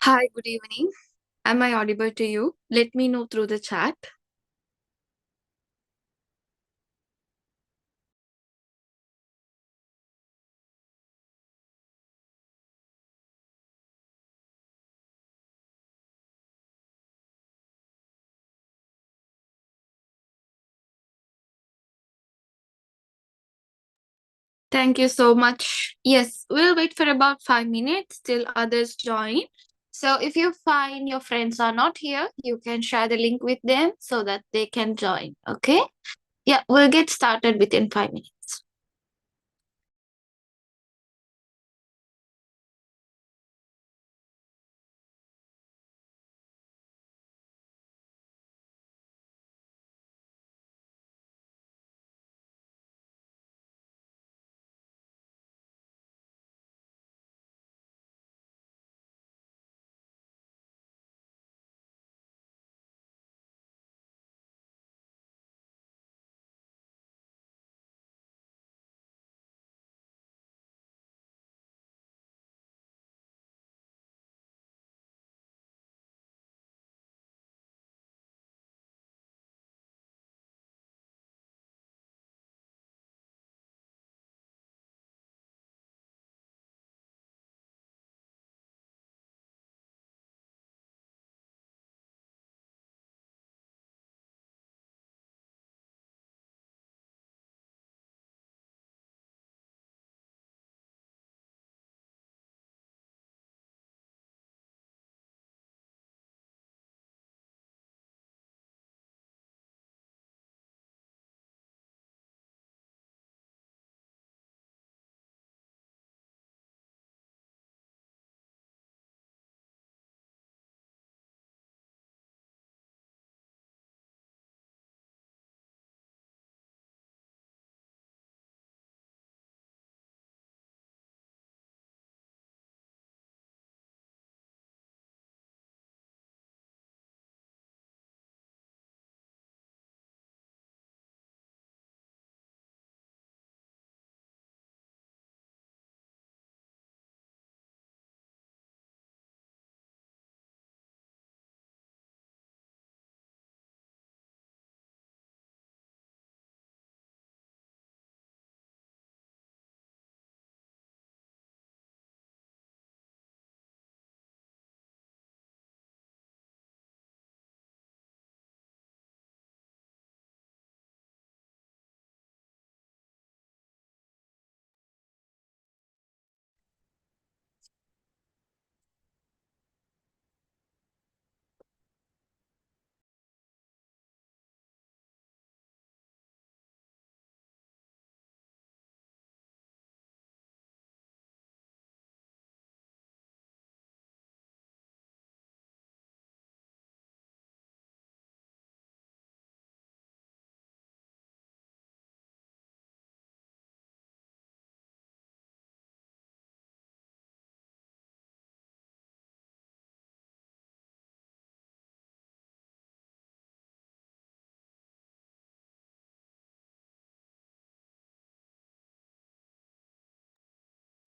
Hi, good evening. Am I audible to you? Let me know through the chat. Thank you so much. Yes, we'll wait for about 5 minutes till others join. So if you find your friends are not here, you can share the link with them so that they can join. Okay? Yeah, we'll get started within 5 minutes.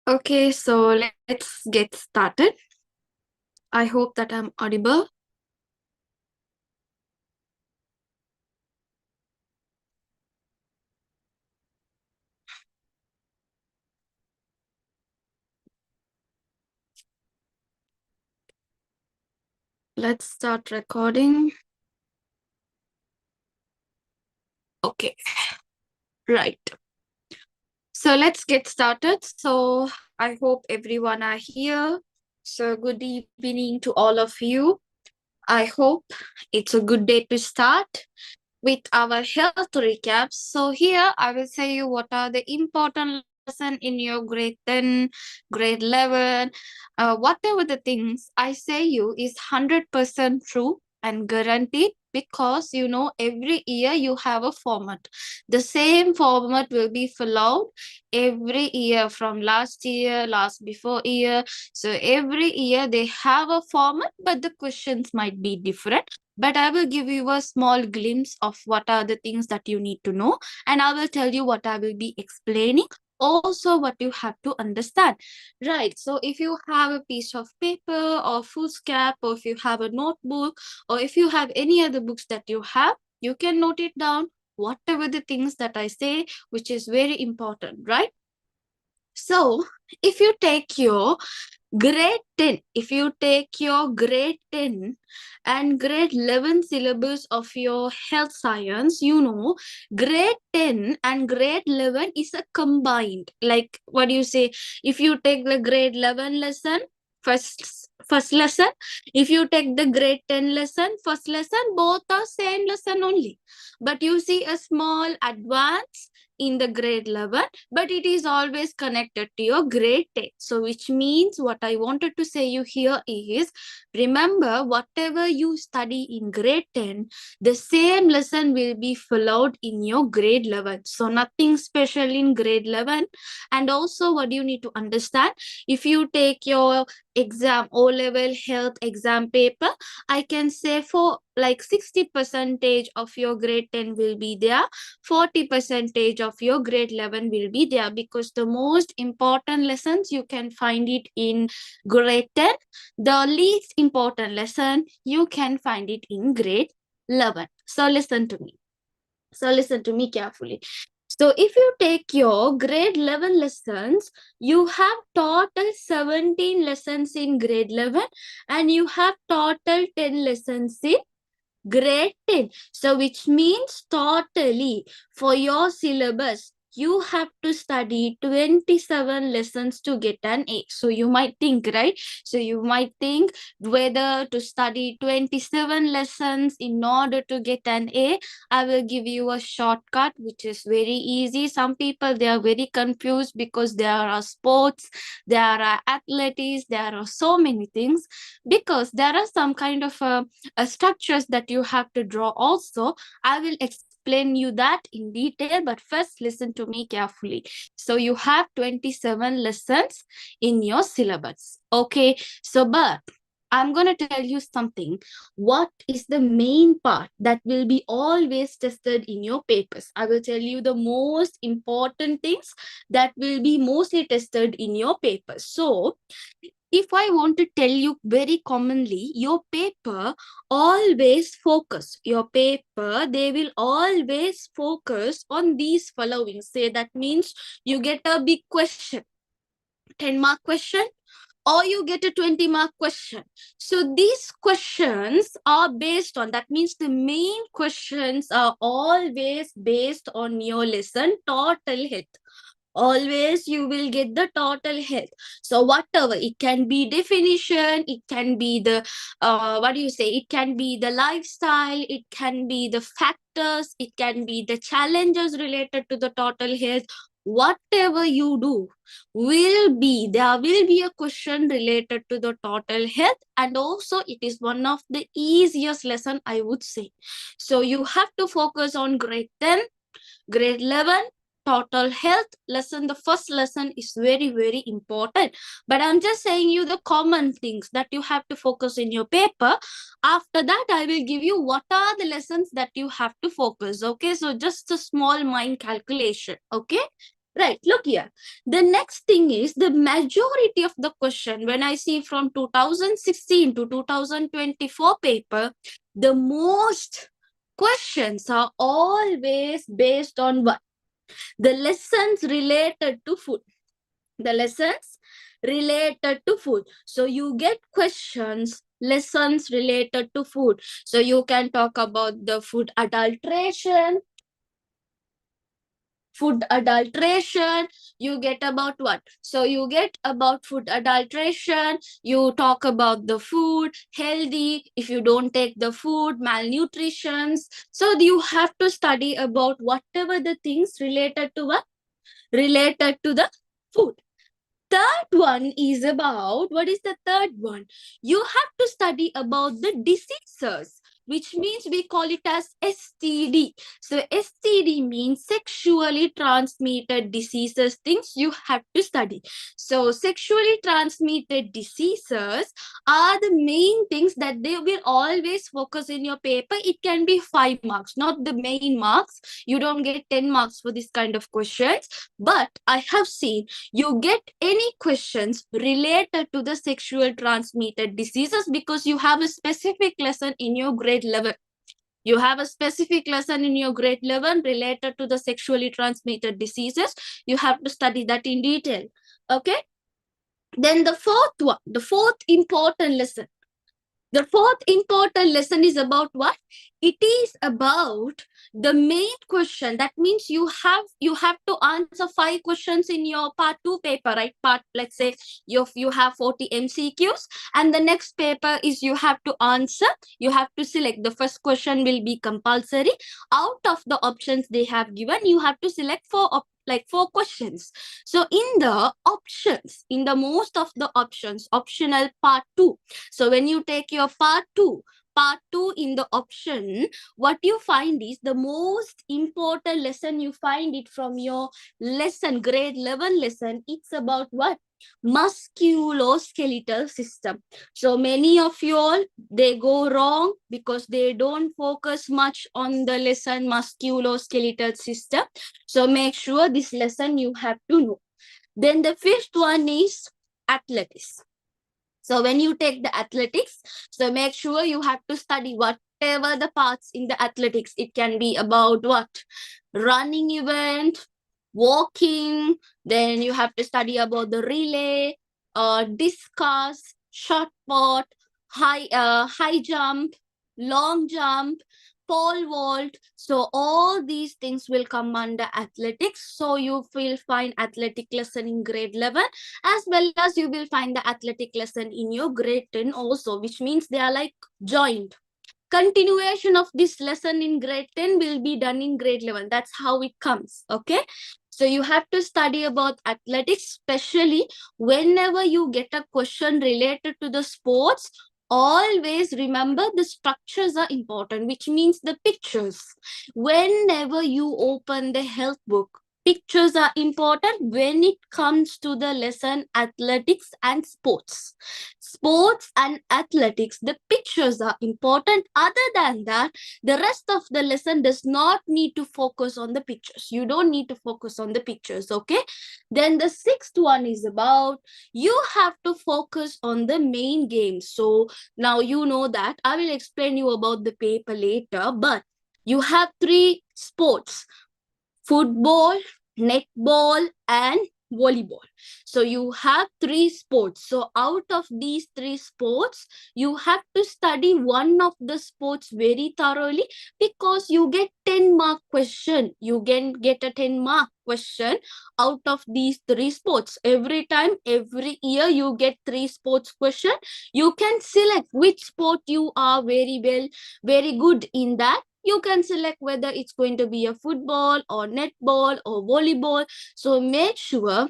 Okay, so let's get started. I hope that I'm audible. Let's start recording. Okay, right. So let's get started. So I hope everyone are here. So good evening to all of you. I hope it's a good day to start with our health recaps. So here I will say you what are the important lesson in your grade 10, grade 11, whatever the things I say you is 100% true and guaranteed because every year you have a format. The same format will be followed every year from last year, last before year. So every year they have a format, but the questions might be different. But I will give you a small glimpse of what are the things that you need to know, and I will tell you what I will be explaining. also what you have to understand, right? So if you have a piece of paper or foolscap, or if you have a notebook, or if you have any other books that you have, you can note it down, whatever the things that I say, which is very important, right? So if you take your grade 10, if you take your grade 10 and grade 11 syllabus of your health science, grade 10 and grade 11 is a combined. Like, what do you say? If you take the grade 11 lesson, first lesson, if you take the grade 10 lesson, first lesson, both are same lesson only. But you see a small advance in the grade 11, but it is always connected to your grade 10. So which means what I wanted to say you here is, remember, whatever you study in grade 10, the same lesson will be followed in your grade 11. So nothing special in grade 11. And also what you need to understand, if you take your exam, O-level health exam paper, I can say for like 60% of your grade 10 will be there, 40% of your grade 11 will be there, because the most important lessons you can find it in grade 10. The least important lesson you can find it in grade 11. So listen to me. Carefully. So if you take your grade 11 lessons, you have total 17 lessons in grade 11 and you have total 10 lessons in grade 10. So which means totally for your syllabus, you have to study 27 lessons to get an A. So you might think, right? So you might think whether to study 27 lessons in order to get an A. I will give you a shortcut, which is very easy. Some people, they are very confused because there are sports, there are athletics, there are so many things, because there are some kind of structures that you have to draw also. I will explain you that in detail, but first listen to me carefully. So you have 27 lessons in your syllabus. Okay, so but I'm going to tell you something. What is the main part that will be always tested in your papers? I will tell you the most important things that will be mostly tested in your papers. So if I want to tell you very commonly, your paper always focus. Your paper, they will always focus on these following. Say that means you get a big question, 10-mark question, or you get a 20-mark question. So these questions are based on, that means the main questions are always based on your lesson total health. Always you will get the total health. So whatever, it can be definition, it can be the it can be the lifestyle, it can be the factors, it can be the challenges related to the total health. Whatever you do, there will be a question related to the total health, and also it is one of the easiest lesson, I would say. So you have to focus on grade 10, grade 11, total health lesson. The first lesson is very, very important. But I'm just saying you the common things that you have to focus in your paper. After that, I will give you what are the lessons that you have to focus. Okay, so just a small mind calculation. Okay. Right, look here. The next thing is the majority of the question, when I see from 2016 to 2024 paper, the most questions are always based on what? The lessons related to food. The lessons related to food. So you get questions, lessons related to food. So you can talk about the food adulteration. You get about what? So you get about food adulteration, you talk about the food healthy, if you don't take the food, malnutrition. So you have to study about whatever the things related to what? Related to the food. Third one is about, what is the third one? You have to study about the diseases. which means we call it as STD. So STD means sexually transmitted diseases, things you have to study. So sexually transmitted diseases are the main things that they will always focus in your paper. It can be 5 marks, not the main marks. You don't get 10 marks for this kind of questions. But I have seen you get any questions related to the sexual transmitted diseases because you have a specific lesson in your grade 11. You have a specific lesson in your grade 11 related to the sexually transmitted diseases. You have to study that in detail. Okay. Then the fourth important lesson. The fourth important lesson is about what? It is about the main question. That means you have to answer 5 questions in your part 2 paper, right? Let's say you have 40 MCQs, and the next paper is you have to answer. You have to select. The first question will be compulsory. Out of the options they have given, you have to select 4 questions. So in the options, in the most of the options, optional part 2. So when you take your part 2 in the option, what you find is the most important lesson. You find it from your lesson, grade 11 lesson. It's about what? Musculoskeletal system. So many of you all, they go wrong because they don't focus much on the lesson musculoskeletal system. So make sure this lesson you have to know. Then the fifth one is athletics. So when you take the athletics, so make sure you have to study whatever the parts in the athletics. It can be about what? Running event, walking, then you have to study about the relay, discus, shot put, high jump, long jump, pole vault. So all these things will come under athletics. So you will find athletic lesson in grade 11, as well as you will find the athletic lesson in your grade 10 also, which means they are like joined. Continuation of this lesson in grade 10 will be done in grade 11. That's how it comes. Okay. So you have to study about athletics, especially whenever you get a question related to the sports. Always remember the structures are important, which means the pictures. Whenever you open the health book, pictures are important when it comes to the lesson athletics and sports. Sports and athletics, the pictures are important. Other than that, the rest of the lesson does not need to focus on the pictures. You don't need to focus on the pictures, okay? Then the sixth one is about you have to focus on the main game. So now you know that. I will explain you about the paper later, but you have 3 sports: football, netball, and volleyball. So you have 3 sports. So out of these 3 sports, you have to study one of the sports very thoroughly, because you get 10-mark question. You can get a 10-mark question out of these 3 sports. Every time, every year, you get 3 sports question. You can select which sport you are very good in that. You can select whether it's going to be a football or netball or volleyball. So make sure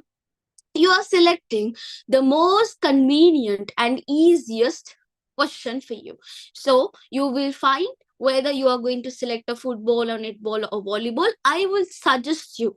you are selecting the most convenient and easiest question for you. So you will find whether you are going to select a football or netball or volleyball. I will suggest you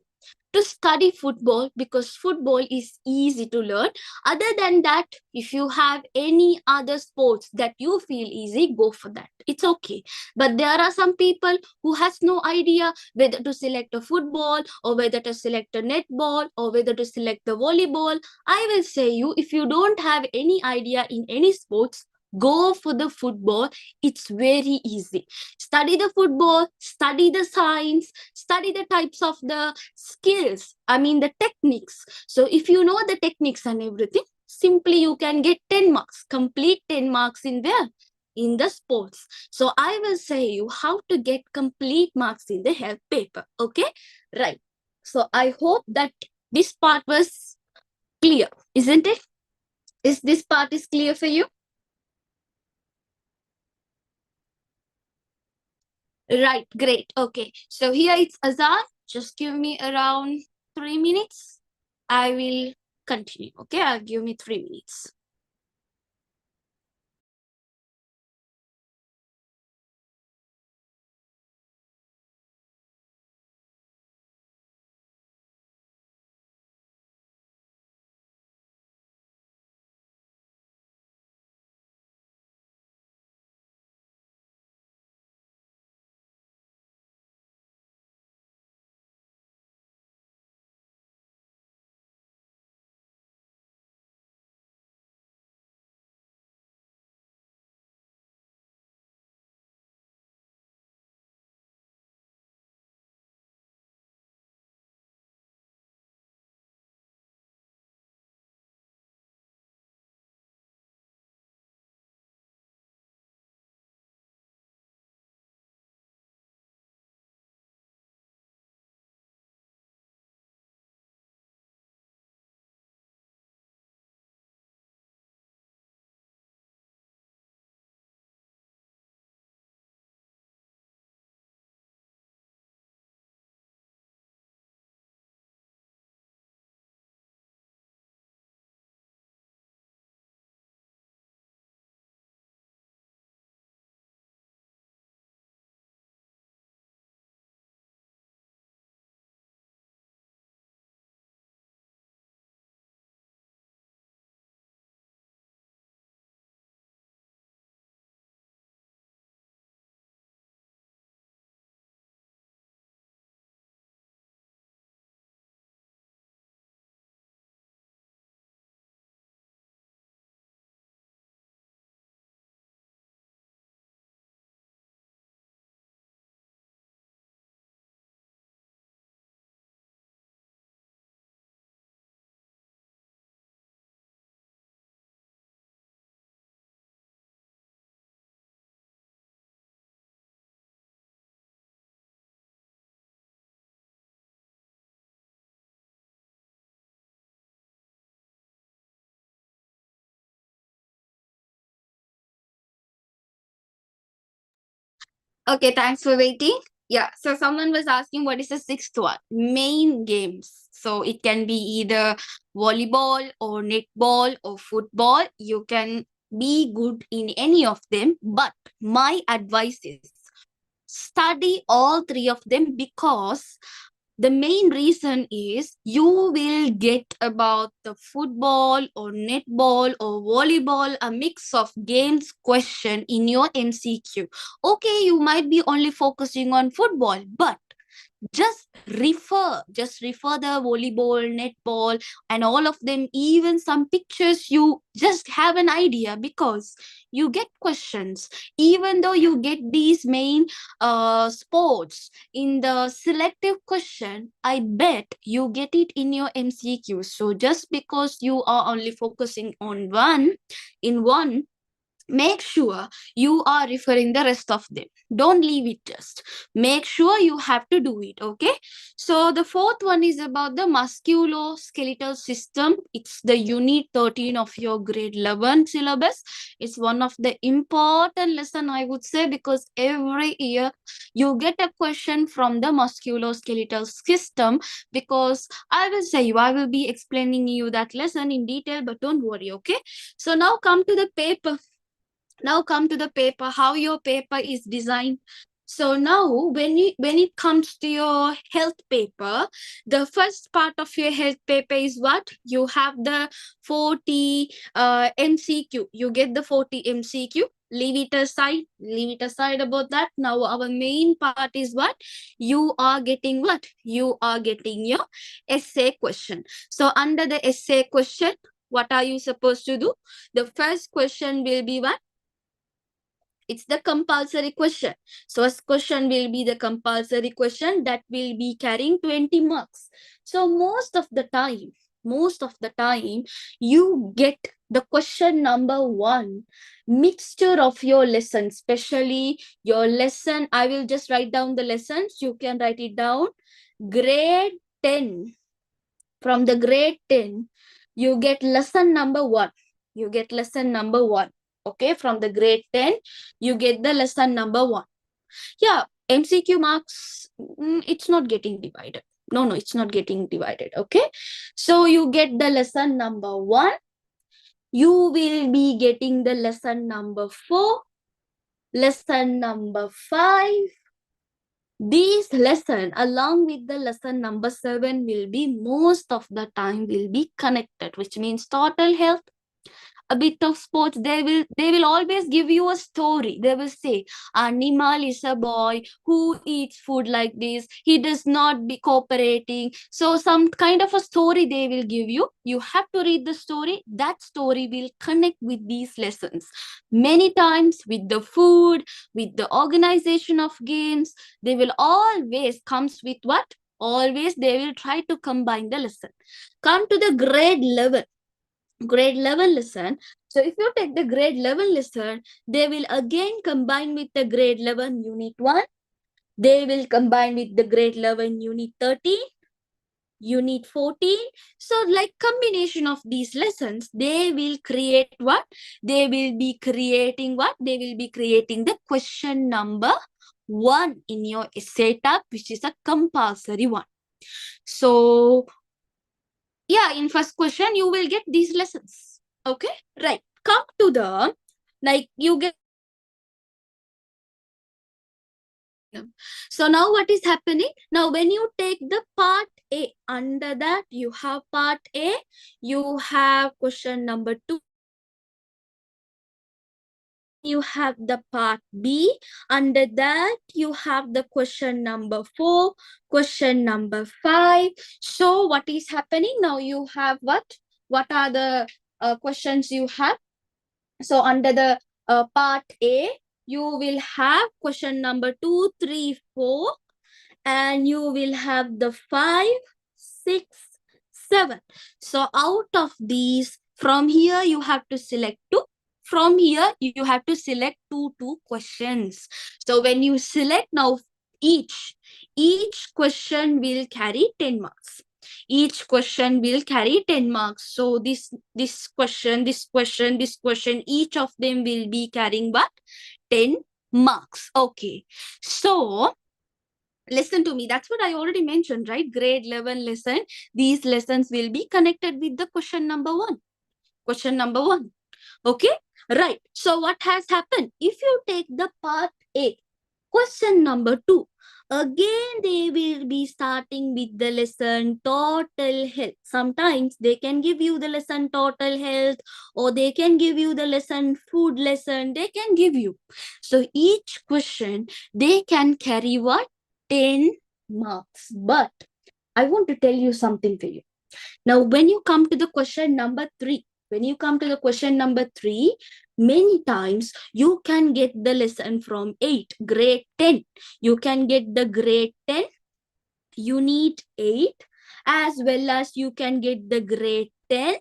to study football because football is easy to learn. Other than that, if you have any other sports that you feel easy, go for that. It's okay. But there are some people who has no idea whether to select a football or whether to select a netball or whether to select the volleyball. I will say you, if you don't have any idea in any sports, go for the football. It's very easy. Study the football, study the science, study the types of the skills, the techniques. So if you know the techniques and everything, simply you can get 10 marks, complete 10 marks in there, in the sports. So I will say you how to get complete marks in the health paper. Okay, right. So I hope that this part was clear, isn't it? Is this part is clear for you? Right, great. Okay, so here it's Azar. Just give me around 3 minutes. I will continue. Okay, I'll give me 3 minutes. Okay, thanks for waiting. Yeah, so someone was asking what is the sixth one? Main games. So it can be either volleyball or netball or football. You can be good in any of them, but my advice is study all three of them, because the main reason is you will get about the football or netball or volleyball, a mix of games question in your MCQ. Okay, you might be only focusing on football, but just refer the volleyball, netball, and all of them, even some pictures, you just have an idea, because you get questions. Even though you get these main sports in the selective question, I bet you get it in your MCQ. So just because you are only focusing on one, make sure you are referring the rest of them. Don't leave it, just make sure you have to do it. Okay, so the fourth one is about the musculoskeletal system. It's the unit 13 of your grade 11 syllabus. It's one of the important lesson, I would say, because every year you get a question from the musculoskeletal system. Because I will be explaining you that lesson in detail, but don't worry. Okay, so now come to the paper. How your paper is designed. So now when it comes to your health paper, the first part of your health paper is what? You have the 40 MCQ. You get the 40 MCQ. Leave it aside about that. Now our main part is what? You are getting what? You are getting your essay question. So under the essay question, what are you supposed to do? The first question will be what? It's the compulsory question. So a question will be the compulsory question that will be carrying 20 marks. So most of the time, you get the question number one mixture of your lesson, especially your lesson. I will just write down the lessons. You can write it down. Grade 10. From the grade 10, you get lesson number one. You get lesson number one. Okay, from the grade 10, you get the lesson number one. Yeah, MCQ marks, it's not getting divided. No, it's not getting divided. Okay, so you get the lesson number one. You will be getting the lesson number 4, lesson number 5. These lesson along with the lesson number 7 will be most of the time will be connected, which means total health, a bit of sports. They will always give you a story. They will say Animal is a boy who eats food like this. He does not be cooperating. So some kind of a story they will give you. You have to read the story. That story will connect with these lessons. Many times with the food, with the organization of games, they will always comes with what? Always they will try to combine the lesson. Come to the grade 11 lesson. So if you take the grade 11 lesson, they will again combine with the grade 11 unit 1. They will combine with the grade 11 unit 13, unit 14. So like combination of these lessons, they will create what? They will be creating what? They will be creating the question number 1 in your essay tab, which is a compulsory one. So yeah, in first question, you will get these lessons. Okay, right. Come to the, like, you get. So now what is happening? Now when you take the part A, under that you have part A, you have question number 2. You have the part B. Under that, you have the question number 4, question number 5. So what is happening? Now you have what? What are the questions you have? So under the part A, you will have question number 2, 3, 4, and you will have the 5, 6, 7. So out of these, from here you have to select 2. From here you have to select two questions. So when you select now, each question will carry 10 marks. Each question will carry 10 marks. So this question, each of them will be carrying what? 10 marks. Okay. So listen to me. That's what I already mentioned, right? Grade 11 lesson. These lessons will be connected with the question number 1. Question number 1. Okay. Right. So what has happened? If you take the part A, question number 2, again they will be starting with the lesson total health. Sometimes they can give you the lesson total health, or they can give you the lesson food lesson. They can give you. So each question they can carry what? 10 marks. But I want to tell you something for you. Now, when you come to the question number 3, many times you can get the lesson from 8, grade 10. You can get the grade 10, unit 8, as well as you can get the grade 10.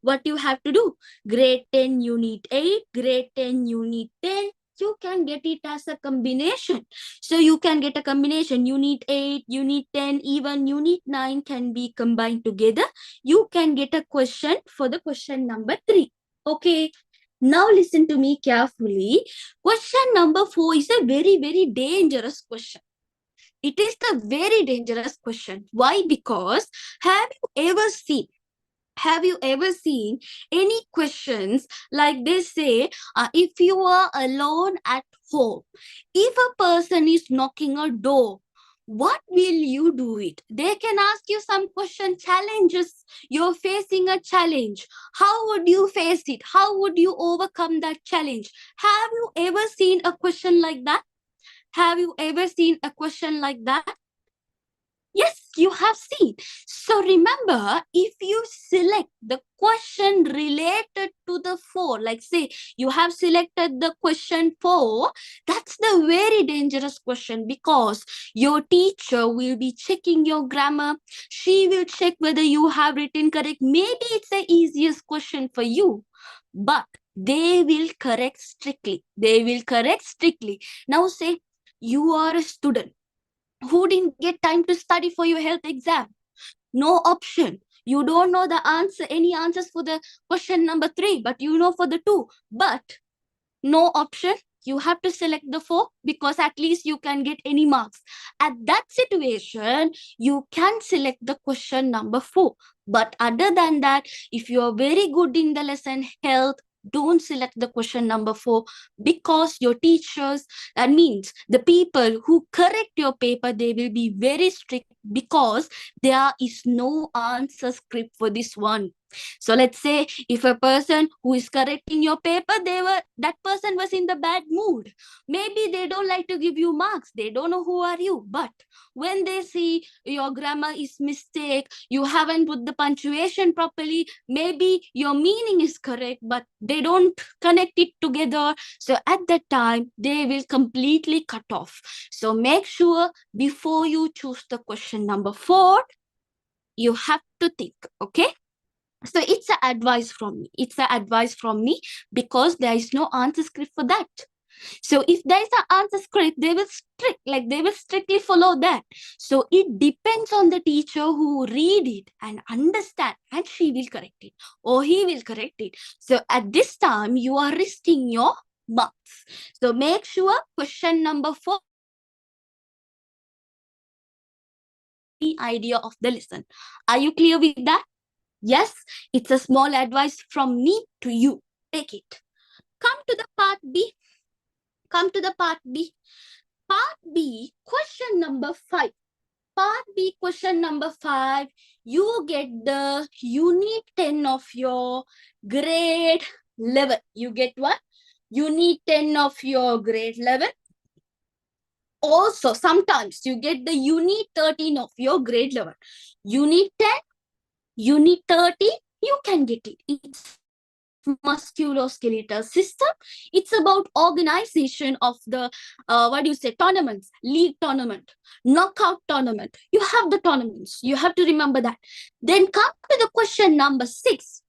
What you have to do? Grade 10, unit 8, grade 10, unit 10. You can get it as a combination. So you can get a combination. Unit 8, unit 10, even unit 9 can be combined together. You can get a question for the question number 3. Okay. Now listen to me carefully. Question number 4 is a very, very dangerous question. It is a very dangerous question. Why? Because have you ever seen any questions like they say, if you are alone at home, if a person is knocking a door, what will you do it? They can ask you some question, challenges. You're facing a challenge. How would you face it? How would you overcome that challenge? Have you ever seen a question like that? Have you ever seen a question like that? Yes, you have seen. So remember, if you select the question related to the 4, like say you have selected the question 4, that's the very dangerous question, because your teacher will be checking your grammar. She will check whether you have written correct. Maybe it's the easiest question for you, but they will correct strictly. Now say you are a student who didn't get time to study for your health exam. No option. You don't know the answer, any answers for the question number 3, but you know for the 2. But no option. You have to select the 4, because at least you can get any marks. At that situation, you can select the question number 4. But other than that, if you are very good in the lesson health, don't select the question number 4, because your teachers, that means the people who correct your paper, they will be very strict, because there is no answer script for this one. So let's say if a person who is correcting your paper, that person was in the bad mood. Maybe they don't like to give you marks. They don't know who are you. But when they see your grammar is mistake, you haven't put the punctuation properly, maybe your meaning is correct, but they don't connect it together. So at that time, they will completely cut off. So make sure before you choose the question number 4, you have to think, okay? So it's an advice from me. Because there is no answer script for that. So if there is an answer script, they will strictly follow that. So it depends on the teacher who read it and understand, and she will correct it or he will correct it. So at this time, you are risking your marks. So make sure question number 4, the idea of the lesson. Are you clear with that? Yes, it's a small advice from me to you. Take it. Come to the part B. Part B, question number 5. Part B, question number 5. You get the unit 10 of your grade 11. You get what? Unit 10 of your grade 11. Also, sometimes you get the unit 13 of your grade 11. Unit 10, unit 13, you can get it. It's musculoskeletal system. It's about organization of the tournaments, league tournament, knockout tournament. You have the tournaments. You have to remember that. Then come to the question number 6.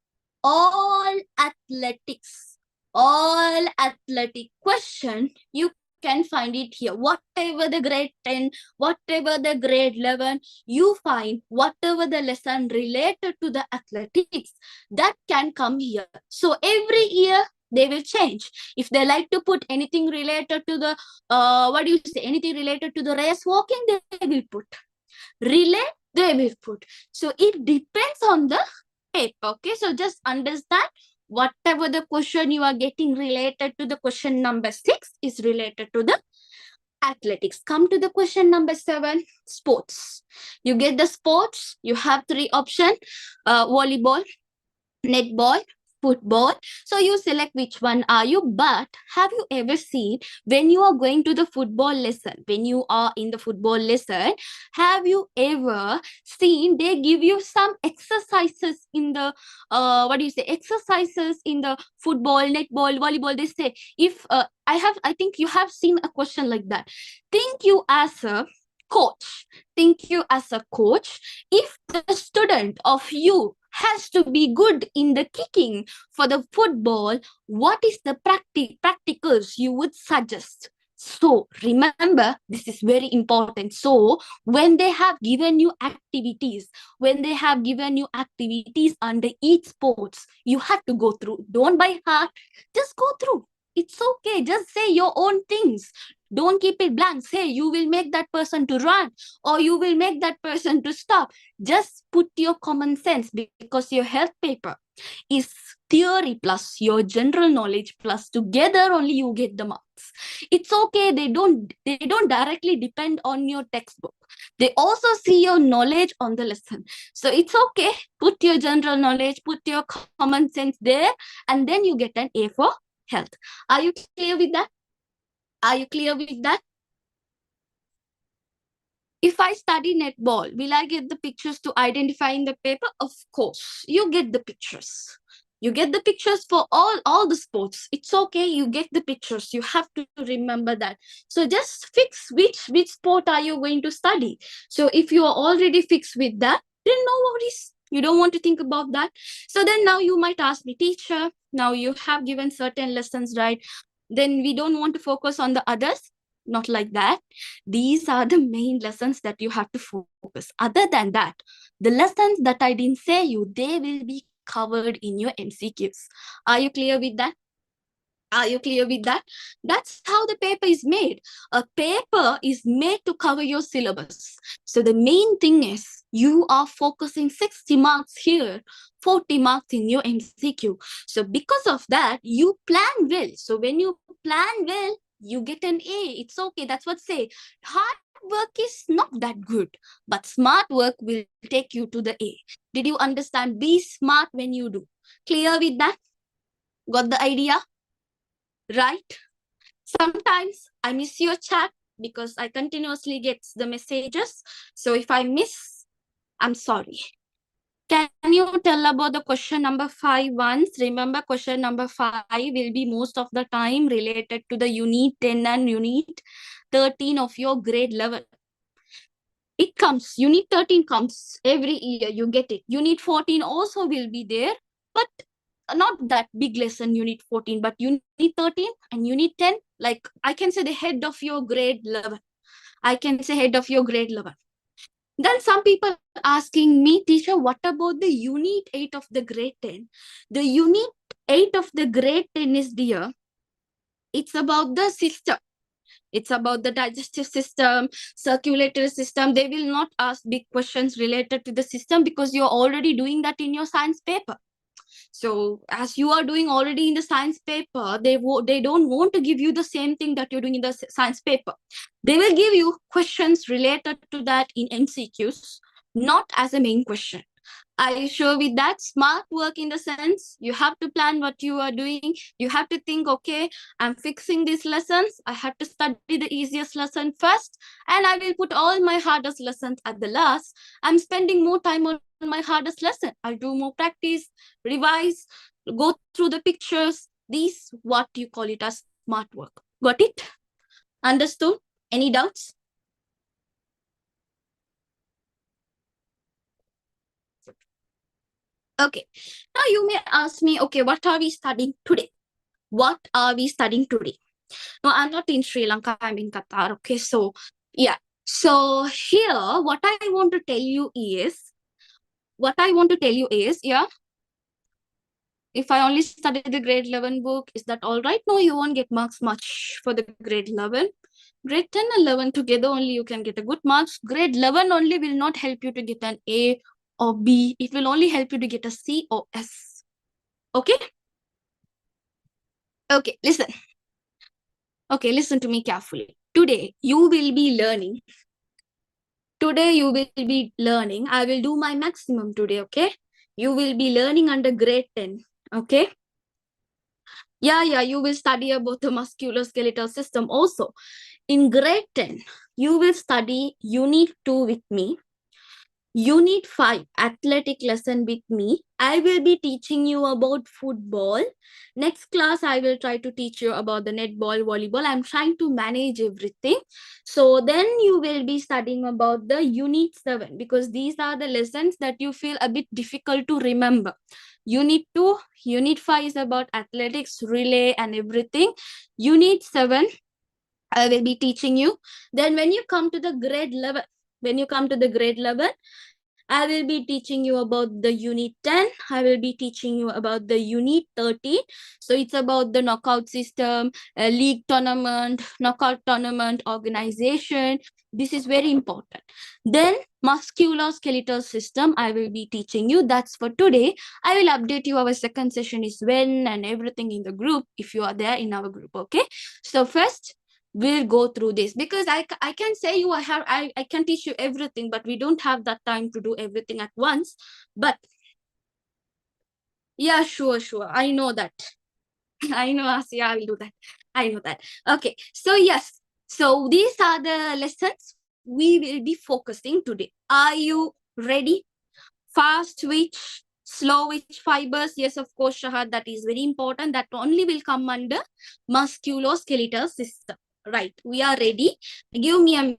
All athletics. All athletic question. You can find it here. Whatever the grade 10, whatever the grade 11, you find whatever the lesson related to the athletics, that can come here. So every year they will change. If they like to put anything related to the anything related to the race walking, they will put. Relay, they will put. So it depends on the paper. Okay, so just understand, whatever the question you are getting related to the question number 6 is related to the athletics. Come to the question number 7, sports. You get the sports, you have 3 options: volleyball, netball, football. So you select which one are you. But have you ever seen, when you are going to the football lesson, when you are in the football lesson, have you ever seen they give you some exercises in the exercises in the football, netball, volleyball? They say, if I think you have seen a question like that. Think you as a coach. Think you as a coach. If the student of you has to be good in the kicking for the football, what is the practicals you would suggest? So remember, this is very important. So when they have given you activities, under each sports, you have to go through. Don't by heart, just go through. It's okay. Just say your own things. Don't keep it blank. Say you will make that person to run, or you will make that person to stop. Just put your common sense, because your health paper is theory plus your general knowledge plus together only you get the marks. It's okay. They don't directly depend on your textbook. They also see your knowledge on the lesson. So it's okay. Put your general knowledge, put your common sense there, and then you get an A for health. Are you clear with that? Are you clear with that? If I study netball, will I get the pictures to identify in the paper? Of course, you get the pictures. You get the pictures for all the sports. It's okay, you get the pictures. You have to remember that. So just fix which sport are you going to study. So if you are already fixed with that, then no worries. You don't want to think about that. So then now you might ask me, teacher, now you have given certain lessons, right? Then we don't want to focus on the others. Not like that. These are the main lessons that you have to focus. Other than that, the lessons that I didn't say you, they will be covered in your MCQs. Are you clear with that? Are you clear with that? That's how the paper is made. A paper is made to cover your syllabus. So the main thing is, you are focusing 60 marks here, 40 marks in your MCQ. So because of that, you plan well. So when you plan well, you get an A. It's okay. That's what say. Hard work is not that good, but smart work will take you to the A. Did you understand? Be smart when you do. Clear with that? Got the idea? Right? Sometimes I miss your chat because I continuously get the messages. So if I miss, I'm sorry. Can you tell about the question number 5 once? Remember, question number 5 will be most of the time related to the unit 10 and unit 13 of your grade level. It comes, unit 13 comes every year, you get it. Unit 14 also will be there, but not that big lesson, unit 14, but unit 13 and unit 10, like I can say the head of your grade level. I can say head of your grade level. Then some people asking me, teacher, what about the unit 8 of the grade 10? The unit 8 of the grade 10 is dear. It's about the system. It's about the digestive system, circulatory system. They will not ask big questions related to the system because you're already doing that in your science paper. So as you are doing already in the science paper, they don't want to give you the same thing that you're doing in the science paper. They will give you questions related to that in MCQs, not as a main question. Are you sure with that? Smart work in the sense, you have to plan what you are doing. You have to think, okay, I'm fixing these lessons. I have to study the easiest lesson first, and I will put all my hardest lessons at the last. I'm spending more time on my hardest lesson. I'll do more practice, revise, go through the pictures. These, what you call it as smart work. Got it? Understood? Any doubts? Okay. Now you may ask me, okay, what are we studying today? What are we studying today? No, I'm not in Sri Lanka, I'm in Qatar. Okay, so yeah. So here, what I want to tell you is, yeah, If I only study the grade 11 book, is that all right? No, you won't get marks much for the grade 11. Grade 10 and 11 together only you can get a good marks. Grade 11 only will not help you to get an A or B. It will only help you to get a C or S. Okay? Okay, listen. Okay, listen to me carefully. Today, you will be learning. Today, you will be learning. I will do my maximum today, okay? You will be learning under grade 10, okay? Yeah, you will study about the musculoskeletal system also. In grade 10, you will study Unit 2 with me. Unit 5, athletic lesson with me. I will be teaching you about football. Next class, I will try to teach you about the netball, volleyball. I'm trying to manage everything. So then you will be studying about the Unit 7 because these are the lessons that you feel a bit difficult to remember. Unit 2, Unit 5 is about athletics, relay and everything. Unit 7, I will be teaching you. Then when you come to the grade 11, I will be teaching you about the Unit 10. I will be teaching you about the Unit 13. So it's about the knockout system, league tournament, knockout tournament, organization. This is very important. Then musculoskeletal system, I will be teaching you. That's for today. I will update you. Our second session is when and everything in the group if you are there in our group. Okay. So first, we'll go through this because I can say you I can teach you everything, but we don't have that time to do everything at once. But yeah, sure, I know that. I know, Asia, I will do that. I know that. Okay, so yes, so these are the lessons we will be focusing today. Are you ready? Fast twitch, slow twitch fibers, yes, of course, Shahad, that is very important. That only will come under musculoskeletal system. Right, we are ready. Give me a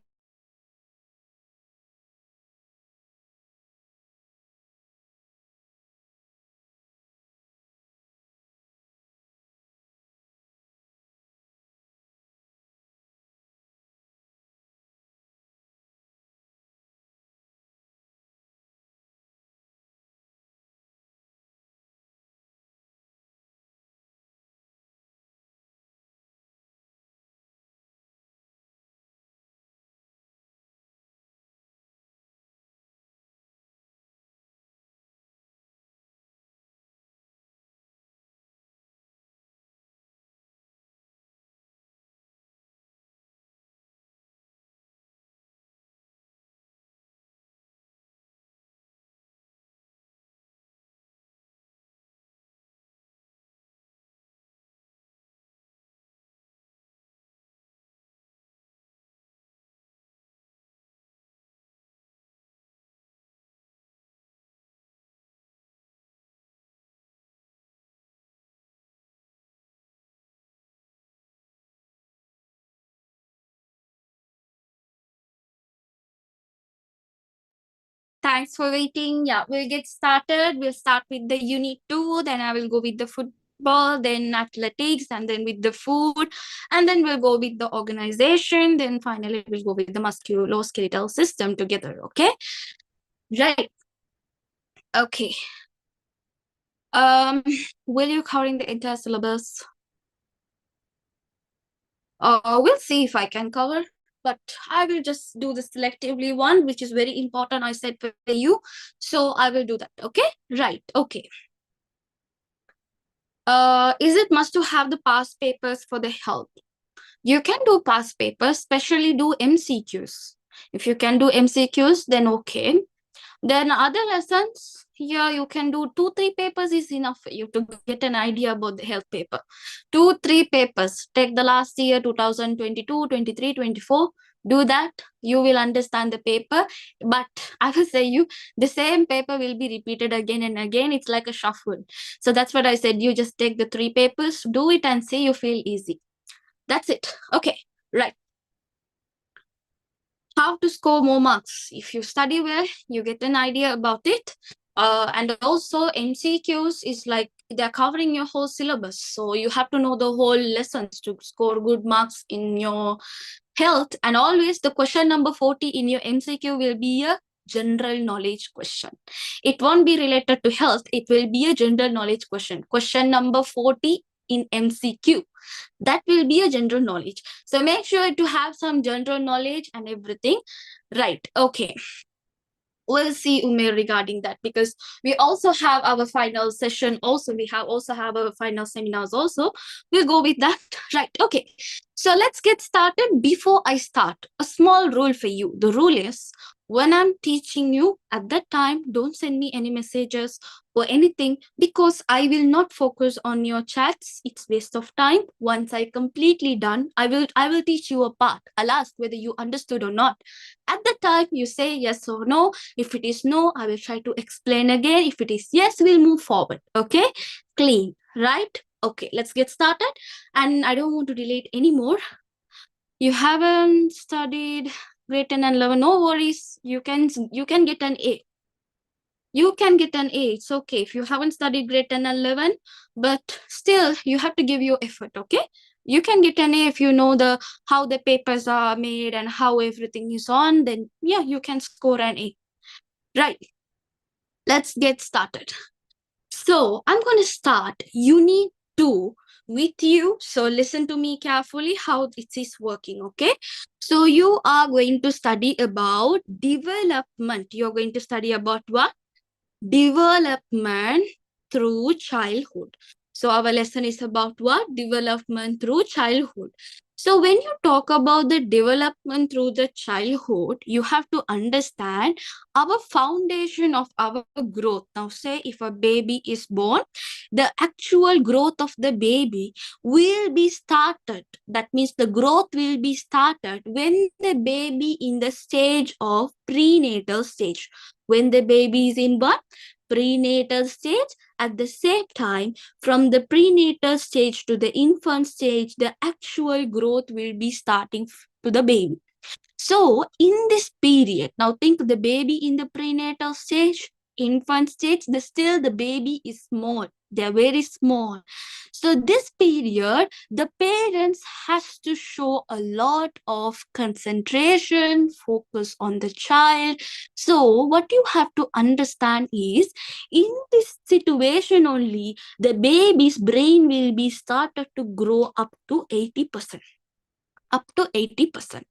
Thanks for waiting. Yeah, we'll get started. We'll start with the Unit 2, then I will go with the football, then athletics, and then with the food, and then we'll go with the organization, then finally we'll go with the musculoskeletal system together, okay? Right. Okay. Will you covering the entire syllabus? We'll see if I can cover, but I will just do the selectively one, which is very important, I said for you. So I will do that, okay? Right, okay. Is it must to have the past papers for the health? You can do past papers, especially do MCQs. If you can do MCQs, then okay. Then other lessons, yeah, you can do 2-3 papers is enough for you to get an idea about the health paper. 2-3 papers. Take the last year, 2022, 23, 24. Do that. You will understand the paper. But I will say you, the same paper will be repeated again and again. It's like a shuffle. So that's what I said. You just take the 3 papers, do it and see you feel easy. That's it. Okay, right. How to score more marks. If you study well, you get an idea about it. And also MCQs is like they're covering your whole syllabus. So you have to know the whole lessons to score good marks in your health. And always the question number 40 in your MCQ will be a general knowledge question. It won't be related to health. It will be a general knowledge question. Question number 40 in MCQ. That will be a general knowledge. So make sure to have some general knowledge and everything. Right. Okay. We'll see Umair regarding that, because we also have our final session. Also, we also have our final seminars. Also, we'll go with that. Right. Okay. So let's get started. Before I start, a small rule for you. The rule is, when I'm teaching you at that time, don't send me any messages or anything, because I will not focus on your chats. It's waste of time. Once I completely done, I will teach you a part. I'll ask whether you understood or not. At the time, you say yes or no. If it is no, I will try to explain again. If it is yes, we'll move forward. Okay? Clean, right? Okay, let's get started. And I don't want to delay it anymore. You haven't studied grade 10 and 11, no worries. You can get an A. You can get an A. It's okay if you haven't studied grade 10 and 11, but still you have to give your effort, okay? You can get an A if you know how the papers are made and how everything is on, then yeah, you can score an A. Right. Let's get started. So I'm going to start Unit 2 with you. So listen to me carefully how it is working, okay? So you are going to study about development. You're going to study about what? Development through childhood. So our lesson is about what? Development through childhood. So when you talk about the development through the childhood, you have to understand our foundation of our growth. Now say if a baby is born, the actual growth of the baby will be started. That means the growth will be started when the baby in the stage of prenatal stage. When the baby is in what? Prenatal stage. At the same time, from the prenatal stage to the infant stage, the actual growth will be starting to the baby. So in this period, now think the baby in the prenatal stage, infant stage, still the baby is small. They're very small. So this period, the parents has to show a lot of concentration, focus on the child. So what you have to understand is, in this situation only, the baby's brain will be started to grow up to 80%. Up to 80%.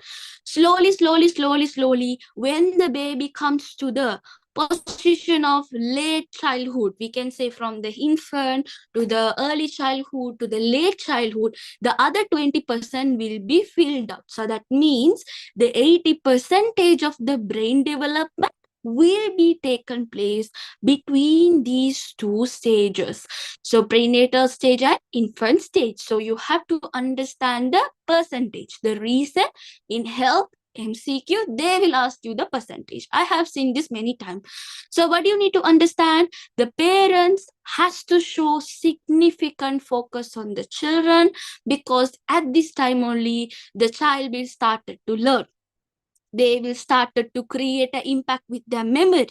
Slowly, when the baby comes to the position of late childhood, we can say from the infant to the early childhood to the late childhood, the other 20% will be filled up. So that means the 80% of the brain development will be taken place between these two stages. So prenatal stage and infant stage. So you have to understand the percentage. The reason in health MCQ, they will ask you the percentage. I have seen this many times. So what you need to understand, the parents has to show significant focus on the children, because at this time only the child will start to learn. They will start to create an impact with their memory.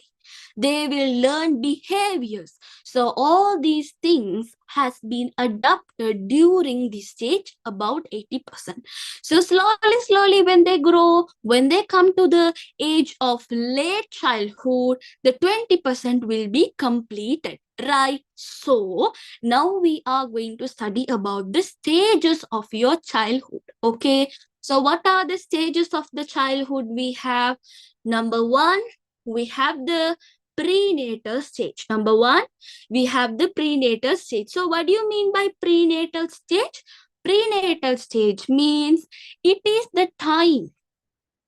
They will learn behaviors. So all these things has been adapted during this stage, about 80%. So slowly when they grow, when they come to the age of late childhood, the 20% will be completed. Right. So now we are going to study about the stages of your childhood. Okay. So what are the stages of the childhood we have? Number one, we have the prenatal stage. Number one, we have the prenatal stage. So what do you mean by prenatal stage? Prenatal stage means it is the time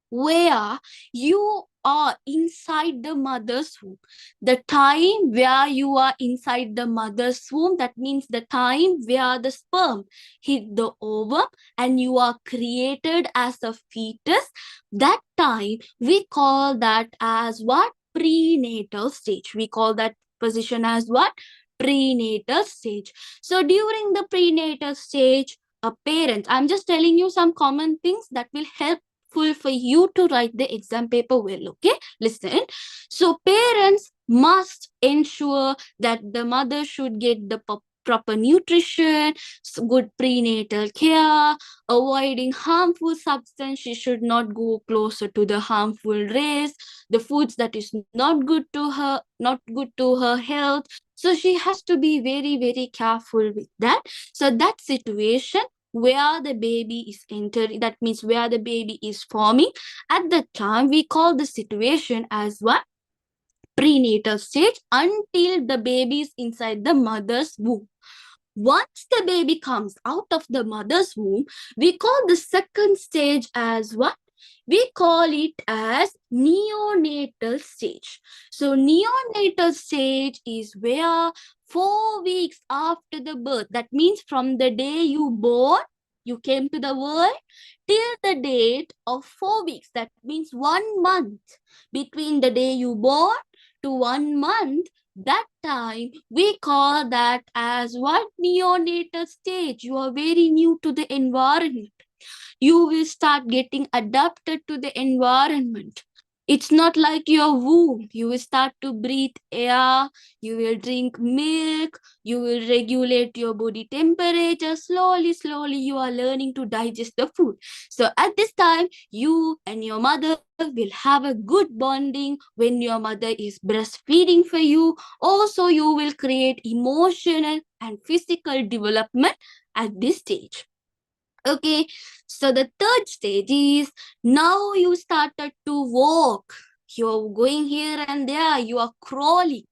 where you are inside the mother's womb. The time where you are inside the mother's womb, that means the time where the sperm hit the ovum and you are created as a fetus. That time, we call that as what? Prenatal stage. We call that position as what? Prenatal stage. So during the prenatal stage, a parent, I'm just telling you some common things that will help for you to write the exam paper well. Okay, listen. So parents must ensure that the mother should get the proper nutrition, good prenatal care, avoiding harmful substance. She should not go closer to the harmful rays, the foods that is not good to her, not good to her health. So she has to be very, very careful with that. So that situation where the baby is entering, that means where the baby is forming, at that time we call the situation as what? Prenatal stage, until the baby is inside the mother's womb. Once the baby comes out of the mother's womb, we call the second stage as what? We call it as neonatal stage. So neonatal stage is where 4 weeks after the birth, that means from the day you born, you came to the world, till the date of 4 weeks, that means 1 month between the day you born to 1 month, that time we call that as what? Neonatal stage. You are very new to the environment. You will start getting adapted to the environment. It's not like your womb. You will start to breathe air, you will drink milk, you will regulate your body temperature. Slowly, slowly, you are learning to digest the food. So at this time, you and your mother will have a good bonding when your mother is breastfeeding for you. Also, you will create emotional and physical development at this stage. Okay, so the third stage is now you started to walk. You're going here and there, you are crawling.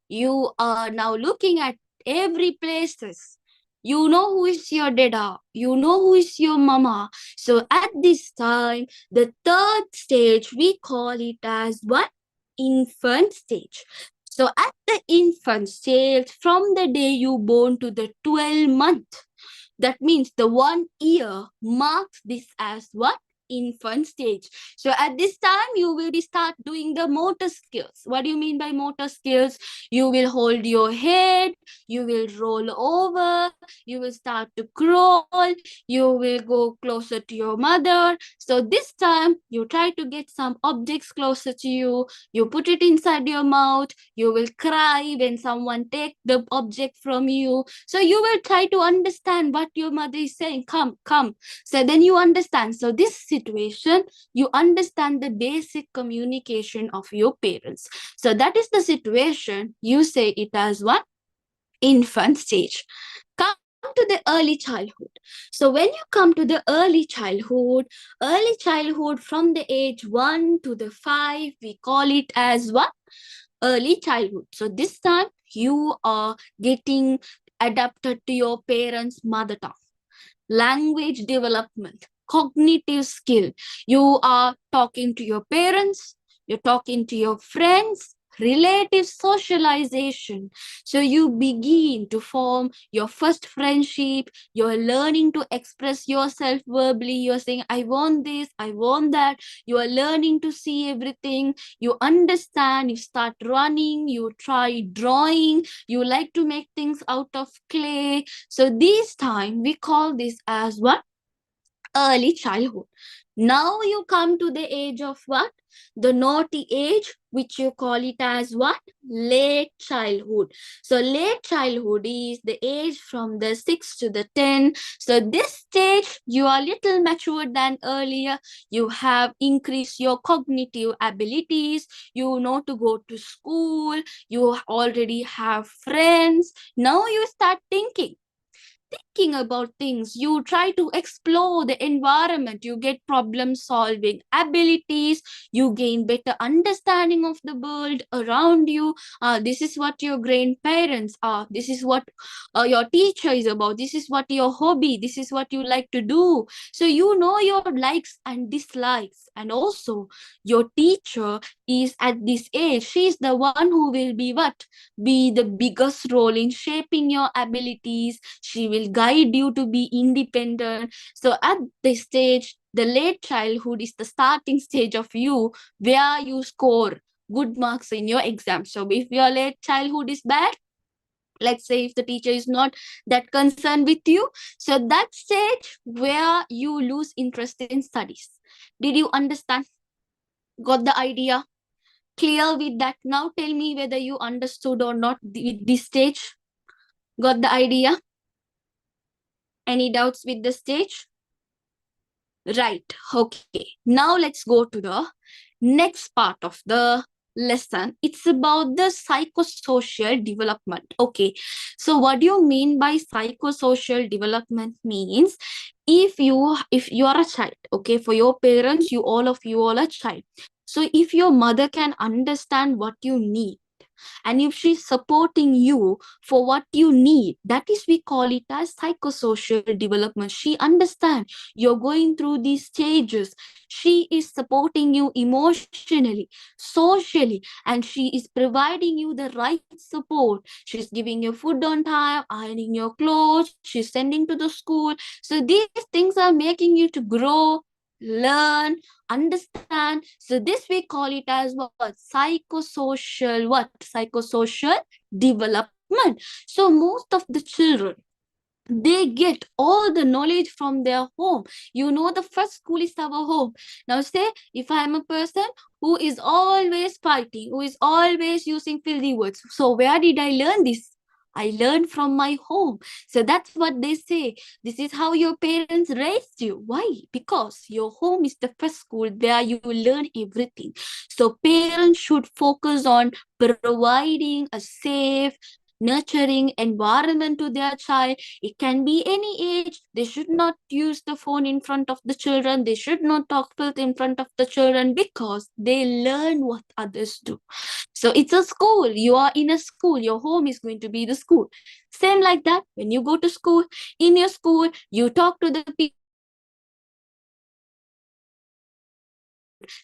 You are now looking at every places. You know who is your dada. You know who is your mama. So at this time, the third stage, we call it as what? Infant stage. So at the infant stage, from the day you born to the 12 month, that means the 1 year marks this as what? Infant stage. So at this time, you will be start doing the motor skills. What do you mean by motor skills? You will hold your head, you will roll over, you will start to crawl, you will go closer to your mother. So this time, you try to get some objects closer to you, you put it inside your mouth, you will cry when someone take the object from you. So you will try to understand what your mother is saying. Come, come. So then you understand. So this situation, you understand the basic communication of your parents. So that is the situation. You say it as what? Infant stage. Come to the early childhood. So when you come to the early childhood from the age 1 to the 5, we call it as what? Early childhood. So this time you are getting adapted to your parents' mother tongue. Language development, cognitive skill. You are talking to your parents, you're talking to your friends, relative socialization. So you begin to form your first friendship, you're learning to express yourself verbally, you're saying, I want this, I want that. You are learning to see everything, you understand, you start running, you try drawing, you like to make things out of clay. So this time we call this as what? Early childhood. Now you come to the age of what? The naughty age, which you call it as what? Late childhood. So late childhood is the age from the 6 to the 10. So this stage, you are little mature than earlier. You have increased your cognitive abilities. You know to go to school. You already have friends. Now you start thinking about things, you try to explore the environment, you get problem solving abilities, you gain better understanding of the world around you. This is what your grandparents are, this is what your teacher is about, this is what your hobby, this is what you like to do. So you know your likes and dislikes, and also your teacher is at this age, she is the one who will be what? Be the biggest role in shaping your abilities. She will guide you to be independent. So at this stage, the late childhood is the starting stage of you where you score good marks in your exam. So if your late childhood is bad, let's say if the teacher is not that concerned with you, so that stage where you lose interest in studies. Did you understand? Got the idea? Clear with that? Now tell me whether you understood or not with this stage. Got the idea? Any doubts with the stage? Right. Okay. Now let's go to the next part of the lesson. It's about the psychosocial development. Okay. So what do you mean by psychosocial development? Means if you are a child, okay, for your parents, you all a child. So if your mother can understand what you need, and if she's supporting you for what you need, that is, we call it as psychosocial development. She understands you're going through these stages. She is supporting you emotionally, socially, and she is providing you the right support. She's giving you food on time, ironing your clothes, she's sending to the school. So these things are making you to grow, learn, understand. So this we call it as what? Psychosocial development. So most of the children, they get all the knowledge from their home. The first school is our home. Now say, if I am a person who is always fighting, who is always using filthy words, so where did I learn this? I learned from my home. So that's what they say. This is how your parents raised you. Why? Because your home is the first school. There you will learn everything. So parents should focus on providing a safe, nurturing environment to their child. It can be any age. They should not use the phone in front of the children. They should not talk filth in front of the children, because they learn what others do. So it's a school. You are in a school. Your home is going to be the school. Same like that. When you go to school, in your school, you talk to the people.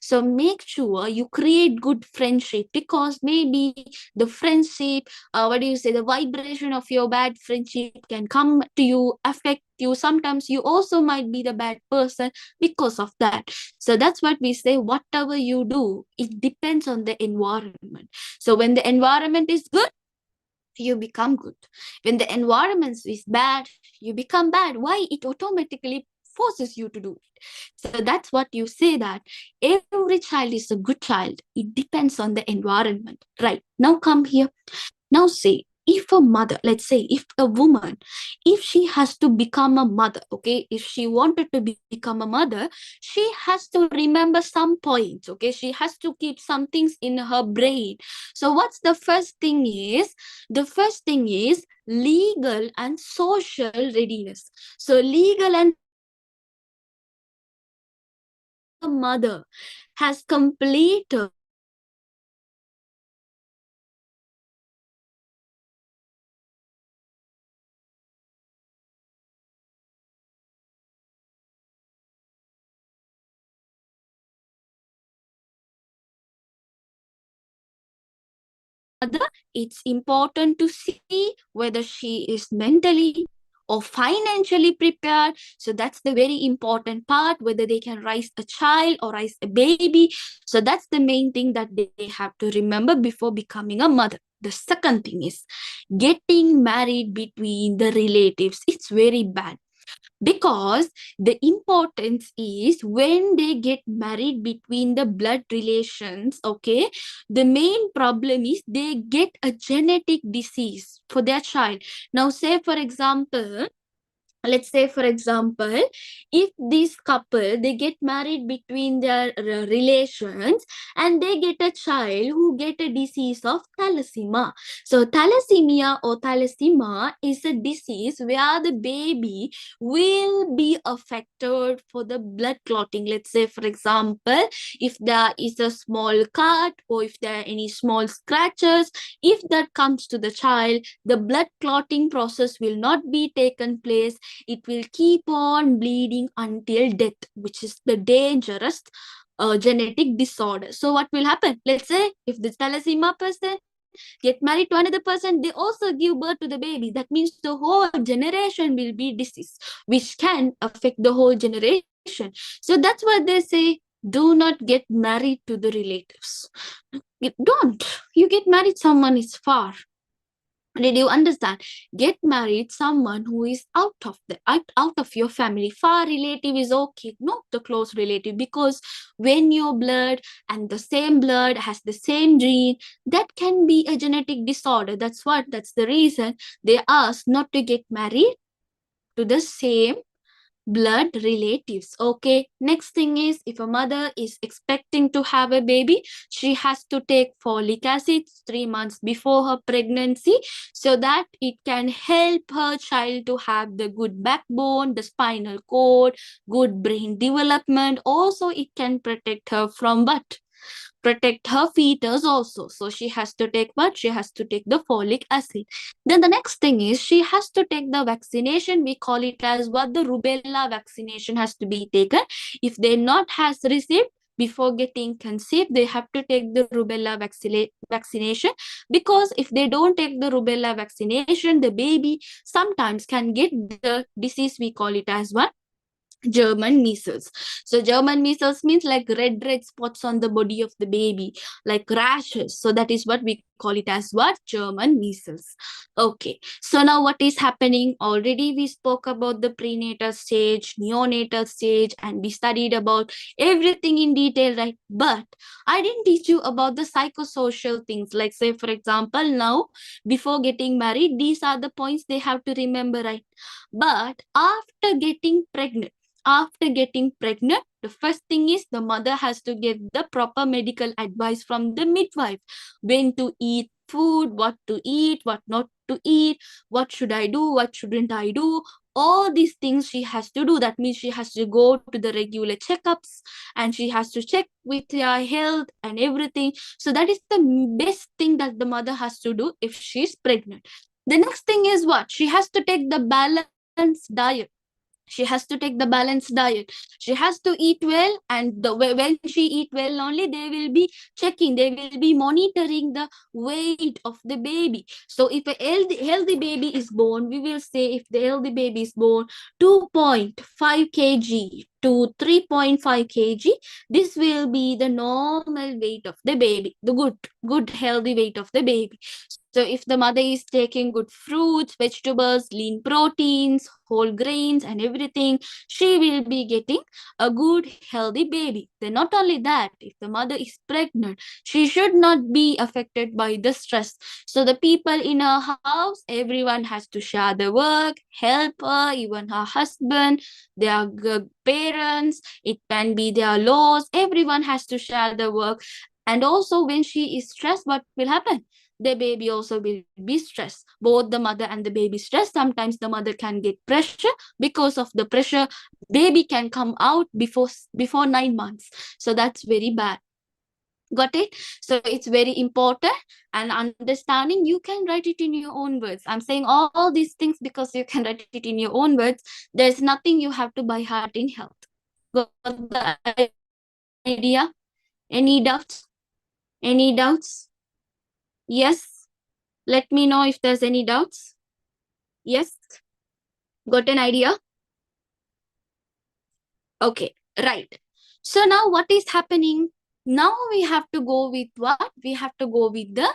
So make sure you create good friendship, because maybe the friendship, the vibration of your bad friendship can come to you, affect you. Sometimes you also might be the bad person because of that. So that's what we say, whatever you do, it depends on the environment. So when the environment is good, you become good. When the environment is bad, you become bad. Why? It automatically forces you to do it. So that's what you say, that every child is a good child. It depends on the environment. Right. Now come here. Now say, if a mother, let's say, if a woman, if she has to become a mother, okay, if she wanted to become a mother, she has to remember some points, okay, she has to keep some things in her brain. So what's the first thing is? The first thing is legal and social readiness. So legal and mother has completed mother, it's important to see whether she is mentally or financially prepared. So that's the very important part, whether they can raise a child or raise a baby. So that's the main thing that they have to remember before becoming a mother. The second thing is getting married between the relatives. It's very bad, because the importance is when they get married between the blood relations, okay, the main problem is they get a genetic disease for their child. Now say for example, let's say for example, if this couple, they get married between their relations, and they get a child who get a disease of thalassemia. So thalassemia or thalassemia is a disease where the baby will be affected for the blood clotting. Let's say for example, if there is a small cut, or if there are any small scratches, if that comes to the child, the blood clotting process will not be taken place. It will keep on bleeding until death, which is the dangerous genetic disorder. So what will happen? Let's say if the thalassemia person get married to another person, they also give birth to the baby. That means the whole generation will be diseased, which can affect the whole generation. So that's what they say, do not get married to the relatives. Don't. You get married, someone is far. Did you understand? Get married someone who is out of your family. Far relative is okay, not the close relative, because when your blood and the same blood has the same gene, that can be a genetic disorder. That's the reason they ask not to get married to the same blood relatives. Okay, next thing is, if a mother is expecting to have a baby, she has to take folic acid 3 months before her pregnancy, so that it can help her child to have the good backbone, the spinal cord, good brain development. Also, it can protect her from what? Protect her fetus also. So she has to take what? She has to take the folic acid. Then the next thing is, she has to take the vaccination. We call it as what? The rubella vaccination has to be taken. If they not has received before getting conceived, they have to take the rubella vaccination, because if they don't take the rubella vaccination, the baby sometimes can get the disease. We call it as what? German measles. So German measles means like red spots on the body of the baby, like rashes. So that is what we call it as what? German measles. Okay. So now what is happening? Already we spoke about the prenatal stage, neonatal stage, and we studied about everything in detail, right? But I didn't teach you about the psychosocial things. Like, say, for example, now before getting married, these are the points they have to remember, right? But after getting pregnant, the first thing is, the mother has to get the proper medical advice from the midwife. When to eat food, what to eat, what not to eat, what should I do, what shouldn't I do. All these things she has to do. That means she has to go to the regular checkups, and she has to check with her health and everything. So that is the best thing that the mother has to do if she's pregnant. The next thing is what? She has to take the balanced diet. She has to take the balanced diet. She has to eat well, and when she eat well only, they will be checking, they will be monitoring the weight of the baby. So if a healthy baby is born, we will say, if the healthy baby is born 2.5 kg to 3.5 kg, this will be the normal weight of the baby, the good healthy weight of the baby. So if the mother is taking good fruits, vegetables, lean proteins, whole grains, and everything, she will be getting a good healthy baby. Then not only that, if the mother is pregnant, she should not be affected by the stress. So the people in her house, everyone has to share the work, help her, even her husband, their parents, it can be their laws, everyone has to share the work. And also when she is stressed, what will happen? The baby also will be stressed. Both the mother and the baby stressed. Sometimes the mother can get pressure. Because of the pressure, baby can come out before 9 months. So that's very bad. Got it? So it's very important. And understanding, you can write it in your own words. I'm saying all these things because you can write it in your own words. There's nothing you have to by heart in health. Got the idea? Any doubts? Any doubts? Yes? Let me know if there's any doubts. Yes? Got an idea? Okay, right. So now what is happening? Now we have to go with what? We have to go with the,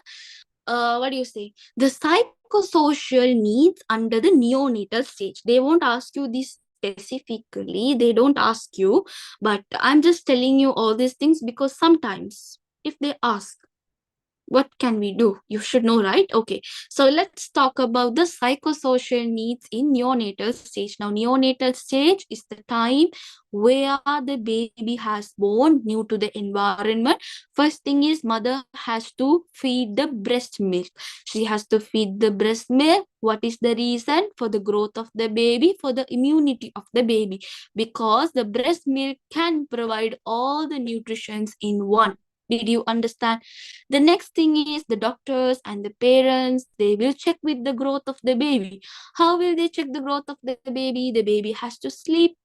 what do you say? The psychosocial needs under the neonatal stage. They won't ask you this specifically. They don't ask you. But I'm just telling you all these things because sometimes if they ask, what can we do? You should know, right? Okay, so let's talk about the psychosocial needs in neonatal stage. Now, neonatal stage is the time where the baby has born new to the environment. First thing is, mother has to feed the breast milk. She has to feed the breast milk. What is the reason? For the growth of the baby, for the immunity of the baby, because the breast milk can provide all the nutritions in one. Did you understand? The next thing is, the doctors and the parents, they will check with the growth of the baby. How will they check the growth of the baby? The baby has to sleep,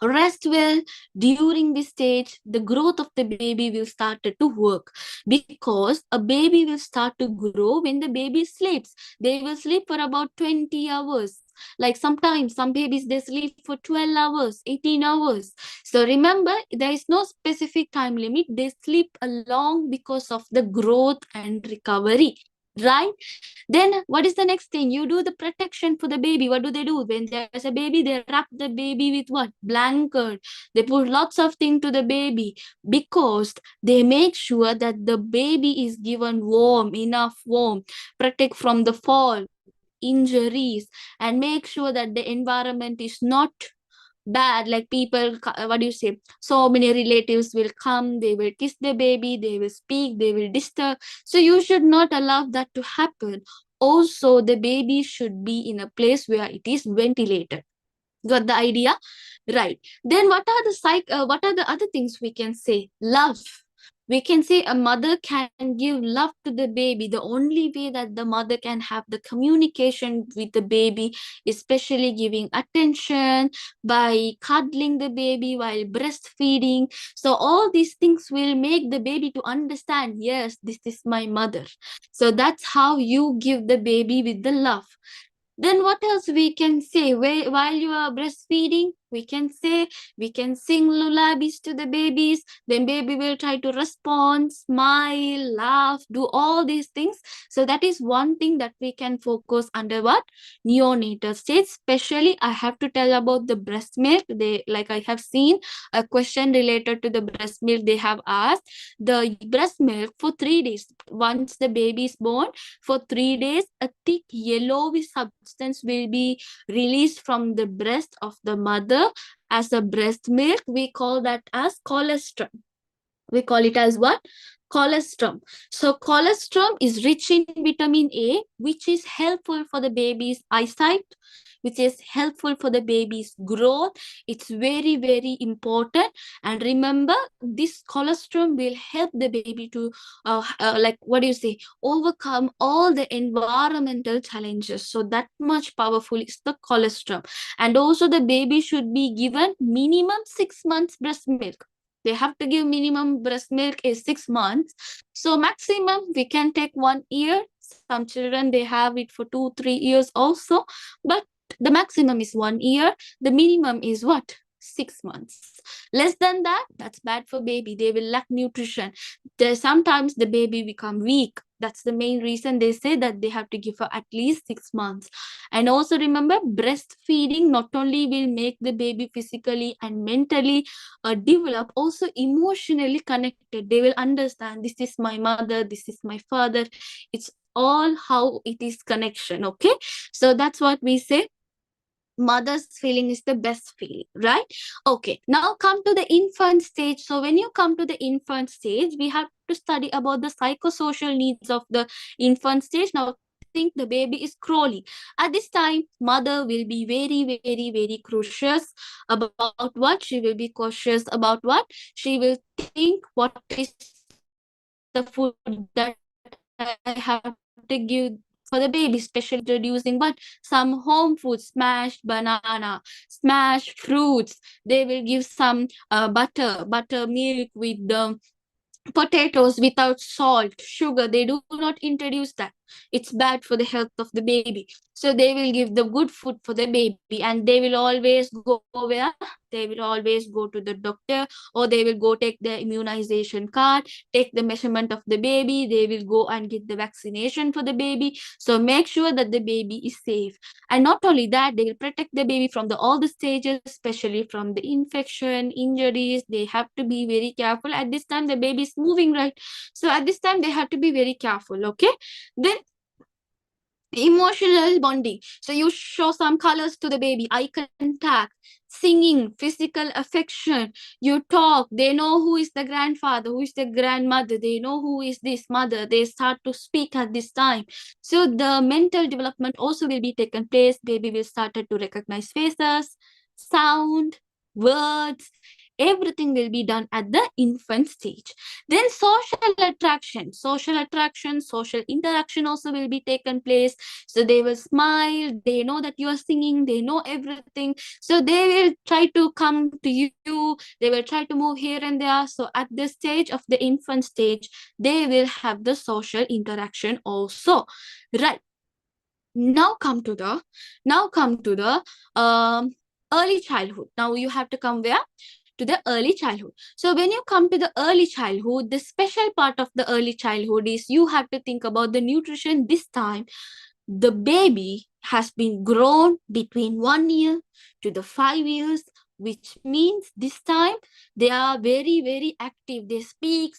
rest well. During this stage, the growth of the baby will start to work, because a baby will start to grow when the baby sleeps. They will sleep for about 20 hours. Like sometimes some babies, they sleep for 12 hours, 18 hours. So remember, there is no specific time limit. They sleep along because of the growth and recovery. right? Then what is the next thing? You do the protection for the baby. What do? When there's a baby, they wrap the baby with what? Blanket. They put lots of things to the baby because they make sure that the baby is given warm, enough warm, protect from the fall, injuries, and make sure that the environment is not bad. Like people, what do you say, so many relatives will come, they will kiss the baby, they will speak, they will disturb. So you should not allow that to happen. Also, the baby should be in a place where it is ventilated. Got the idea? Right. Then what are the other things we can say? Love. We can say a mother can give love to the baby. The only way that the mother can have the communication with the baby, especially giving attention by cuddling the baby while breastfeeding. So all these things will make the baby to understand, yes, this is my mother. So that's how you give the baby with the love. Then what else we can say? While you are breastfeeding, we can sing lullabies to the babies. Then baby will try to respond, smile, laugh, do all these things. So that is one thing that we can focus under what? Neonatal stage. Especially, I have to tell about the breast milk. They, like I have seen a question related to the breast milk. They have asked the breast milk for 3 days. Once the baby is born, for 3 days, a thick yellowy substance will be released from the breast of the mother as a breast milk. We call that as colostrum. We call it as what? Colostrum. So colostrum is rich in vitamin A, which is helpful for the baby's eyesight, which is helpful for the baby's growth. It's very, very important. And remember, this colostrum will help the baby to, like, what do you say, overcome all the environmental challenges. So that much powerful is the colostrum. And also the baby should be given minimum 6 months breast milk. They have to give minimum breast milk is 6 months. So maximum we can take 1 year. Some children, they have it for 2-3 years also, but the maximum is 1 year. The minimum is what? 6 months. Less than that, that's bad for baby. They will lack nutrition. Sometimes the baby become weak. That's the main reason they say that they have to give for at least 6 months. And also remember, breastfeeding not only will make the baby physically and mentally develop, also emotionally connected. They will understand, this is my mother, this is my father. It's all how it is connection. Okay, so that's what we say. Mother's feeling is the best feeling, right? Okay, now come to the infant stage. So when you come to the infant stage, we have to study about the psychosocial needs of the infant stage. Now think the baby is crawling. At this time, mother will be very, very, very cautious about what? She will be cautious about what? She will think, what is the food that I have to give for the baby, especially introducing what? Some home food, smashed banana, smashed fruits. They will give some buttermilk with the potatoes without salt, sugar. They do not introduce that. It's bad for the health of the baby. So they will give the good food for the baby, and they will always go where? They will always go to the doctor, or they will go take the immunization card, take the measurement of the baby. They will go and get the vaccination for the baby. So make sure that the baby is safe. And not only that, they will protect the baby from all the stages, especially from the infection, injuries. They have to be very careful. At this time, the baby is moving, right? So at this time, they have to be very careful, okay? Then emotional bonding. So you show some colors to the baby, eye contact, singing, physical affection. You talk, they know who is the grandfather, who is the grandmother, they know who is this mother. They start to speak at this time. So the mental development also will be taken place. Baby will start to recognize faces, sound, words. Everything will be done at the infant stage. Then social interaction also will be taken place. So they will smile, they know that you are singing, they know everything. So they will try to come to you, they will try to move here and there. So at this stage of the infant stage, they will have the social interaction also, right? Now come to the early childhood. Now you have to come where? to the early childhood. So when you come to the early childhood, the special part of the early childhood is you have to think about the nutrition. This time the baby has been grown between 1 year to the 5 years, which means this time they are very, very active. They speak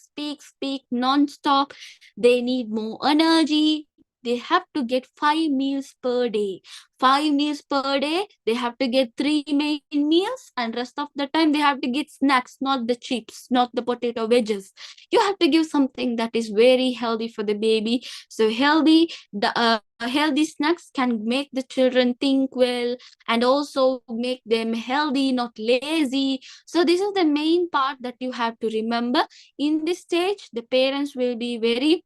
non-stop. They need more energy. They have to get 5 meals per day. 5 meals per day. They have to get 3 main meals, and rest of the time they have to get snacks, not the chips, not the potato wedges. You have to give something that is very healthy for the baby. So healthy snacks can make the children think well and also make them healthy, not lazy. So this is the main part that you have to remember. In this stage, the parents will be very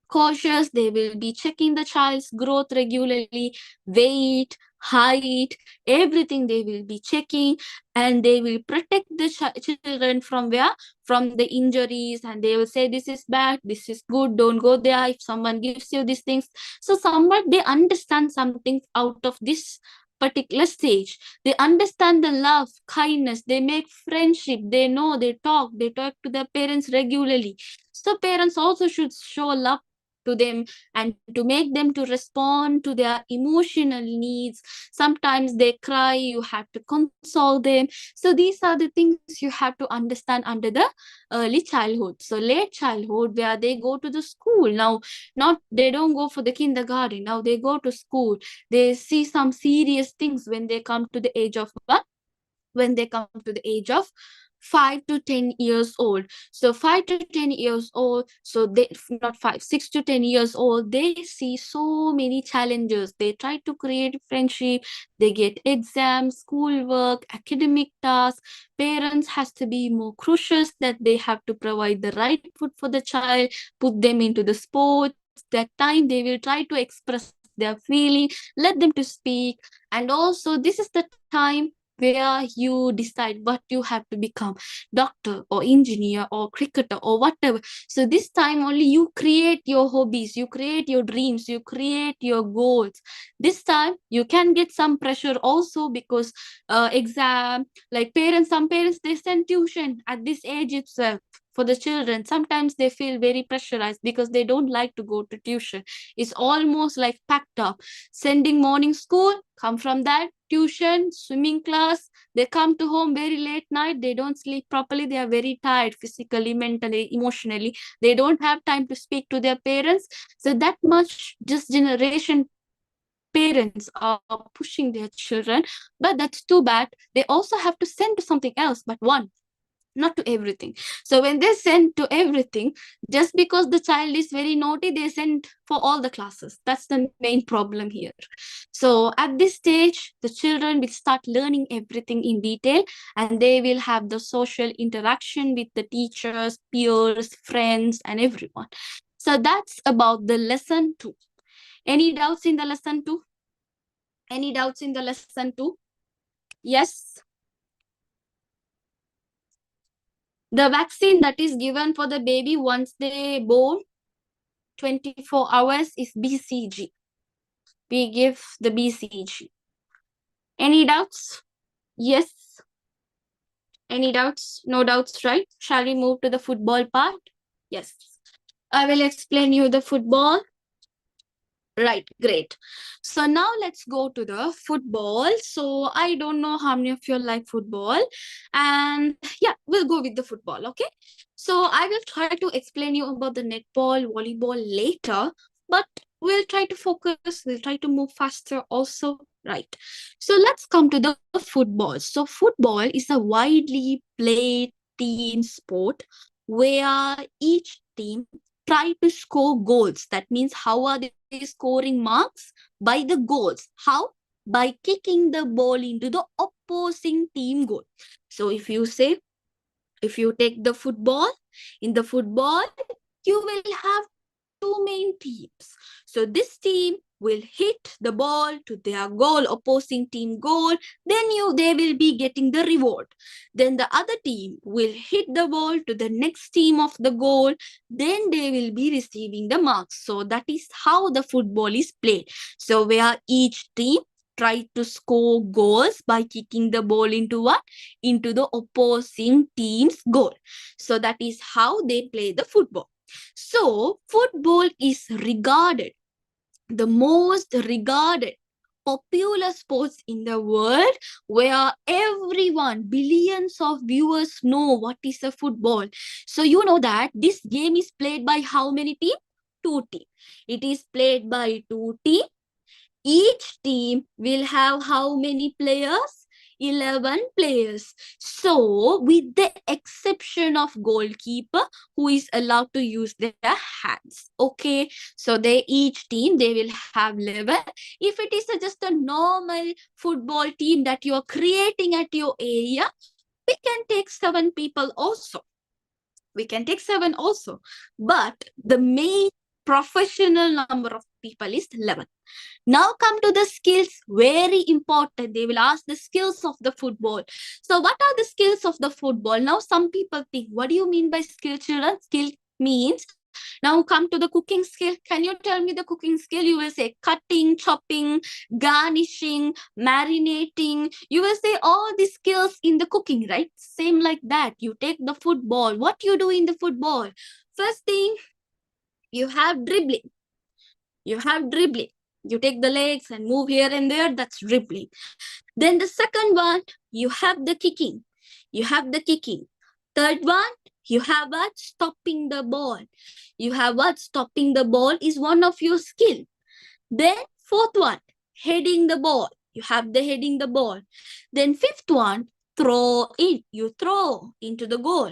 cautious. They will be checking the child's growth regularly, weight, height, everything they will be checking, and they will protect the children from where? From the injuries, and they will say this is bad, this is good, don't go there if someone gives you these things. So somewhat they understand something out of this particular stage. They understand the love, kindness, they make friendship, they know, they talk to their parents regularly. So parents also should show love to them and to make them to respond to their emotional needs. Sometimes they cry, you have to console them. So these are the things you have to understand under the early childhood. So late childhood, where they go to the school now, not they don't go for the kindergarten, now they go to school. They see some serious things when they come to the age of what? When they come to the age of 5 to 10 years old. So 5 to 10 years old, so they, not 5, 6 to 10 years old, they see so many challenges. They try to create friendship, they get exams, schoolwork, academic tasks. Parents has to be more crucial that they have to provide the right food for the child, put them into the sports. That time they will try to express their feeling, let them to speak. And also this is the time where you decide what you have to become, doctor or engineer or cricketer or whatever. So this time only you create your hobbies, you create your dreams, you create your goals. This time you can get some pressure also, because exam, like parents, some parents they send tuition at this age itself for the children. Sometimes they feel very pressurized because they don't like to go to tuition. It's almost like packed up. Sending morning school, come from that, tuition, swimming class, they come to home very late night, they don't sleep properly, they are very tired physically, mentally, emotionally. They don't have time to speak to their parents. So that much just generation parents are pushing their children, but that's too bad. They also have to send to something else, but one, not to everything. So when they send to everything, just because the child is very naughty, they send for all the classes. That's the main problem here. So at this stage, the children will start learning everything in detail, and they will have the social interaction with the teachers, peers, friends, and everyone. So that's about the lesson 2. Any doubts in the lesson 2? Any doubts in the lesson 2? Yes. The vaccine that is given for the baby once they born, 24 hours, is BCG. We give the BCG. Any doubts? Yes. Any doubts? No doubts, right? Shall we move to the football part? Yes. I will explain you the football. Right, great. So now let's go to the football. So I don't know how many of you like football. And yeah, we'll go with the football, okay? So I will try to explain you about the netball, volleyball later, but we'll try to focus, we'll try to move faster also, right? So let's come to the football. So football is a widely played team sport where each team try to score goals. That means how are they scoring marks? By the goals. How? By kicking the ball into the opposing team goal. So if you say, if you take the football, in the football, you will have two main teams. So this team will hit the ball to their goal, opposing team goal, then they will be getting the reward. Then the other team will hit the ball to the next team of the goal, then they will be receiving the marks. So that is how the football is played. So where each team try to score goals by kicking the ball into what? Into the opposing team's goal. So that is how they play the football. So football is regarded the most regarded popular sports in the world, where everyone, billions of viewers know what is a football. So you know that this game is played by how many teams? Two teams. It is played by two teams. Each team will have how many players? 11 players. So, with the exception of goalkeeper, who is allowed to use their hands. Okay, so each team they will have 11. If it is just a normal football team that you are creating at your area, we can take 7 people also. We can take 7 also. But the main professional number of people is 11. Now come to the skills, very important. They will ask the skills of the football. So what are the skills of the football? Now some people think, what do you mean by skill, children? Skill means, now come to the cooking skill. Can you tell me the cooking skill? You will say cutting, chopping, garnishing, marinating. You will say all the skills in the cooking, right? Same like that. You take the football. What you do in the football? First thing, you have dribbling. You have dribbling. You take the legs and move here and there. That's dribbling. Then the second one, you have the kicking. You have the kicking. Third one, you have what? Stopping the ball. You have what? Stopping the ball is one of your skill. Then fourth one, heading the ball. You have the heading the ball. Then fifth one, throw in. You throw into the goal.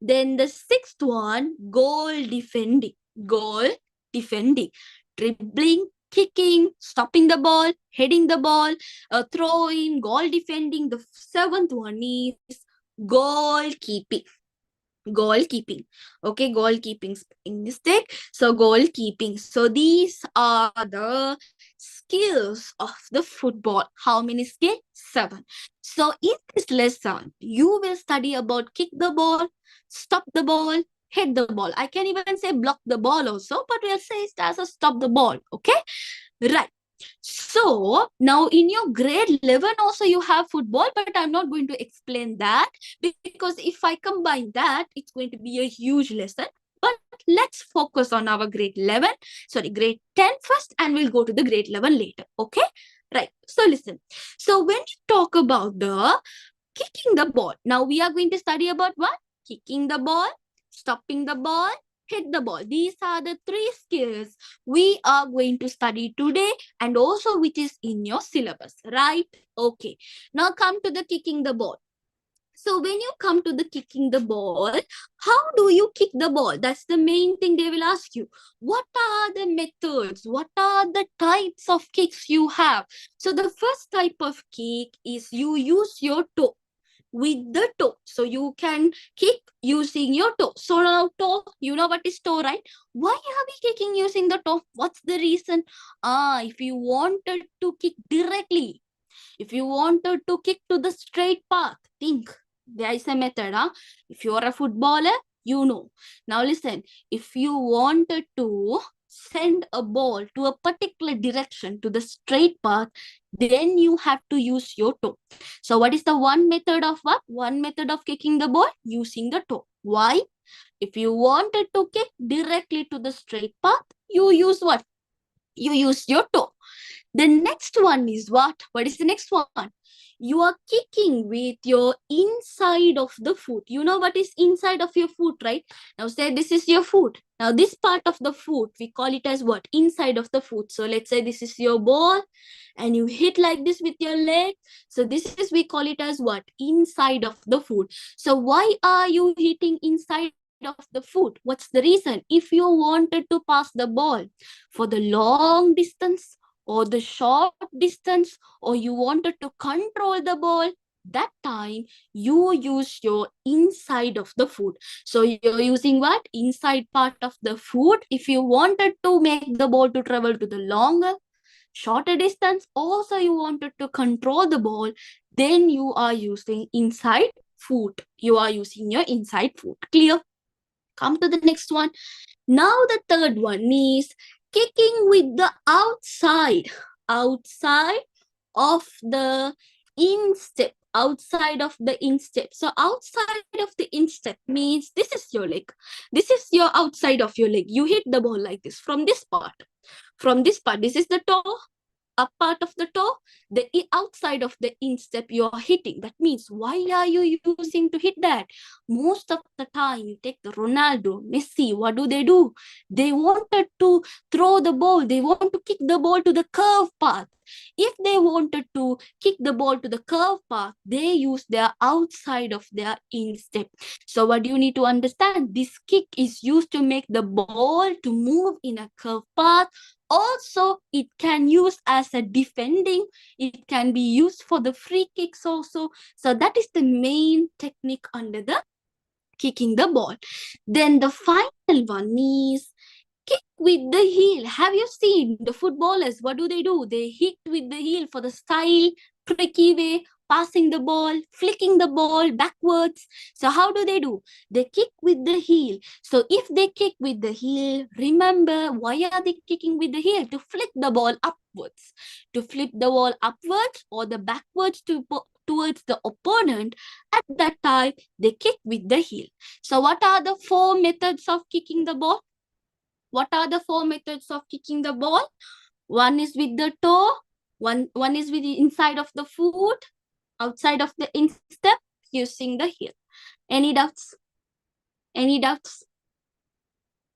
Then the sixth one, goal defending. Goal defending. Dribbling, kicking, stopping the ball, heading the ball, throwing, goal defending. The seventh one is goalkeeping. Goalkeeping. Okay, goalkeeping spelling mistake. So goalkeeping. So these are the skills of the football. How many skills? 7. So in this lesson, you will study about kick the ball, stop the ball, hit the ball. I can even say block the ball also, but we'll say it as a stop the ball. Okay, right. So now in your grade 11 also you have football, but I'm not going to explain that, because if I combine that, it's going to be a huge lesson. But let's focus on our grade 11, grade 10 first, and we'll go to the grade 11 later. Okay, right. So listen. So when you talk about the kicking the ball, now we are going to study about what? Kicking the ball, stopping the ball, hit the ball. These are the 3 skills we are going to study today, and also which is in your syllabus, right? Okay. Now come to the kicking the ball. So when you come to the kicking the ball, how do you kick the ball? That's the main thing they will ask you. What are the methods? What are the types of kicks you have? So the first type of kick is you use your toe. With the toe. So you can kick using your toe. So now toe, you know what is toe, right? Why are we kicking using the toe? What's the reason? If you wanted to kick directly, if you wanted to kick to the straight path, think. There is a method. If you are a footballer, you know. Now listen, if you wanted to send a ball to a particular direction to the straight path, then you have to use your toe. So what is the one method of what? One method of kicking the ball? Using the toe. Why? If you wanted to kick directly to the straight path, you use what? You use your toe. The next one is what? What is the next one? You are kicking with your inside of the foot. You know what is inside of your foot, right? Now say this is your foot. Now this part of the foot, we call it as what? Inside of the foot. So let's say this is your ball and you hit like this with your leg. So this is, we call it as what? Inside of the foot. So why are you hitting inside of the foot? What's the reason? If you wanted to pass the ball for the long distance or the short distance, or you wanted to control the ball, that time you use your inside of the foot. So you're using what? Inside part of the foot. If you wanted to make the ball to travel to the longer, shorter distance, also you wanted to control the ball, then you are using inside foot. You are using your inside foot. Clear? Come to the next one. Now the third one is kicking with the outside. Outside of the instep, outside of the instep. So outside of the instep means this is your leg. This is your outside of your leg. You hit the ball like this from this part. From this part, this is the toe, up part of the toe, the outside of the instep you are hitting. That means why are you using to hit that? Most of the time, you take the Ronaldo, Messi, what do? They wanted to throw the ball. They want to kick the ball to the curve path. If they wanted to kick the ball to the curve path, they use their outside of their instep. So what do you need to understand? This kick is used to make the ball to move in a curve path. Also, it can use as a defending. It can be used for the free kicks also. So that is the main technique under the kicking the ball. Then the final one is kick with the heel. Have you seen the footballers? What do? They hit with the heel for the style, tricky way, passing the ball, flicking the ball backwards. So how do? They kick with the heel. So if they kick with the heel, remember, why are they kicking with the heel? To flick the ball upwards. To flip the ball upwards or the backwards towards the opponent. At that time, they kick with the heel. So what are the 4 methods of kicking the ball? What are the 4 methods of kicking the ball? One is with the toe, one is with the inside of the foot, outside of the instep, using the heel. Any doubts? Any doubts?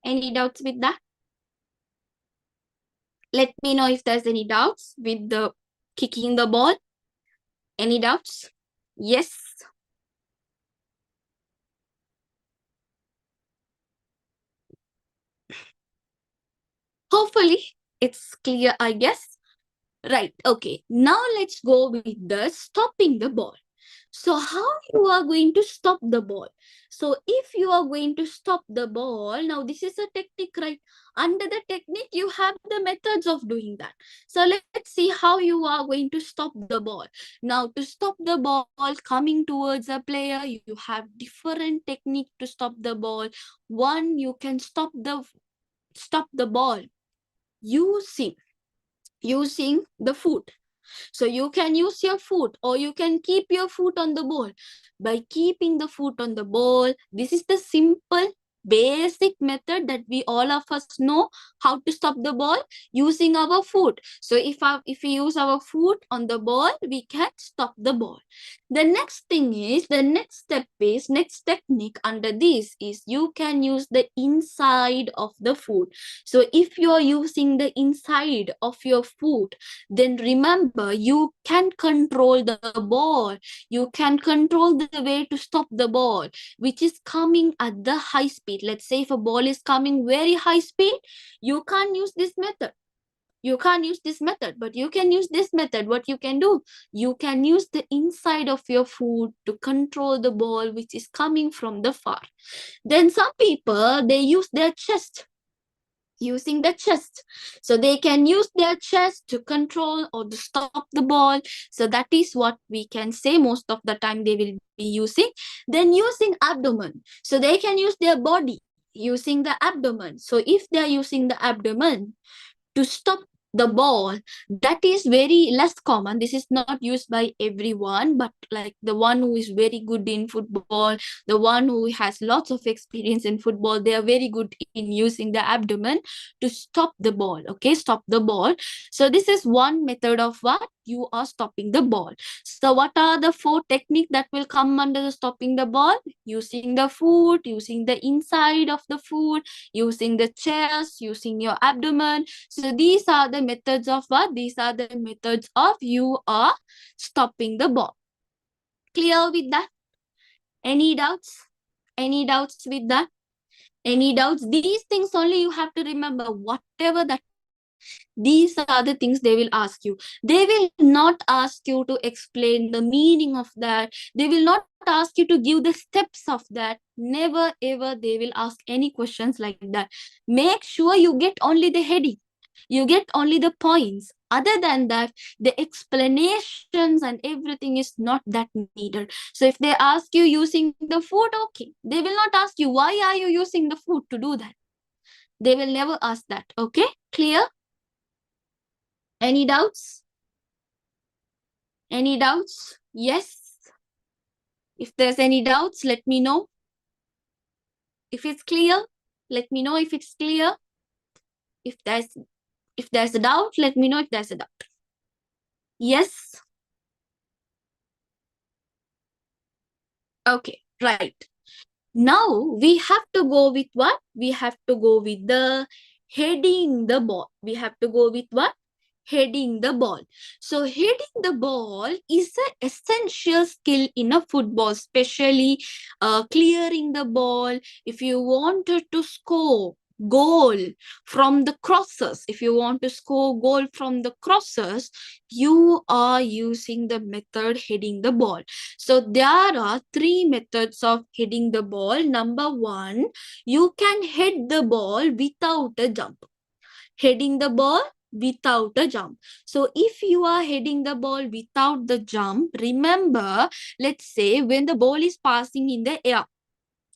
Any doubts with that? Let me know if there's any doubts with the kicking the ball. Any doubts? Yes. Hopefully, it's clear, I guess. Right, okay. Now let's go with the stopping the ball. So how you are going to stop the ball? So if you are going to stop the ball, now this is a technique, right? Under the technique, you have the methods of doing that. So let's see how you are going to stop the ball. Now to stop the ball coming towards a player, you have different technique to stop the ball. One, you can stop the ball using the foot. So you can use your foot or you can keep your foot on the ball. By keeping the foot on the ball, this is the simple basic method that we all of us know how to stop the ball using our foot. So if we use our foot on the ball, we can stop the ball. The next next technique under this is you can use the inside of the foot. So if you are using the inside of your foot, then remember, you can control the ball. You can control the way to stop the ball, which is coming at the high speed. Let's say if a ball is coming very high speed, you can't use this method. You can't use this method, but you can use this method. What you can do? You can use the inside of your foot to control the ball, which is coming from the far. Then some people, they use their chest. Using the chest, so they can use their chest to control or to stop the ball. So that is what we can say most of the time they will be using. Then using abdomen, so they can use their body using the abdomen. So if they are using the abdomen to stop the ball, that is very less common. This is not used by everyone, but like the one who is very good in football, the one who has lots of experience in football, they are very good in using the abdomen to stop the ball. Okay, stop the ball. So this is one method of what you are stopping the ball. So what are the 4 techniques that will come under the stopping the ball? Using the foot, using the inside of the foot, using the chest, using your abdomen. So these are the methods of what? These are the methods of you are stopping the ball. Clear with that? Any doubts? Any doubts with that? Any doubts? These things only you have to remember. Whatever that, these are the things they will ask you. They will not ask you to explain the meaning of that. They will not ask you to give the steps of that. Never ever they will ask any questions like that. Make sure you get only the heading. You get only the points. Other than that, the explanations and everything is not that needed. So if they ask you using the food, okay. They will not ask you, why are you using the food to do that? They will never ask that. Okay? Clear? Any doubts? Any doubts? Yes. If there's any doubts, let me know. If it's clear, let me know if it's clear. If there's a doubt, let me know if there's a doubt. Yes. Okay, right. Now we have to go with what? We have to go with the heading the ball. We have to go with what? Heading the ball. So heading the ball is an essential skill in a football, especially clearing the ball. If you wanted to score goal from the crosses, if you want to score goal from the crosses, you are using the method heading the ball. So there are three methods of heading the ball. Number one, you can head the ball without a jump. Heading the ball without a jump. So if you are heading the ball without the jump, remember, let's say when the ball is passing in the air,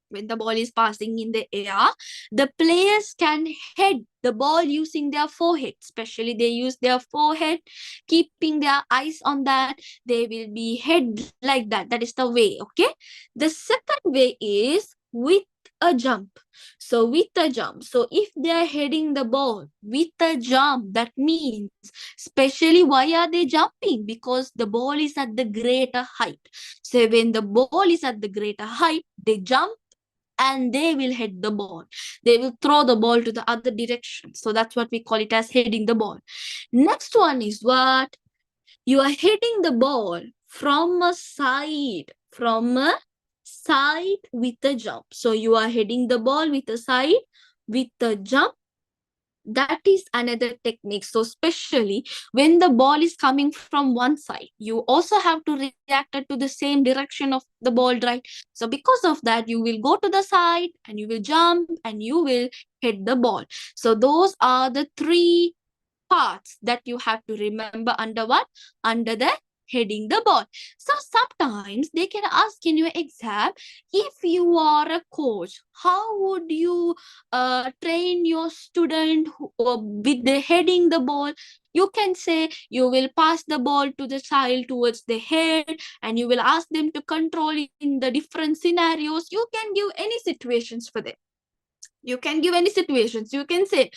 when the ball is passing in the air, the players can head the ball using their forehead. Especially they use their forehead, keeping their eyes on that. They will be head like that. That is the way, okay? The second way is with a jump. So with a jump. So if they are heading the ball with a jump, that means, especially why are they jumping? Because the ball is at the greater height. So when the ball is at the greater height, they jump and they will head the ball. They will throw the ball to the other direction. So that's what we call it as heading the ball. Next one is what? You are heading the ball from a side, with a jump. So you are heading the ball with a side, with a jump. That is another technique. So especially when the ball is coming from one side, you also have to react it to the same direction of the ball, right? So because of that, you will go to the side and you will jump and you will hit the ball. So those are the three parts that you have to remember under what? Under the heading the ball. So sometimes they can ask in your exam, if you are a coach, how would you train your student with the heading the ball? You can say you will pass the ball to the child towards the head and you will ask them to control in the different scenarios. You can give any situations for them. You can give any situations. You can say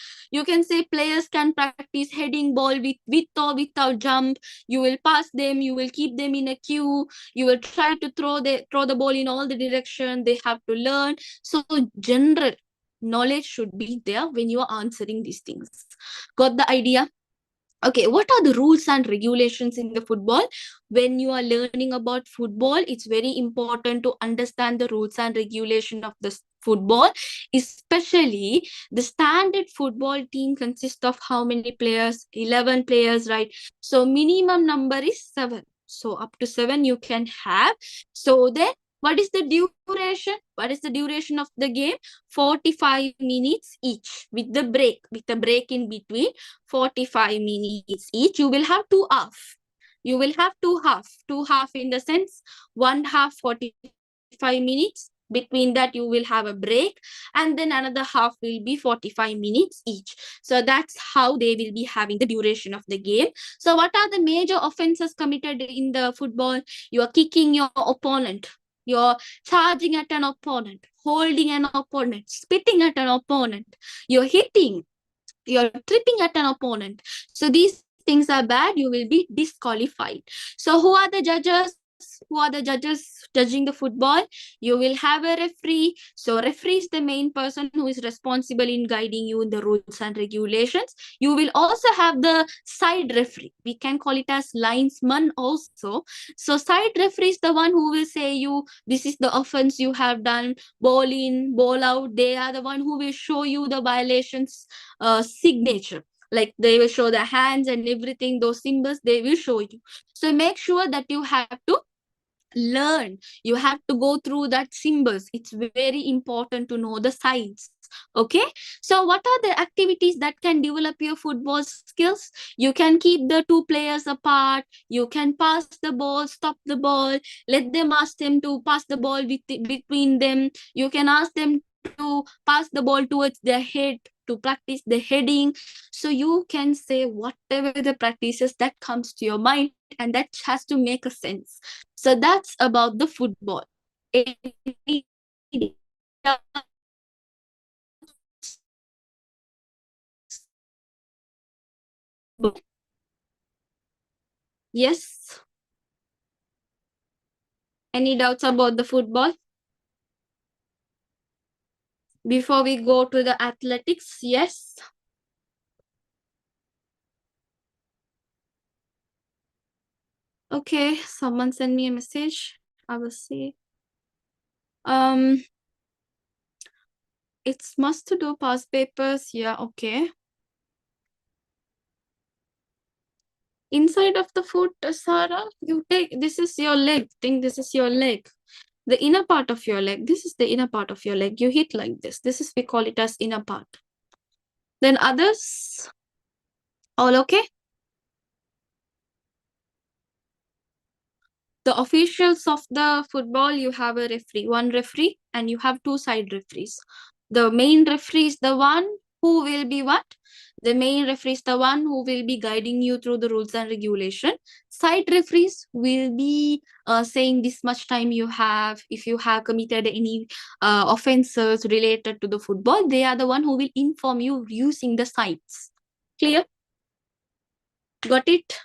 players can practice heading ball with or without jump. You will pass them, you will keep them in a queue, you will try to throw the ball in all the direction. They have to learn. So general knowledge should be there when you are answering these things. Got the idea? Okay, what are the rules and regulations in the football? When you are learning about football, it's very important to understand the rules and regulation of the football. Especially the standard football team consists of how many players? 11 players, right? So minimum number is 7. So up to 7 you can have. So then what is the duration? What is the duration of the game? 45 minutes each with the break in between. 45 minutes each. You will have two half. You will have two half in the sense, one half 45 minutes. Between that, you will have a break, and then another half will be 45 minutes each. So that's how they will be having the duration of the game. So what are the major offenses committed in the football? You are kicking your opponent. You're charging at an opponent, holding an opponent, spitting at an opponent. You're hitting, you're tripping at an opponent. So these things are bad. You will be disqualified. So who are the judges? Who are the judges judging the football? You will have a referee. So referee is the main person who is responsible in guiding you in the rules and regulations. You will also have the side referee. We can call it as linesman also. So side referee is the one who will say you, this is the offense you have done, ball in, ball out. They are the one who will show you the violations signature. Like they will show the hands and everything, those symbols they will show you. So make sure that you have to learn. You have to go through that symbols. It's very important to know the signs. Okay, so what are the activities that can develop your football skills? You can keep the two players apart. You can pass the ball, stop the ball, let them ask them to pass the ball between them. You can ask them to pass the ball towards their head, to practice the heading. So you can say whatever the practices that comes to your mind, and that has to make a sense. So that's about the football. Any Yes. Any doubts about the football? Before we go to the athletics, yes. Okay, someone send me a message. I will see. It's must to do past papers. Yeah, okay. Inside of the foot, Sarah, you take, this is your leg. Think this is your leg. The inner part of your leg. This is the inner part of your leg. You hit like this. This is, we call it as inner part. Then others, all okay? The officials of the football, you have a referee, one referee, and you have two side referees. The main referee is the one who will be what? The main referee is the one who will be guiding you through the rules and regulation. Side referees will be saying this much time you have. If you have committed any offenses related to the football, they are the one who will inform you using the sites. Clear? Got it?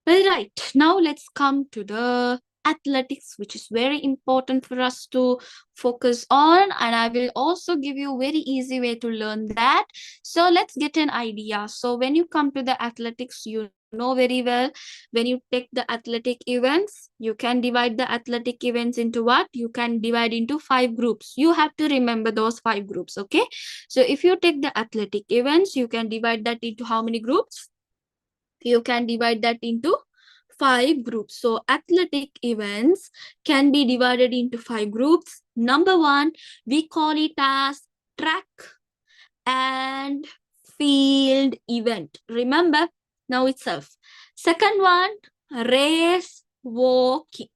Well, right. Now let's come to the athletics, which is very important for us to focus on. And I will also give you a very easy way to learn that. So let's get an idea. So when you come to the athletics, you know very well, when you take the athletic events, you can divide the athletic events into what? You can divide into 5 groups. You have to remember those 5 groups, okay? So if you take the athletic events, you can divide that into how many groups? You can divide that into 5 groups. So athletic events can be divided into 5 groups. Number 1, we call it as track and field event. Remember now itself. Second one, race walking.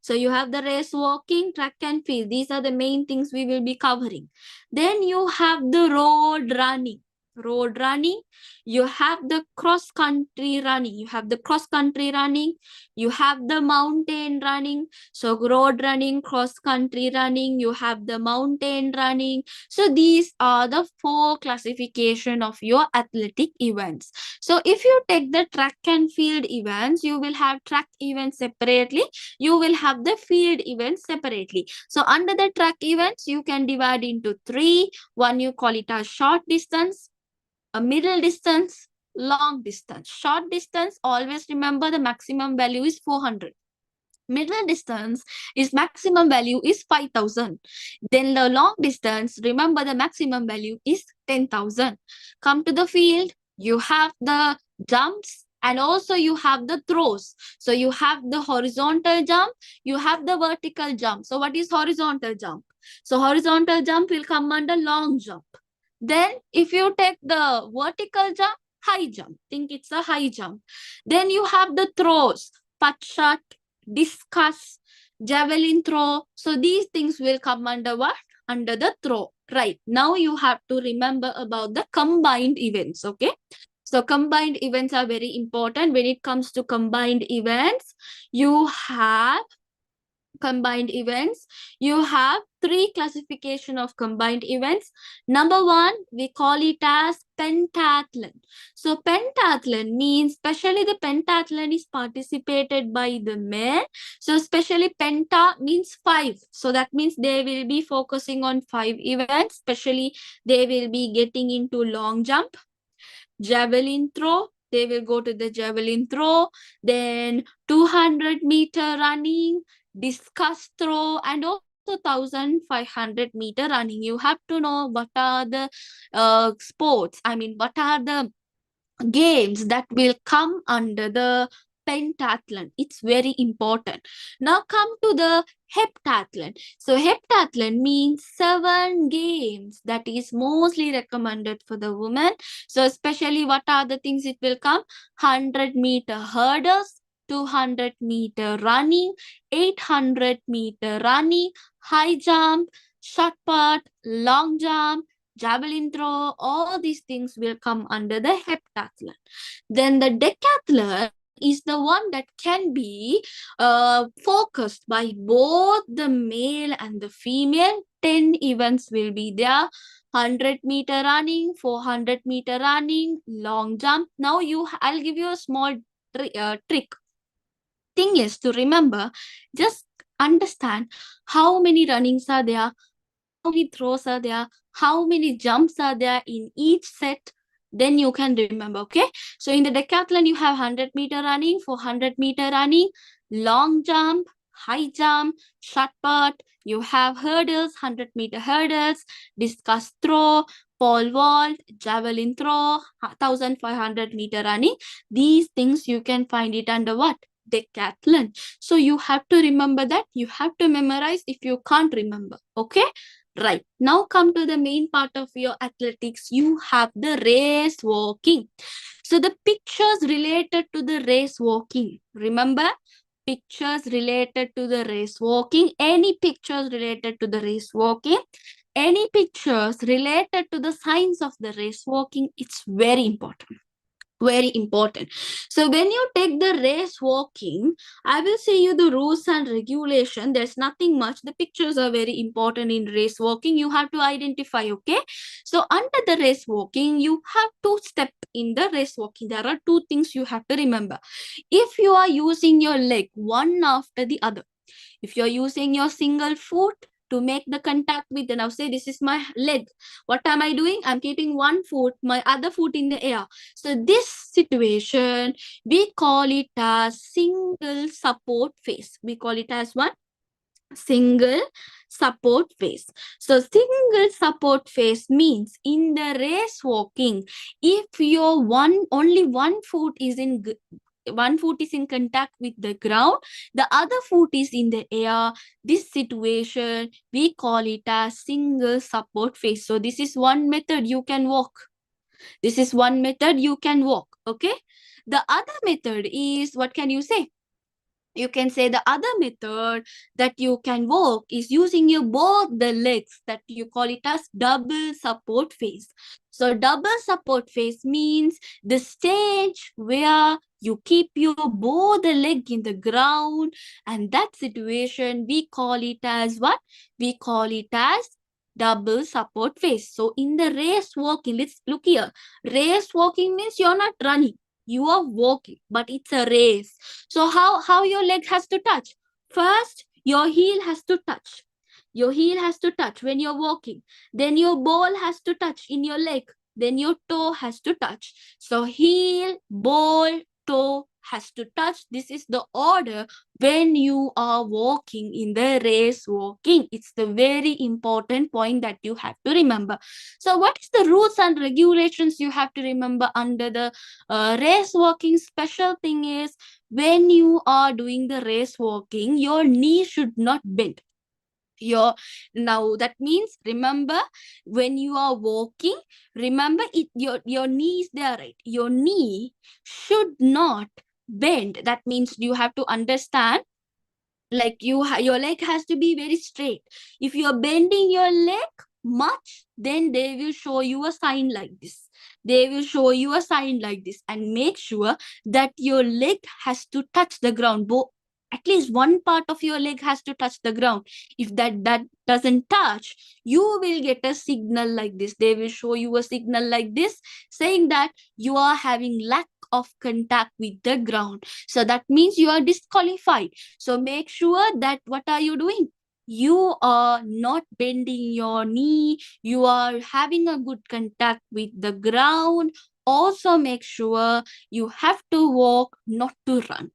So you have the race walking, track and field. These are the main things we will be covering. Then you have the road running. Road running, you have the cross country running, you have the cross country running, you have the mountain running. So road running, cross country running, you have the mountain running. So these are the 4 classification of your athletic events. So if you take the track and field events, you will have track events separately, you will have the field events separately. So under the track events, you can divide into 3. One, you call it a short distance, a middle distance, long distance. Short distance, always remember the maximum value is 400. Middle distance is maximum value is 5,000. Then the long distance, remember the maximum value is 10,000. Come to the field, you have the jumps and also you have the throws. So you have the horizontal jump, you have the vertical jump. So what is horizontal jump? So horizontal jump will come under long jump. Then if you take the vertical jump, high jump, think it's a high jump. Then you have the throws, putt shot, discus, javelin throw. So these things will come under what? Under the throw. Right. Now you have to remember about the combined events. Okay. So combined events are very important. When it comes to combined events, you have you have 3 classification of combined events. Number 1, we call it as pentathlon. So pentathlon means, especially the pentathlon is participated by the men. So especially penta means 5. So that means they will be focusing on 5 events. Especially they will be getting into long jump, javelin throw. They will go to the javelin throw, then 200-meter running, discus throw, and also 1,500-meter running. You have to know what are the sports. I mean, what are the games that will come under the pentathlon. It's very important. Now come to the heptathlon. So heptathlon means 7 games that is mostly recommended for the women. So especially what are the things it will come? 100-meter hurdles, 200-meter running, 800-meter running, high jump, short put, long jump, javelin throw, all these things will come under the heptathlon. Then the decathlon is the one that can be focused by both the male and the female. 10 events will be there. 100-meter running, 400-meter running, long jump. Now I'll give you a small trick. Thing is to remember, just understand how many runnings are there, how many throws are there, how many jumps are there in each set. Then you can remember, okay? So in the decathlon, you have 100-meter running, 400-meter running, long jump, high jump, short put. You have hurdles, 100-meter hurdles, discus throw, pole vault, javelin throw, 1,500-meter running. These things you can find it under what? Decathlon. So you have to remember that. You have to memorize if you can't remember, okay? Right. Now come to the main part of your athletics. You have the race walking. So the pictures related to the race walking. Remember, pictures related to the race walking. Any pictures related to the race walking. Any pictures related to the signs of the race walking. It's very important. Very important. So when you take the race walking, I will say you the rules and regulation. There's nothing much. The pictures are very important in race walking. You have to identify, okay? So under the race walking, you have to step in the race walking. There are two things you have to remember. If you are using your leg one after the other, if you're using your single foot to make the contact with the, now say this is my leg. What am I doing? I'm keeping one foot, my other foot in the air. So this situation, we call it as single support phase. We call it as what? Single support phase. So single support phase means in the race walking, if your only one foot is in contact with the ground, the other foot is in the air, this situation we call it as single support phase. So this is one method you can walk. This is one method you can walk, okay? The other method is, what can you say? You can say the other method that you can walk is using your both the legs, that you call it as double support phase. So double support phase means the stage where you keep your both the leg in the ground, and that situation we call it as what? We call it as double support phase. So in the race walking, let's look here. Race walking means you're not running. You are walking, but it's a race. So how your leg has to touch? First, your heel has to touch. Your heel has to touch when you're walking. Then your ball has to touch in your leg. Then your toe has to touch. So heel, ball, toe has to touch. This is the order when you are walking in the race walking. It's the very important point that you have to remember. So what is the rules and regulations you have to remember under the race walking? Special thing is, when you are doing the race walking, your knee should not bend. Now that means, remember, when you are walking, remember it, your knee is there, right? Your knee should not bend. That means you have to understand, like your leg has to be very straight. If you are bending your leg much, then they will show you a sign like this. They will show you a sign like this, and make sure that your leg has to touch the ground. At least one part of your leg has to touch the ground. If that doesn't touch, you will get a signal like this. They will show you a signal like this, saying that you are having lack of contact with the ground. So that means you are disqualified. So make sure that what are you doing? You are not bending your knee. You are having a good contact with the ground. Also make sure you have to walk, not to run.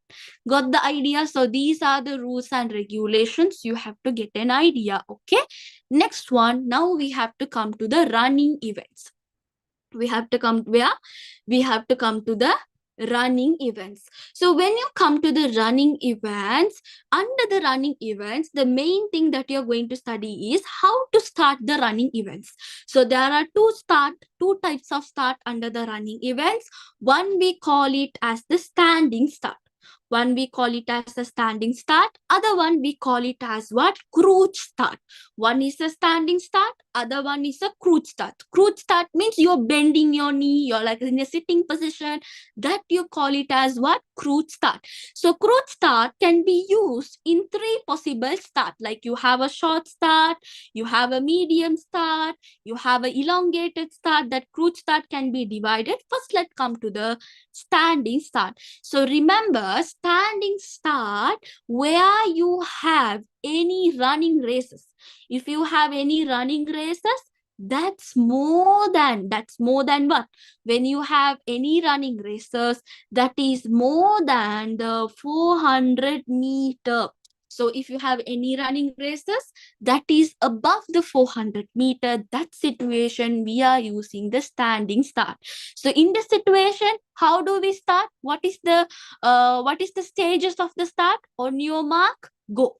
Got the idea? So these are the rules and regulations. You have to get an idea, okay? Next one, now we have to come to the running events. We have to come where? We have to come to the running events. So when you come to the running events, under the running events, the main thing that you're going to study is how to start the running events. So there are two types of start under the running events. One we call it as the standing start. One we call it as a standing start. Other one we call it as what? Crouch start. One is a standing start. Other one is a crouch start. Crouch start means you're bending your knee. You're like in a sitting position. That you call it as what? Crouch start. So crouch start can be used in three possible start. Like you have a short start, you have a medium start, you have an elongated start. That crouch start can be divided. First, let's come to the standing start. So remember, standing start where you have any running races. If you have any running races, that's more than what? When you have any running races, that is more than the 400 meter. So if you have any running races that is above the 400 meter, that situation we are using the standing start. So in this situation, how do we start? What is the stages of the start? On your mark, go.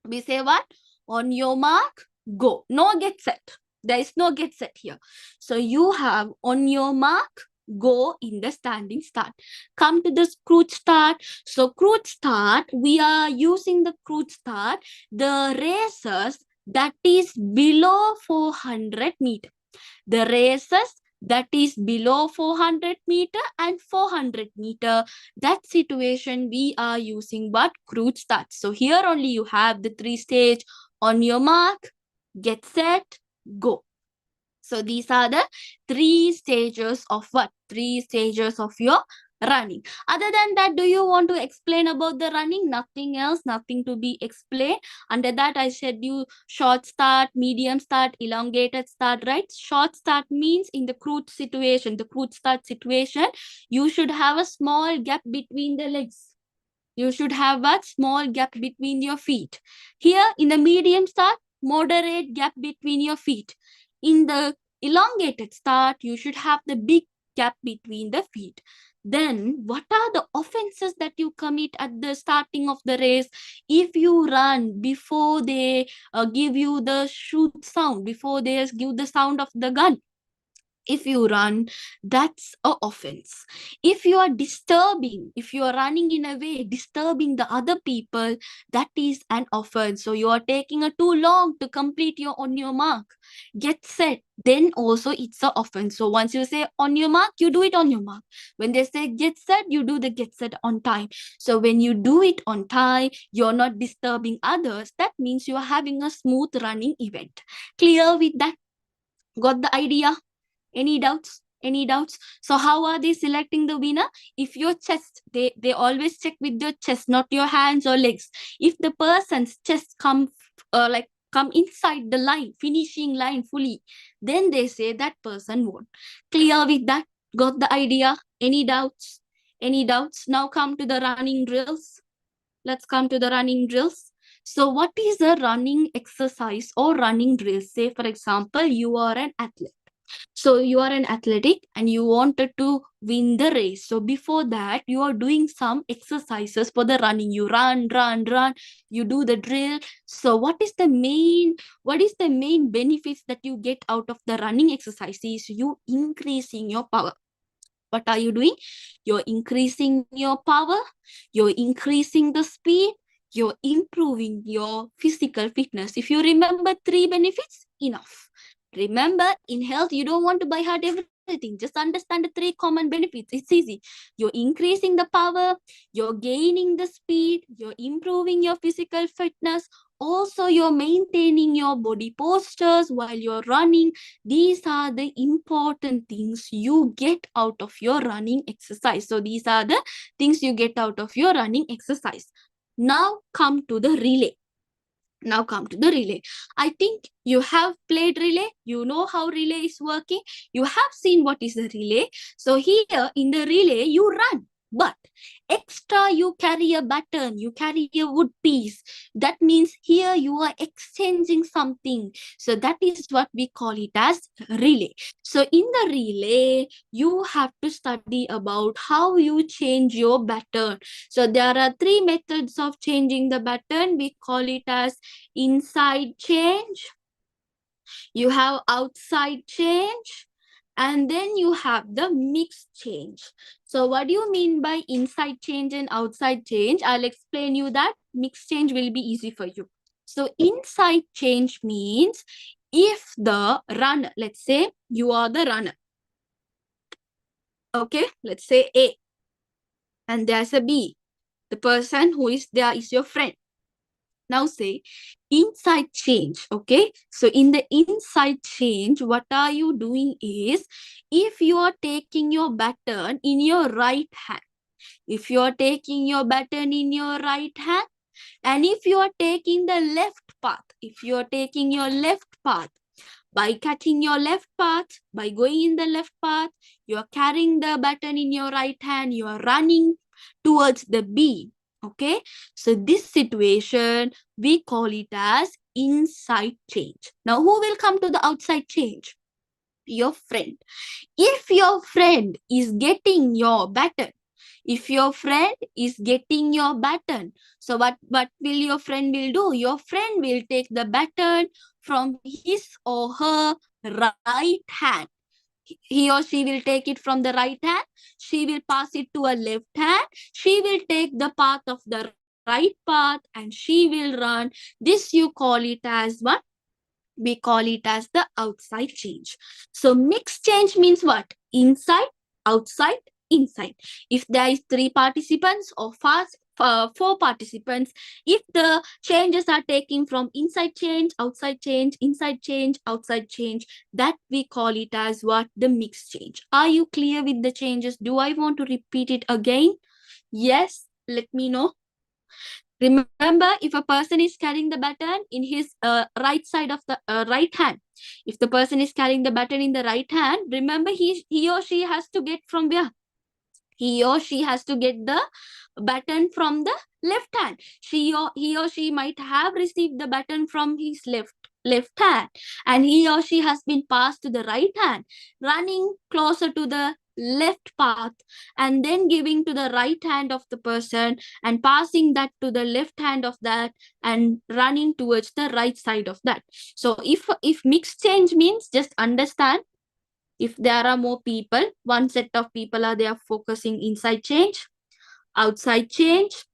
We say what? On your mark, go. No get set. There is no get set here. So you have on your mark, go in the standing start. Come to the crouch start. So crouch start, we are using the crouch start, the races that is below 400 meter. The races that is below 400 meter and 400 meter, that situation we are using what? Crouch start. So here only you have the three stage. On your mark, get set, go. So these are the three stages of what? Three stages of your running. Other than that, do you want to explain about the running? Nothing else, nothing to be explained. Under that, I said you short start, medium start, elongated start, right? Short start means in the crouch situation, the crouch start situation, you should have a small gap between the legs. You should have a small gap between your feet. Here in the medium start, moderate gap between your feet. In the elongated start, you should have the big gap between the feet. Then what are the offenses that you commit at the starting of the race? If you run before they give you the shoot sound, before they give the sound of the gun, if you run, that's a offense. If you are disturbing, if you are running in a way disturbing the other people, that is an offense. So you are taking a too long to complete your on your mark, get set, then also it's a offense. So once you say on your mark, you do it on your mark. When they say get set, you do the get set on time. So when you do it on time, you're not disturbing others. That means you are having a smooth running event. Clear with that? Got the idea? Any doubts? Any doubts? So how are they selecting the winner? If your chest, they always check with your chest, not your hands or legs. If the person's chest come inside the line, finishing line fully, then they say that person won. Clear with that? Got the idea? Any doubts? Any doubts? Now come to the running drills. Let's come to the running drills. So what is a running exercise or running drill? Say for example, you are an athlete. So you are an athletic and you wanted to win the race. So before that, you are doing some exercises for the running. You run, you do the drill. So what is the main benefits that you get out of the running exercises? You increasing your power. What are you doing? You're increasing your power, you're increasing the speed, you're improving your physical fitness. If you remember three benefits, enough. Remember, in health, you don't want to buy hard everything. Just understand the three common benefits. It's easy. You're increasing the power, you're gaining the speed, you're improving your physical fitness. Also, you're maintaining your body postures while you're running. These are the important things you get out of your running exercise. So these are the things you get out of your running exercise. Now come to the relay. Now come to the relay. I think you have played relay. You know how relay is working. You have seen what is the relay. So here in the relay, you run. But extra, you carry a baton, you carry a wood piece. That means here you are exchanging something. So that is what we call it as relay. So in the relay, you have to study about how you change your baton. So there are three methods of changing the baton. We call it as inside change. You have outside change And then you have the mix change. So what do you mean by inside change and outside change? I'll explain you that. Mix change will be easy for you. So inside change means if the runner, let's say you are the runner. Okay, let's say A. And there's a B. The person who is there is your friend. Now say inside change. Okay, so in the inside change, what are you doing is, if you are taking your baton in your right hand, if you are taking your baton in your right hand, and if you are taking the left path, if you are taking your left path, by cutting your left path, by going in the left path, you are carrying the baton in your right hand, you are running towards the B. Okay, so this situation, we call it as inside change. Now, who will come to the outside change? Your friend. If your friend is getting your baton, if your friend is getting your baton, so what will your friend will do? Your friend will take the baton from his or her right hand. He or she will take it from the right hand. She will pass it to a left hand. She will take the path of the right path and she will run. This you call it as what? We call it as the outside change. So mixed change means what? Inside, outside, inside. If there is 3 participants or 4 participants, if the changes are taken from inside change, outside change, inside change, outside change, that we call it as what? The mixed change. Are you clear with the changes? Do I want to repeat it again? Yes, let me know. Remember, if a person is carrying the baton in his right side of the right hand, if the person is carrying the baton in the right hand, remember he or she has to get from where? He or she has to get the baton from the left hand. He or she might have received the baton from his left hand, and he or she has been passed to the right hand, running closer to the left path, and then giving to the right hand of the person and passing that to the left hand of that and running towards the right side of that. So if mixed change means, just understand, if there are more people, one set of people are there focusing inside change, outside change,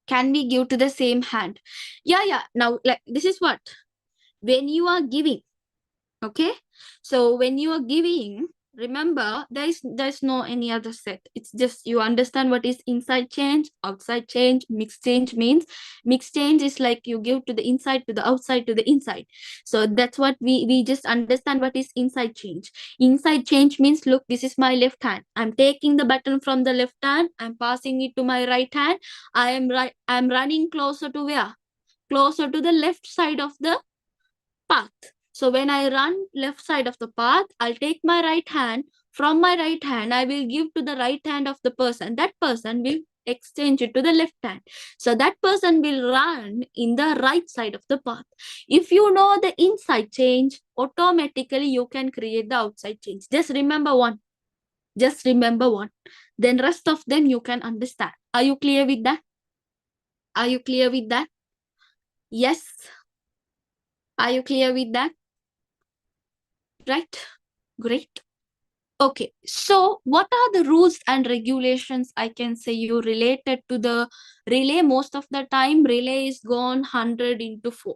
can we give to the same hand? Yeah. Now, like, this is what? When you are giving, okay? So when you are giving, remember, there's no any other set. It's just you understand what is inside change, outside change. Mixed change means, mixed change is like you give to the inside, to the outside, to the inside. So that's what we just understand what is inside change. Inside change means, look, this is my left hand. I'm taking the button from the left hand. I'm passing it to my right hand. I'm running closer to where? Closer to the left side of the path. So when I run left side of the path, I'll take my right hand. From my right hand, I will give to the right hand of the person. That person will exchange it to the left hand. So that person will run in the right side of the path. If you know the inside change, automatically you can create the outside change. Just remember one. Just remember one. Then rest of them you can understand. Are you clear with that? Are you clear with that? Yes. Are you clear with that? Right? Great. Okay, so what are the rules and regulations I can say you related to the relay? Most of the time, relay is gone 100 into 4.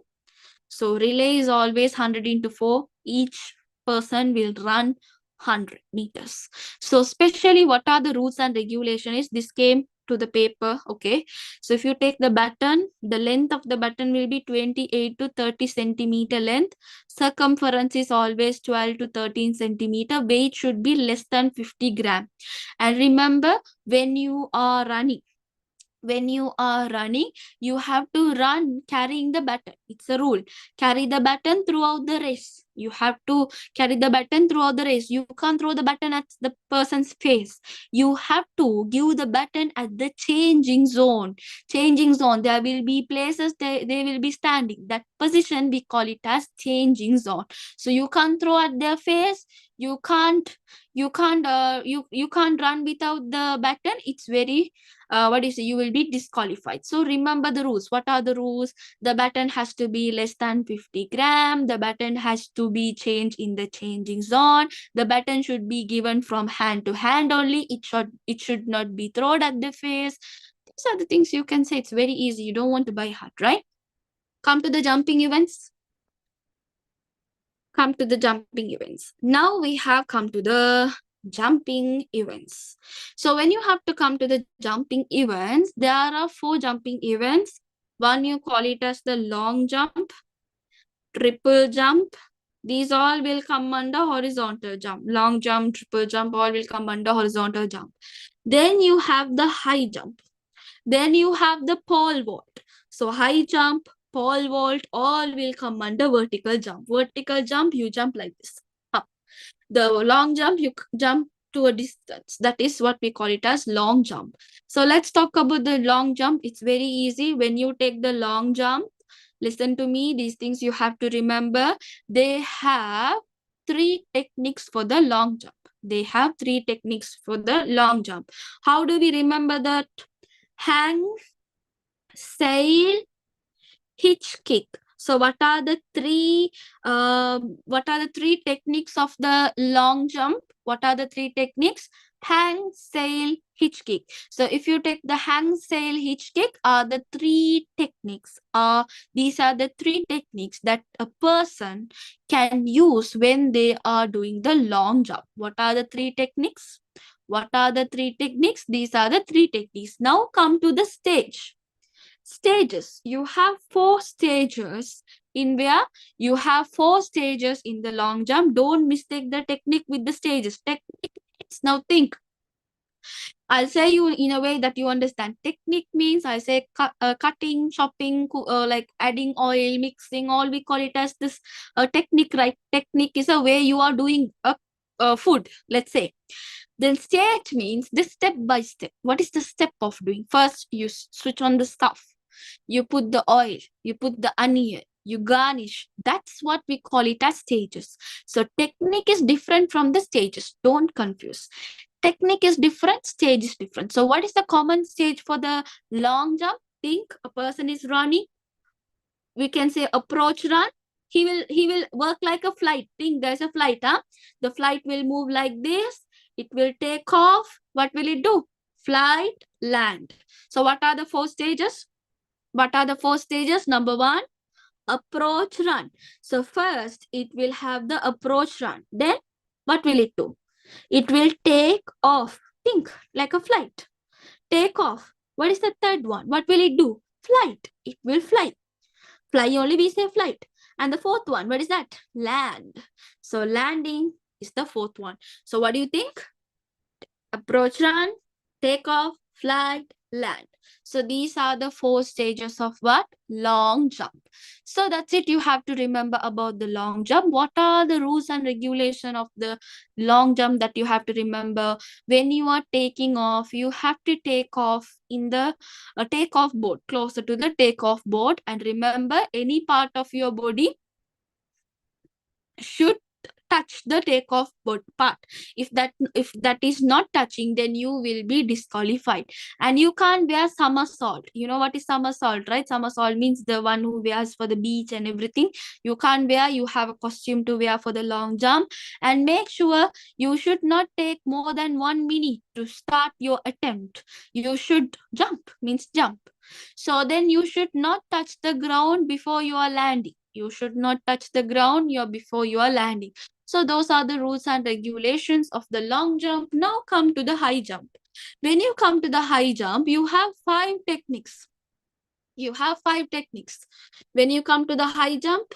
So relay is always 100 into 4. Each person will run 100 meters. So especially what are the rules and regulations? This came to the paper. Okay, so if you take the baton, the length of the baton will be 28 to 30 centimeter length. Circumference is always 12 to 13 centimeter. Weight should be less than 50 gram. And remember, when you are running, you have to run carrying the baton. It's a rule. Carry the baton throughout the race. You have to carry the baton throughout the race. You can't throw the baton at the person's face. You have to give the baton at the changing zone. Changing zone. There will be places they will be standing. That position we call it as changing zone. So you can't throw at their face. You can't run without the baton. It's very you will be disqualified. So remember the rules. What are the rules? The baton has to be less than 50 gram. The baton has to to be changed in the changing zone. The button should be given from hand to hand only. It should not be thrown at the face. These are the things you can say. It's very easy. You don't want to buy hard, right? Come to the jumping events. Come to the jumping events. Now we have come to the jumping events. So when you have to come to the jumping events, there are 4 jumping events. One you call it as the long jump, triple jump. These all will come under horizontal jump. Long jump, triple jump, all will come under horizontal jump. Then you have the high jump. Then you have the pole vault. So high jump, pole vault, all will come under vertical jump. Vertical jump, you jump like this. Up. The long jump, you jump to a distance. That is what we call it as long jump. So let's talk about the long jump. It's very easy. When you take the long jump, listen to me. These things you have to remember. They have 3 techniques for the long jump. They have 3 techniques for the long jump. How do we remember that? Hang, sail, hitch, kick. So what are the 3 techniques of the long jump? What are the 3 techniques? Hang, sail, hitch, kick. So if you take the hang, sail, hitch, kick are the 3 techniques. These are the 3 techniques that a person can use when they are doing the long jump. What are the 3 techniques? What are the 3 techniques? These are the 3 techniques. Now come to the stage. Stages. You have 4 stages in where you have 4 stages in the long jump. Don't mistake the technique with the stages. Technique means, now think. I'll say you in a way that you understand. Technique means I say cutting, chopping, like adding oil, mixing, all we call it as this technique, right? Technique is a way you are doing food, let's say. Then stage means the step by step. What is the step of doing? First, you switch on the stuff. You put the oil, you put the onion, you garnish. That's what we call it as stages. So technique is different from the stages. Don't confuse. Technique is different, stage is different. So what is the common stage for the long jump? Think a person is running. We can say approach run. He will work like a flight. Think there's a flight, huh? The flight will move like this. It will take off. What will it do? Flight, land. So what are the 4 stages? What are the 4 stages? Number 1, approach run. So first, it will have the approach run. Then, what will it do? It will take off. Think like a flight. Take off. What is the 3rd one? What will it do? Flight. It will fly. Fly only we say flight. And the 4th one, what is that? Land. So landing is the 4th one. So what do you think? Approach run, take off, flight, land. So these are the 4 stages of what? Long jump. So that's it. You have to remember about the long jump. What are the rules and regulation of the long jump that you have to remember? When you are taking off, you have to take off in the takeoff board, closer to the takeoff board. And remember, any part of your body should touch the takeoff board part. If that is not touching, then you will be disqualified. And you can't wear somersault. You know what is somersault, right? Somersault means the one who wears for the beach and everything. You can't wear. You have a costume to wear for the long jump. And make sure you should not take more than 1 minute to start your attempt. You should jump, means jump. So then you should not touch the ground before you are landing. You should not touch the ground before you are landing. So those are the rules and regulations of the long jump. Now come to the high jump. When you come to the high jump, you have 5 techniques. You have 5 techniques. When you come to the high jump,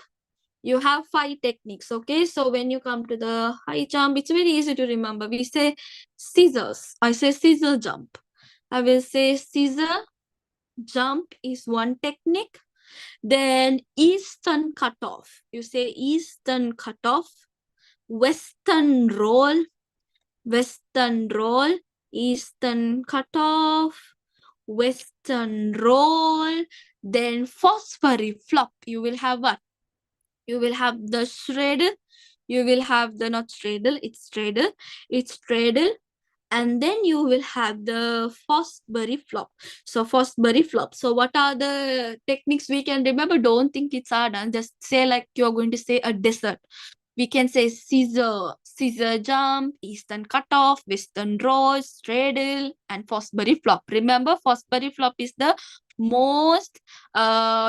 you have 5 techniques. Okay, so when you come to the high jump, it's very easy to remember. We say scissors. I say scissor jump. I will say scissor jump is one technique. Then eastern cutoff. You say eastern cutoff. Western roll, eastern cutoff, western roll, then phosphoric flop. You will have what? You will have the straddle. You will have the not straddle, it's straddle. It's straddle. And then you will have the Fosbury flop. So Fosbury flop. So what are the techniques we can remember? Don't think it's hard. And just say like you're going to say a desert. We can say scissor jump, eastern cutoff, western roll, straddle, and Fosbury flop. Remember, Fosbury flop is the most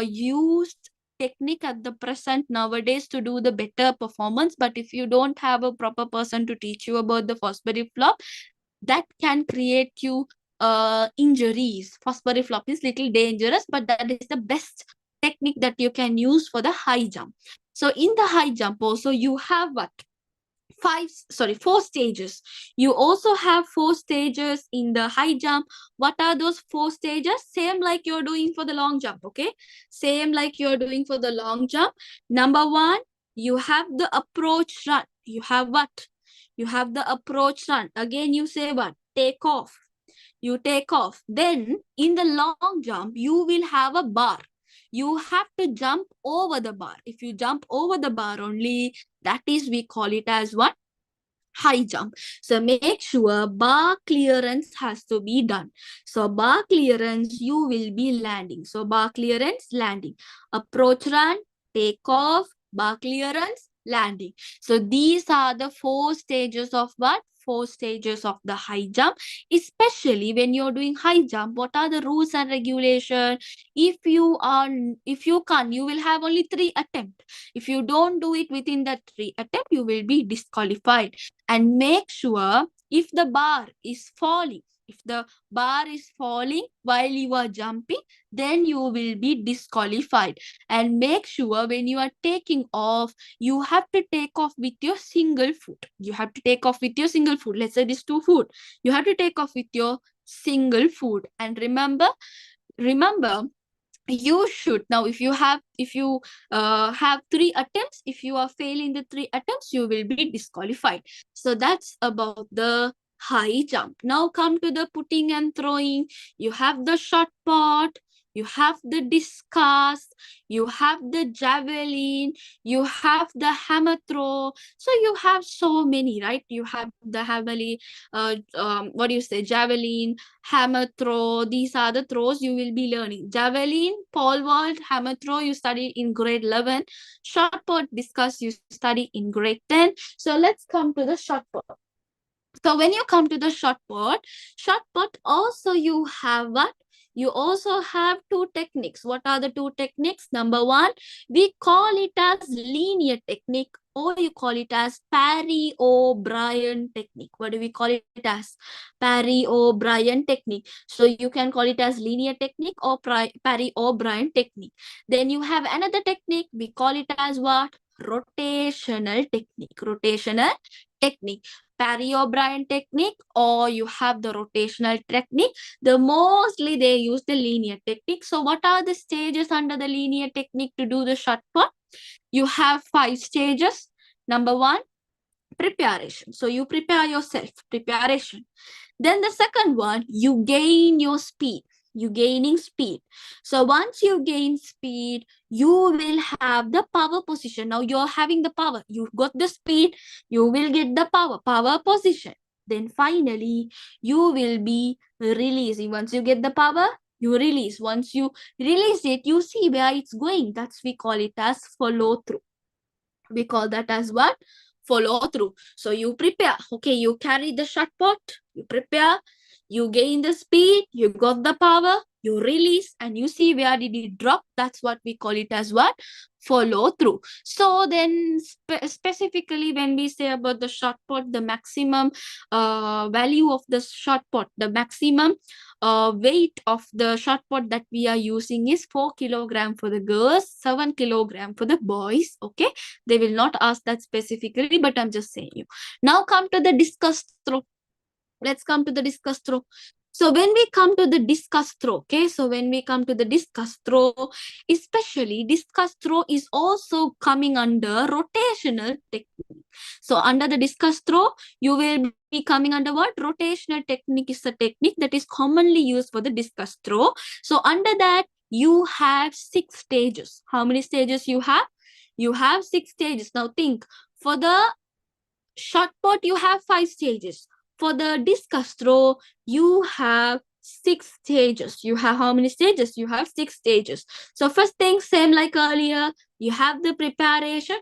used technique at the present nowadays to do the better performance. But if you don't have a proper person to teach you about the Fosbury flop, that can create you injuries. Fosbury flop is little dangerous, but that is the best technique that you can use for the high jump. So in the high jump also you have what? 4 stages. You also have 4 stages in the high jump. What are those 4 stages? Same like you're doing for the long jump, okay? Same like you're doing for the long jump. Number 1, you have the approach run. You have what? You have the approach run. Again, you say what? Take off. You take off. Then in the long jump, you will have a bar. You have to jump over the bar. If you jump over the bar only, that is, we call it as what? High jump. So make sure bar clearance has to be done. So bar clearance, you will be landing. So bar clearance, landing. Approach run, take off, bar clearance, landing. So these are the 4 stages of what? 4 stages of the high jump. Especially when you're doing high jump, what are the rules and regulations? If you can't, you will have only 3 attempts. If you don't do it within that 3 attempt, you will be disqualified. And make sure if the bar is falling, while you are jumping, then you will be disqualified. And make sure when you are taking off, you have to take off with your single foot. You have to take off with your single foot. Let's say this 2 foot. You have to take off with your single foot. And remember, you should now, if you have 3 attempts, if you are failing the 3 attempts, you will be disqualified. So that's about the high jump. Now come to the putting and throwing. You have the shot put, you have the discus, you have the javelin, you have the hammer throw. So you have so many, right? You have the javelin, javelin, hammer throw. These are the throws you will be learning. Javelin, pole vault, hammer throw, you study in grade 11. Shot put, discus, you study in grade 10. So let's come to the shot put. So when you come to the shot put also you have what? You also have 2 techniques. What are the 2 techniques? Number 1, we call it as linear technique, or you call it as Parry O'Brien technique. What do we call it as? Parry O'Brien technique. So you can call it as linear technique or Parry O'Brien technique. Then you have another technique. We call it as what? Rotational technique. Rotational technique. Parry O'Brien technique, or you have the rotational technique. Mostly they use the linear technique. So what are the stages under the linear technique to do the shot put? You have 5 stages. Number 1, preparation. So you prepare yourself, preparation. Then the second one, you gain your speed. You gaining speed. So once you gain speed, you will have the power position. Now you're having the power. You got the speed, you will get the power position. Then finally, you will be releasing. Once you get the power, you release. Once you release it, you see where it's going. That's we call it as follow through. We call that as what? Follow through. So you prepare. Okay, you carry the shot put, you prepare, you gain the speed, you got the power, you release, and you see where did it drop. That's what we call it as what? Follow through. So then specifically when we say about the shot put, the maximum value of the shot put, the maximum weight of the shot put that we are using is 4 kilogram for the girls, 7 kilogram for the boys. Okay, they will not ask that specifically, but I'm just saying you. Now come to the discus throw. Let's come to the discus throw. So when we come to the discus throw, okay, so when we come to the discus throw, especially discus throw is also coming under rotational technique. So under the discus throw, you will be coming under what? Rotational technique is the technique that is commonly used for the discus throw. So under that, you have 6 stages. How many stages you have? You have 6 stages. Now think, for the shot put, you have 5 stages. For the discus throw, you have 6 stages. You have how many stages? You have 6 stages. So first thing, same like earlier, you have the preparation.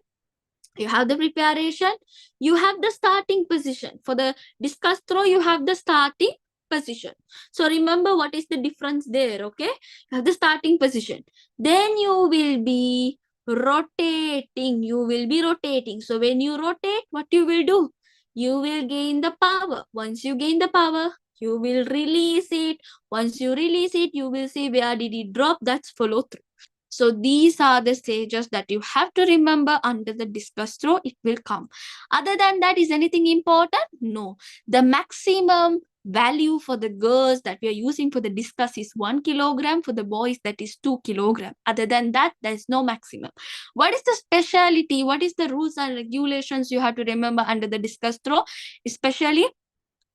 You have the preparation, you have the starting position. For the discus throw, you have the starting position. So remember what is the difference there, okay? You have the starting position. Then you will be rotating. You will be rotating. So when you rotate, what you will do? You will gain the power. Once you gain the power, you will release it. Once you release it, you will see where did it drop. That's follow through. So these are the stages that you have to remember under the discus throw. It will come. Other than that, is anything important? No. The maximum value for the girls that we are using for the discus is 1 kilogram. For the boys, that is 2 kilogram. Other than that, there is no maximum. What is the speciality? What is the rules and regulations you have to remember under the discus throw? Especially,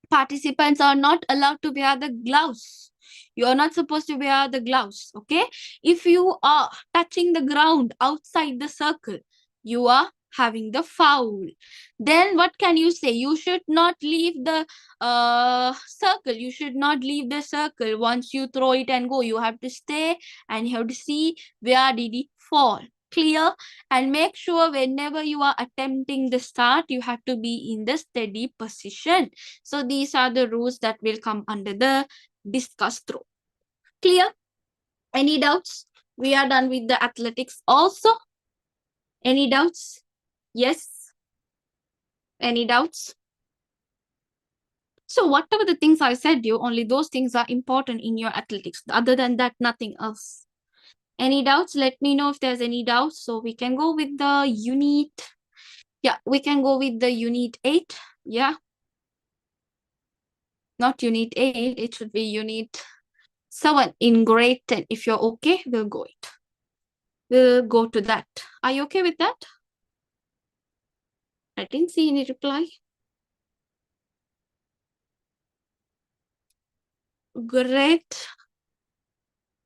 participants are not allowed to wear the gloves. You are not supposed to wear the gloves, okay? If you are touching the ground outside the circle, you are having the foul. Then what can you say? You should not leave the circle. You should not leave the circle once you throw it and go. You have to stay and you have to see where did it fall. Clear? And make sure whenever you are attempting the start, you have to be in the steady position. So these are the rules that will come under the discus throw. Clear? Any doubts? We are done with the athletics also. Any doubts? Yes? Any doubts? So whatever the things I said you, only those things are important in your athletics. Other than that, nothing else. Any doubts? Let me know if there's any doubts. So we can go with the unit. Yeah, we can go with the unit 8. Yeah. Not unit 8. It should be unit 7 in grade 10. If you're okay, we'll go it. We'll go to that. Are you okay with that? I didn't see any reply. Great.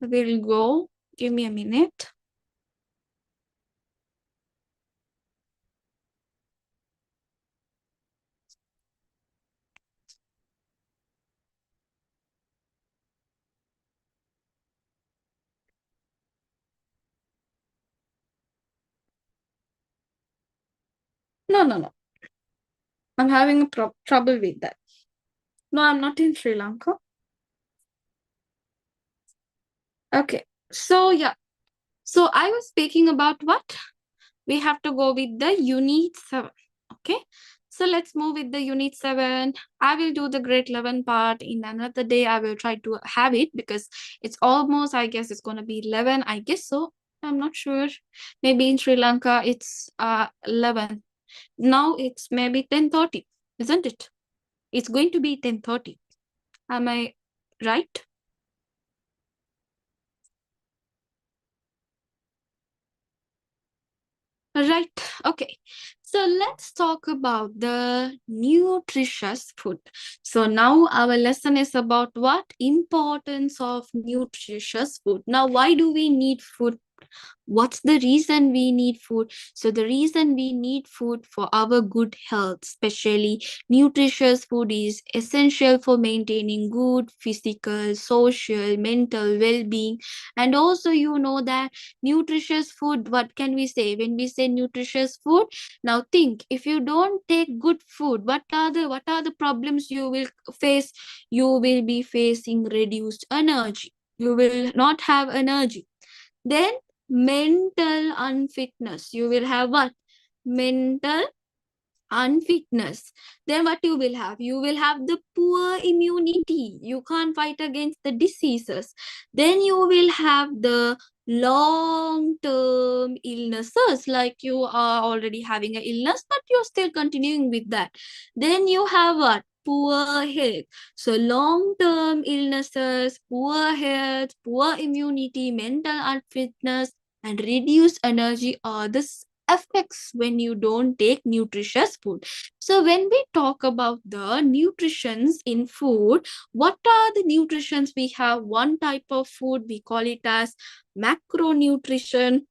We'll go. Give me a minute. No. I'm having a trouble with that. No, I'm not in Sri Lanka. Okay. So, yeah. So, I was speaking about what? We have to go with the unit 7. Okay. So, let's move with the unit 7. I will do the grade 11 part in another day. I will try to have it because it's almost, I guess it's going to be 11. I guess so. I'm not sure. Maybe in Sri Lanka, it's 11. Now it's maybe 10:30, isn't it? It's going to be 10:30. Am I right? Right. Okay. So let's talk about the nutritious food. So now our lesson is about what? Importance of nutritious food. Now, why do we need food? What's the reason we need food? So the reason we need food for our good health, especially nutritious food, is essential for maintaining good physical, social, mental well-being. And also, you know that nutritious food, what can we say when we say nutritious food? Now think, if you don't take good food, what are the problems you will face? You will be facing reduced energy. You will not have energy. Then mental unfitness. You will have what? Mental unfitness. Then what you will have? You will have the poor immunity. You can't fight against the diseases. Then you will have the long-term illnesses, like you are already having an illness, but you're still continuing with that. Then you have what? Poor health. So long-term illnesses, poor health, poor immunity, mental unfitness, and reduced energy are the effects when you don't take nutritious food. So when we talk about the nutritions in food, what are the nutritions? We have one type of food, we call it as macronutrition.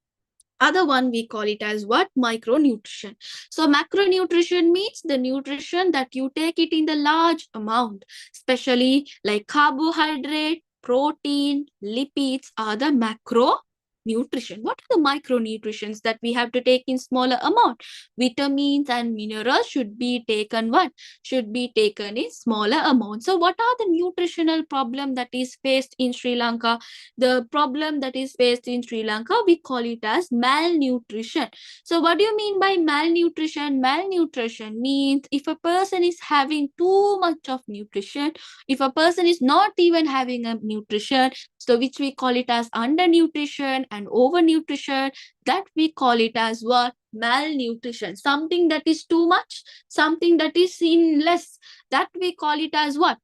Other one we call it as what? Micronutrition. So macronutrition means the nutrition that you take it in the large amount, especially like carbohydrate, protein, lipids are the macro nutrition. What are the micronutrients that we have to take in smaller amount? Vitamins and minerals should be taken what? Should be taken in smaller amounts. So what are the nutritional problem that is faced in Sri Lanka? The problem that is faced in Sri Lanka, we call it as malnutrition. So what do you mean by malnutrition? Malnutrition means if a person is having too much of nutrition, if a person is not even having a nutrition, so which we call it as undernutrition and overnutrition, that we call it as what? Malnutrition. Something that is too much, something that is in less, that we call it as what?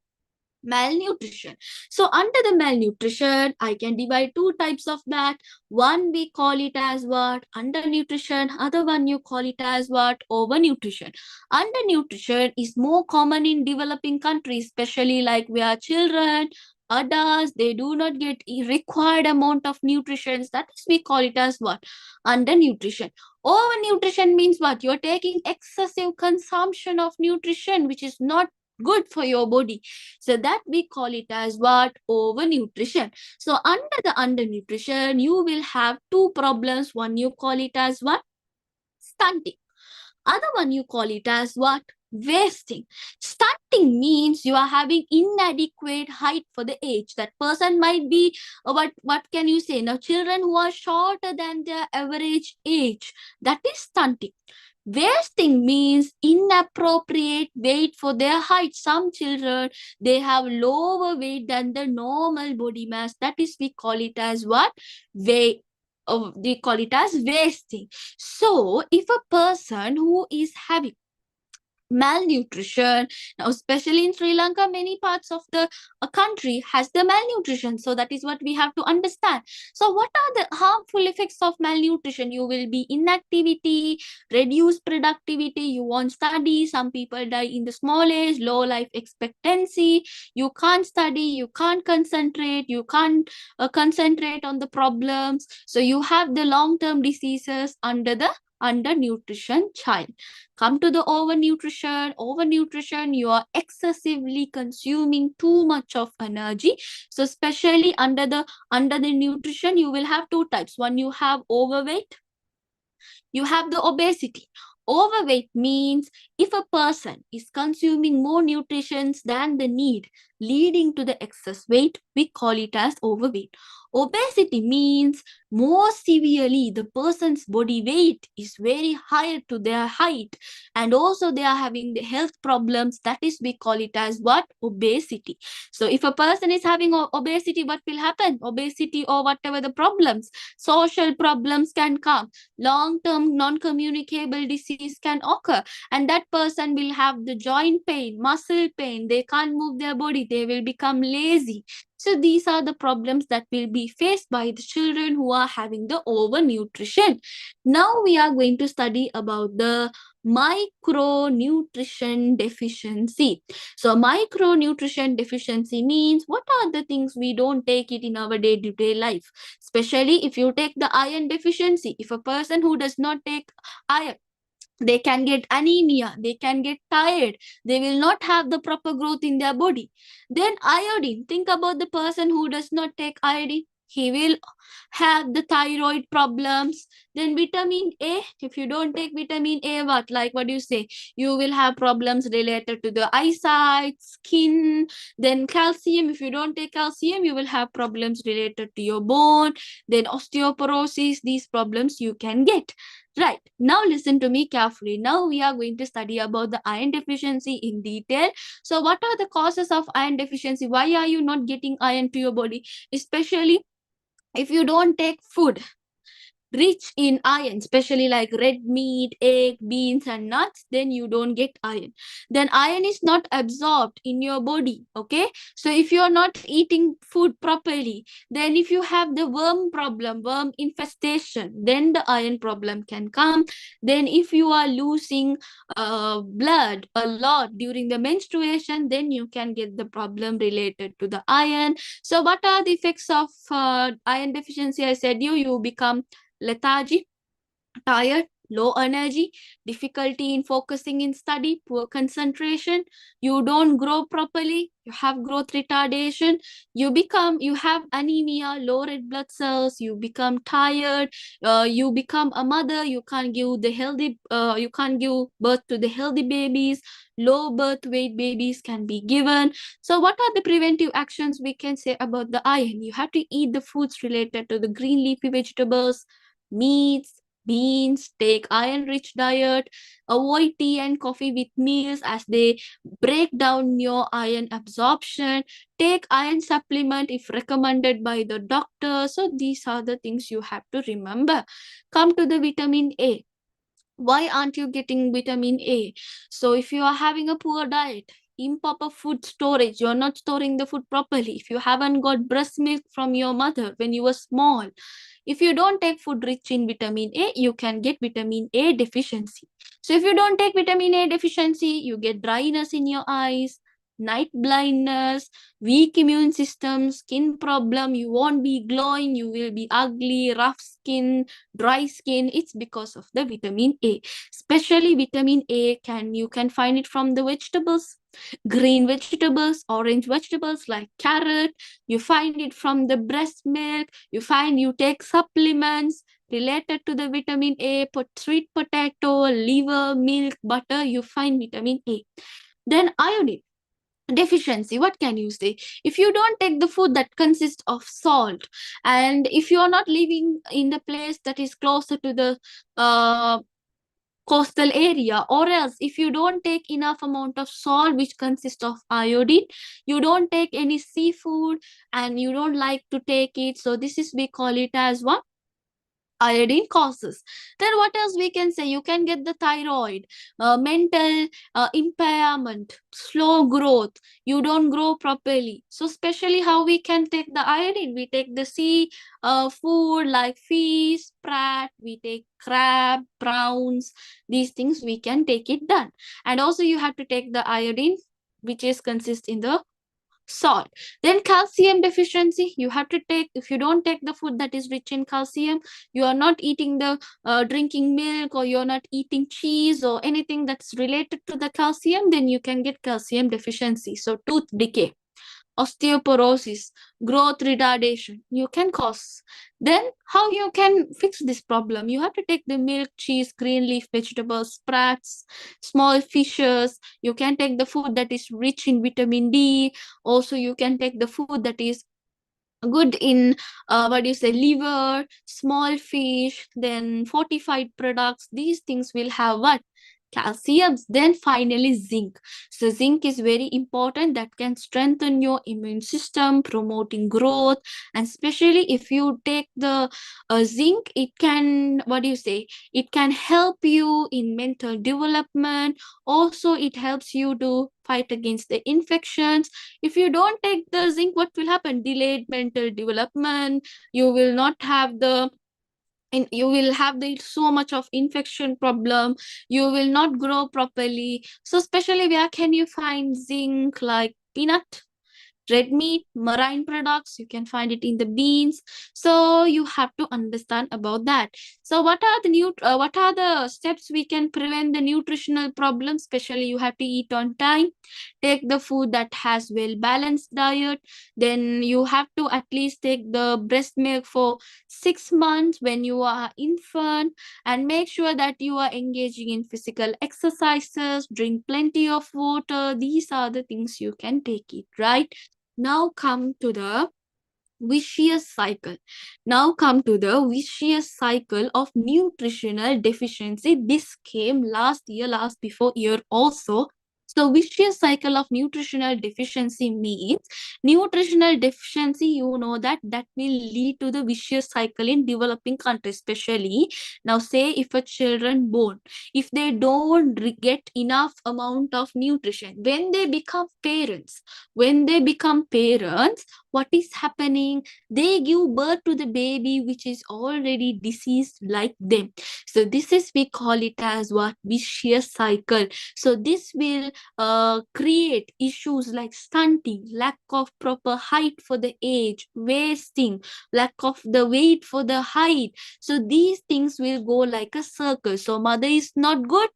Malnutrition. So under the malnutrition, I can divide two types of that. One we call it as what? Undernutrition. Other one you call it as what? Overnutrition. Undernutrition is more common in developing countries, especially like where children, adults, they do not get required amount of nutrition. That is, we call it as what? Undernutrition. Overnutrition means what? You're taking excessive consumption of nutrition, which is not good for your body. So that we call it as what? Overnutrition. So under the undernutrition, you will have two problems. One you call it as what? Stunting. Other one you call it as what? Wasting. Stunting means you are having inadequate height for the age. That person might be, what can you say? Now, children who are shorter than their average age, that is stunting. Wasting means inappropriate weight for their height. Some children, they have lower weight than the normal body mass. That is, we call it as what? Weight. They call it as wasting. So, if a person who is having malnutrition, now especially in Sri Lanka, many parts of the country has the malnutrition, so that is what we have to understand. So what are the harmful effects of malnutrition? You will be inactivity, reduced productivity, you won't study, some people die in the small age, low life expectancy, you can't study, you can't concentrate, you can't concentrate on the problems, so you have the long-term diseases under the undernutrition child. Come to the overnutrition. Overnutrition, you are excessively consuming too much of energy. So especially under the nutrition, you will have two types. One, you have overweight, you have the obesity. Overweight means if a person is consuming more nutrition than the need, leading to the excess weight, we call it as overweight. Obesity means more severely the person's body weight is very higher to their height, and also they are having the health problems. That is, we call it as what? Obesity. So if a person is having obesity, what will happen? Obesity or whatever the problems, social problems can come, long-term non-communicable disease can occur, and that person will have the joint pain, muscle pain, they can't move their body, they will become lazy. So these are the problems that will be faced by the children who are having the overnutrition. Now we are going to study about the micronutrition deficiency. So micronutrition deficiency means what are the things we don't take it in our day-to-day life, especially if you take the iron deficiency. If a person who does not take iron, they can get anemia, they can get tired, they will not have the proper growth in their body. Then iodine, think about the person who does not take iodine, he will have the thyroid problems. Then vitamin A, if you don't take vitamin A, what do you say? You will have problems related to the eyesight, skin. Then calcium, if you don't take calcium, you will have problems related to your bone. Then osteoporosis, these problems you can get. Right, now listen to me carefully. Now we are going to study about the iron deficiency in detail. So what are the causes of iron deficiency? Why are you not getting iron to your body? Especially if you don't take food rich in iron, especially like red meat, egg, beans, and nuts, then you don't get iron. Then iron is not absorbed in your body, okay? So if you are not eating food properly, then if you have the worm problem, worm infestation, then the iron problem can come. Then if you are losing blood a lot during the menstruation, then you can get the problem related to the iron. So what are the effects of iron deficiency? I said you become lethargy, tired, low energy, difficulty in focusing in study, poor concentration, you don't grow properly, you have growth retardation, you have anemia, low red blood cells, you become tired, you become a mother, you can't give birth to the healthy babies, low birth weight babies can be given. So what are the preventive actions we can say about the iron? You have to eat the foods related to the green leafy vegetables, meats, beans, take iron-rich diet, avoid tea and coffee with meals as they break down your iron absorption, take iron supplement if recommended by the doctor. So these are the things you have to remember. Come to the vitamin A. Why aren't you getting vitamin A? So if you are having a poor diet, improper food storage, you're not storing the food properly. If you haven't got breast milk from your mother when you were small, if you don't take food rich in vitamin A, you can get vitamin A deficiency. So if you don't take vitamin A deficiency, you get dryness in your eyes, night blindness, weak immune system, skin problem, you won't be glowing, you will be ugly, rough skin, dry skin. It's because of the vitamin A. Especially vitamin A, you can find it from the vegetables, green vegetables, orange vegetables like carrot. You find it from the breast milk. You take supplements related to the vitamin A, sweet potato, liver, milk, butter. You find vitamin A. Then iodine deficiency, what can you say? If you don't take the food that consists of salt, and if you are not living in the place that is closer to the coastal area, or else if you don't take enough amount of salt which consists of iodine, you don't take any seafood and you don't like to take it, so this is, we call it as what? Iodine causes. Then what else we can say? You can get the thyroid, mental impairment, slow growth, you don't grow properly. So especially how we can take the iodine? We take the sea food like fish, sprat, we take crab, prawns, these things we can take it done. And also you have to take the iodine which is consist in the salt. Then calcium deficiency, you have to take, if you don't take the food that is rich in calcium, you are not eating the drinking milk, or you're not eating cheese or anything that's related to the calcium, then you can get calcium deficiency. So tooth decay, osteoporosis, growth retardation, you can cause. Then how you can fix this problem? You have to take the milk, cheese, green leaf vegetables, sprouts, small fishes. You can take the food that is rich in vitamin D. Also, you can take the food that is good in liver, small fish, then fortified products. These things will have what? Calciums. Then finally zinc. So zinc is very important, that can strengthen your immune system, promoting growth. And especially if you take the zinc, it can, it can help you in mental development. Also it helps you to fight against the infections. If you don't take the zinc, what will happen? Delayed mental development. You will not have the, and you will have the so much of infection problem. You will not grow properly. So especially where can you find zinc? Like peanut, red meat, marine products, you can find it in the beans. So you have to understand about that. So what are the steps we can prevent the nutritional problems? Especially you have to eat on time, take the food that has well balanced diet. Then you have to at least take the breast milk for 6 months when you are infant, and make sure that you are engaging in physical exercises, drink plenty of water. These are the things you can take it, right? Now come to the vicious cycle. Now come to the vicious cycle of nutritional deficiency. This came last year, last before year also. So vicious cycle of nutritional deficiency means nutritional deficiency, you know that will lead to the vicious cycle in developing countries, especially. Now say if a children born, if they don't get enough amount of nutrition, when they become parents, what is happening? They give birth to the baby which is already diseased like them. So this is, we call it as what? Vicious cycle. So this will create issues like stunting, lack of proper height for the age, wasting, lack of the weight for the height. So these things will go like a circle. So mother is not good,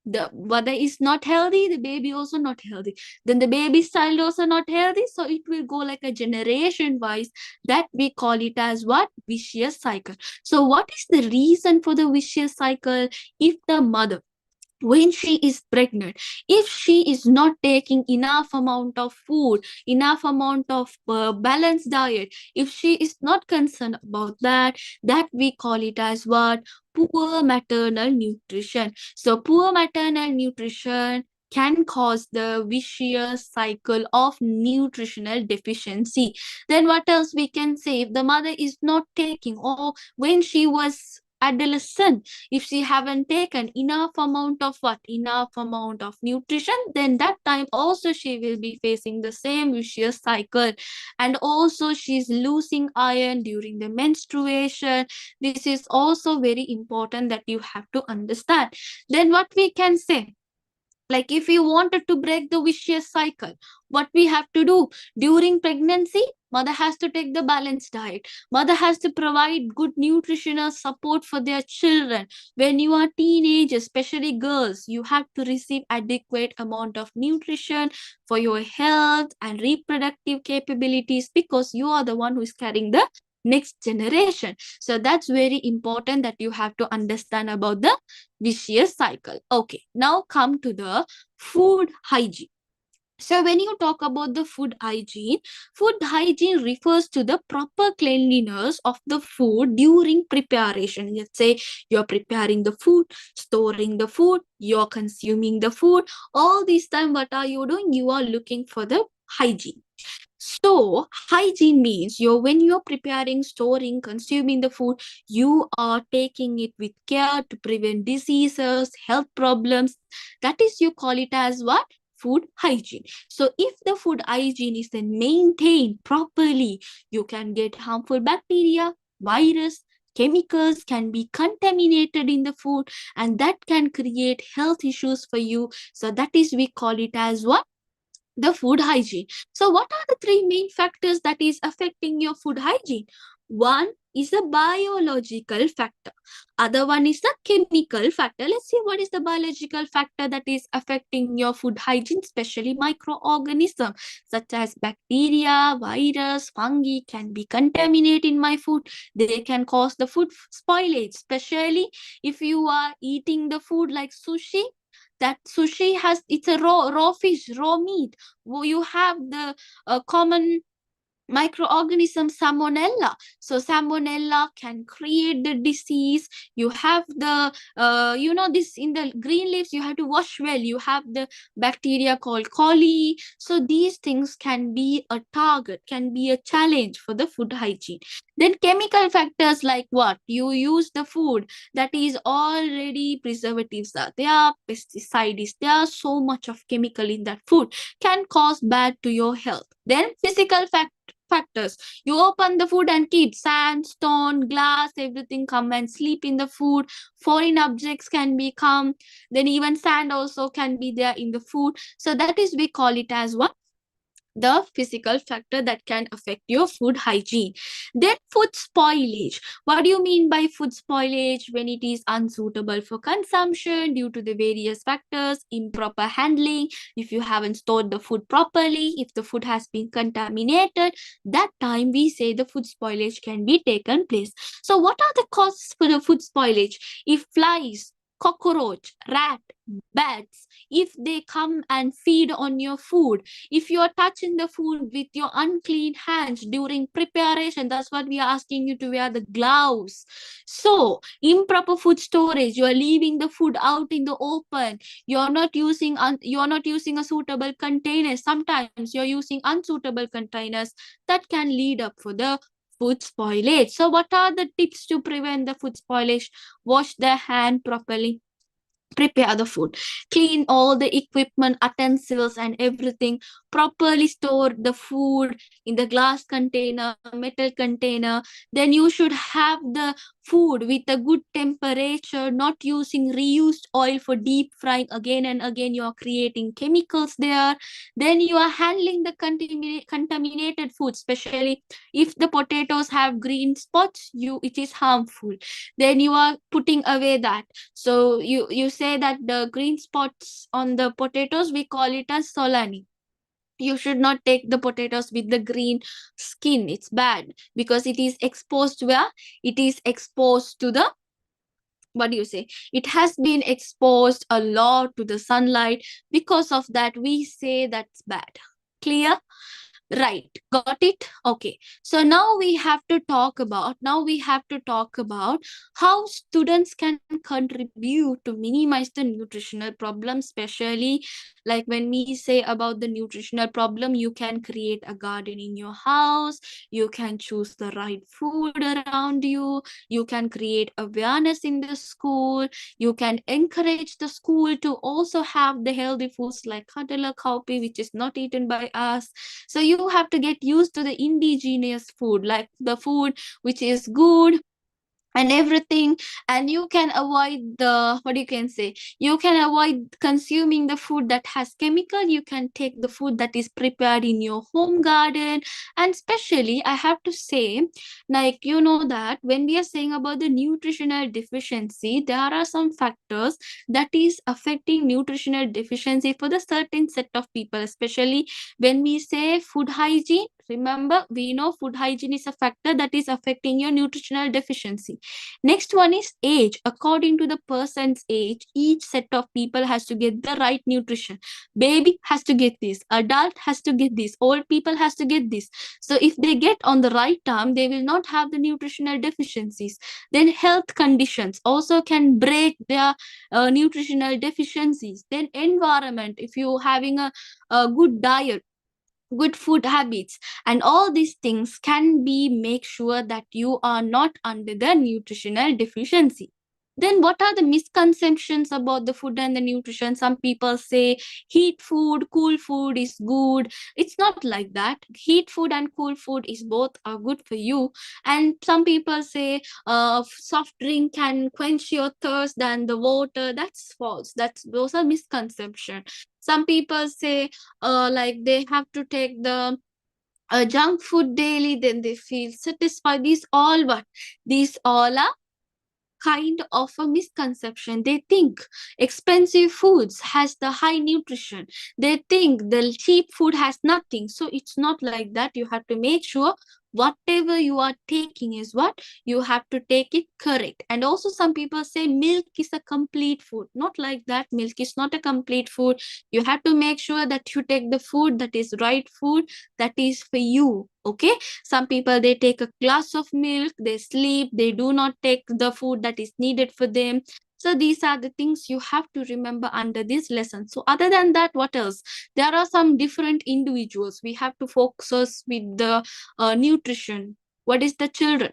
the mother is not healthy, the baby also not healthy, then the baby's child also not healthy. So it will go like a generation wise. That we call it as what? Vicious cycle. So what is the reason for the vicious cycle? If the mother, when she is pregnant, if she is not taking enough amount of food, enough amount of balanced diet, if she is not concerned about that, that we call it as what? Poor maternal nutrition. So poor maternal nutrition can cause the vicious cycle of nutritional deficiency. Then what else we can say? If the mother is not taking, or when she was adolescent, if she haven't taken enough amount of what? Enough amount of nutrition, then that time also she will be facing the same vicious cycle. And also she's losing iron during the menstruation. This is also very important that you have to understand. Then what we can say, like if you wanted to break the vicious cycle, what we have to do? During pregnancy, mother has to take the balanced diet, mother has to provide good nutritional support for their children. When you are teenagers, especially girls, you have to receive adequate amount of nutrition for your health and reproductive capabilities, because you are the one who is carrying the next generation. So that's very important that you have to understand about the vicious cycle. Okay, now come to the food hygiene. So when you talk about the food hygiene refers to the proper cleanliness of the food during preparation. Let's say you're preparing the food, storing the food, you're consuming the food. All this time, what are you doing? You are looking for the hygiene. So hygiene means when you're preparing, storing, consuming the food, you are taking it with care to prevent diseases, health problems. That is, you call it as what? Food hygiene. So if the food hygiene is then maintained properly, you can get harmful bacteria, virus, chemicals can be contaminated in the food, and that can create health issues for you. So that is, we call it as what? The food hygiene. So what are the three main factors that is affecting your food hygiene? One is the biological factor, other one is the chemical factor. Let's see what is the biological factor that is affecting your food hygiene, especially microorganisms such as bacteria, virus, fungi can be contaminated in my food. They can cause the food spoilage, especially if you are eating the food like sushi. That sushi has, it's a raw fish, raw meat. You have the common microorganism salmonella. So salmonella can create the disease. You have the this in the green leaves, you have to wash well, you have the bacteria called coli. So these things can be a target, can be a challenge for the food hygiene. Then chemical factors, like what? You use the food that is already preservatives are there, pesticides, there are so much of chemical in that food, can cause bad to your health. Then physical factors, you open the food and keep sand, stone, glass, everything come and sleep in the food. Foreign objects can become, then even sand also can be there in the food. So that is, we call it as what? The physical factor that can affect your food hygiene. Then food spoilage. What do you mean by food spoilage? When it is unsuitable for consumption due to the various factors, improper handling, if you haven't stored the food properly, if the food has been contaminated, that time we say the food spoilage can be taken place. So what are the causes for the food spoilage? If flies, cockroach, rat, bats, if they come and feed on your food, if you are touching the food with your unclean hands during preparation, that's what we are asking you to wear the gloves. So improper food storage, you are leaving the food out in the open, you're not using a suitable container, sometimes you're using unsuitable containers, that can lead up for the food spoilage. So what are the tips to prevent the food spoilage? Wash the hand properly, prepare the food, clean all the equipment, utensils and everything, properly store the food in the glass container, metal container. Then you should have the food with a good temperature, not using reused oil for deep frying again and again. You are creating chemicals there. Then you are handling the contaminated food, especially if the potatoes have green spots, it is harmful. Then you are putting away that. So you say that the green spots on the potatoes, we call it as solani. You should not take the potatoes with the green skin. It's bad because it is exposed where? It is exposed to the, what do you say? It has been exposed a lot to the sunlight. Because of that, we say that's bad. Clear? Right, got it? Okay. So now we have to talk about how students can contribute to minimize the nutritional problem, especially like when we say about the nutritional problem, you can create a garden in your house, you can choose the right food around you can create awareness in the school, you can encourage the school to also have the healthy foods like kadala cowpea, which is not eaten by us. So you have to get used to the indigenous food, like the food which is good and everything. And you can avoid the, what you can say, you can avoid consuming the food that has chemical. You can take the food that is prepared in your home garden. And especially I have to say, like, you know that when we are saying about the nutritional deficiency, there are some factors that is affecting nutritional deficiency for the certain set of people, especially when we say food hygiene. Remember, we know food hygiene is a factor that is affecting your nutritional deficiency. Next one is age. According to the person's age, each set of people has to get the right nutrition. Baby has to get this, adult has to get this, old people has to get this. So if they get on the right term, they will not have the nutritional deficiencies. Then health conditions also can break their nutritional deficiencies. Then environment, if you having a good diet, good food habits, and all these things can be make sure that you are not under the nutritional deficiency. Then what are the misconceptions about the food and the nutrition? Some people say heat food, cool food is good. It's not like that. Heat food and cool food is both are good for you. And some people say soft drink can quench your thirst than the water. That's false. Those are misconception. Some people say like they have to take the junk food daily, then they feel satisfied. These all are kind of a misconception. They think expensive foods has the high nutrition. They think the cheap food has nothing. So it's not like that. You have to make sure whatever you are taking is what you have to take it correct. And also some people say milk is a complete food. Not like that. Milk is not a complete food. You have to make sure that you take the food that is right food, that is for you. Okay. Some people, they take a glass of milk, they sleep, they do not take the food that is needed for them. So these are the things you have to remember under this lesson. So other than that, what else? There are some different individuals. We have to focus with the nutrition. What is the children?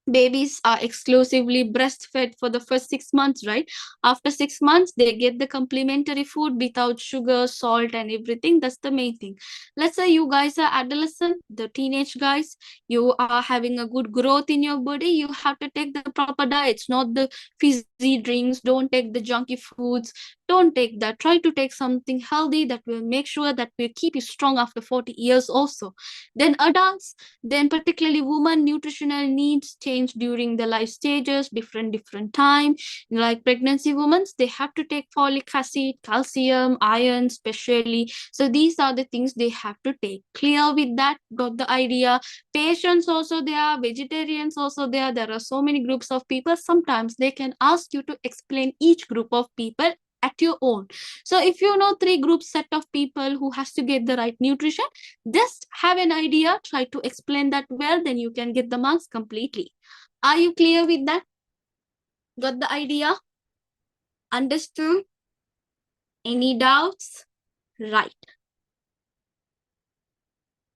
Babies are exclusively breastfed for the first 6 months, right? After 6 months, they get the complementary food without sugar, salt, and everything. That's the main thing. Let's say you guys are adolescent, the teenage guys, you are having a good growth in your body. You have to take the proper diets, not the fizzy drinks. Don't take the junky foods. Don't take that. Try to take something healthy that will make sure that will keep you strong after 40 years also. Then adults, then particularly women, nutritional needs change during the life stages, different time. Like pregnancy women, they have to take folic acid, calcium, iron especially. So these are the things they have to take. Clear with that? Got the idea? Patients also there, vegetarians also there are so many groups of people. Sometimes they can ask you to explain each group of people at your own. So if you know 3 group set of people who has to get the right nutrition, just have an idea, try to explain that well, then you can get the marks completely. Are you clear with that? Got the idea? Understood? Any doubts? Right.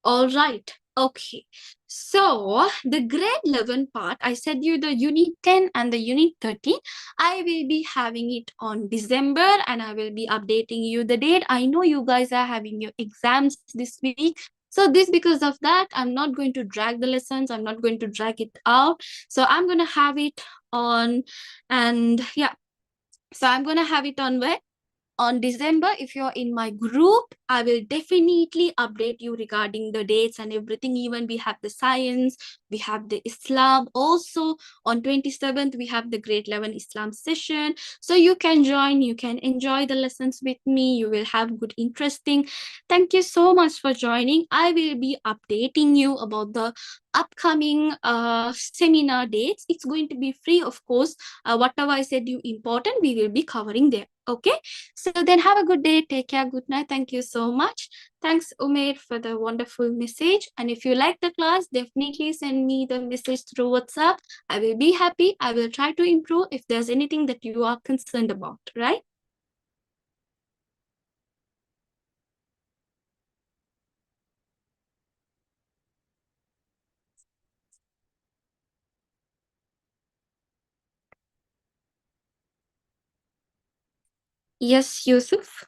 All right. Okay, so the grade 11 part, I said you the unit 10 and the unit 13, I will be having it on December and I will be updating you the date. I know you guys are having your exams this week. So this because of that, I'm not going to drag the lessons. I'm not going to drag it out. So I'm going to have it on and yeah. So I'm going to have it on where? On December. If you're in my group, I will definitely update you regarding the dates and everything. Even we have the science, we have the Islam. Also on 27th, we have the grade 11 Islam session. So you can join, you can enjoy the lessons with me. You will have good, interesting. Thank you so much for joining. I will be updating you about the upcoming seminar dates. It's going to be free, of course. Whatever I said you important, we will be covering there. Okay. So then have a good day. Take care. Good night. Thank you so much. Thanks, Umair, for the wonderful message. And if you like the class, definitely send me the message through WhatsApp. I will be happy. I will try to improve if there's anything that you are concerned about, right? Yes, Yusuf.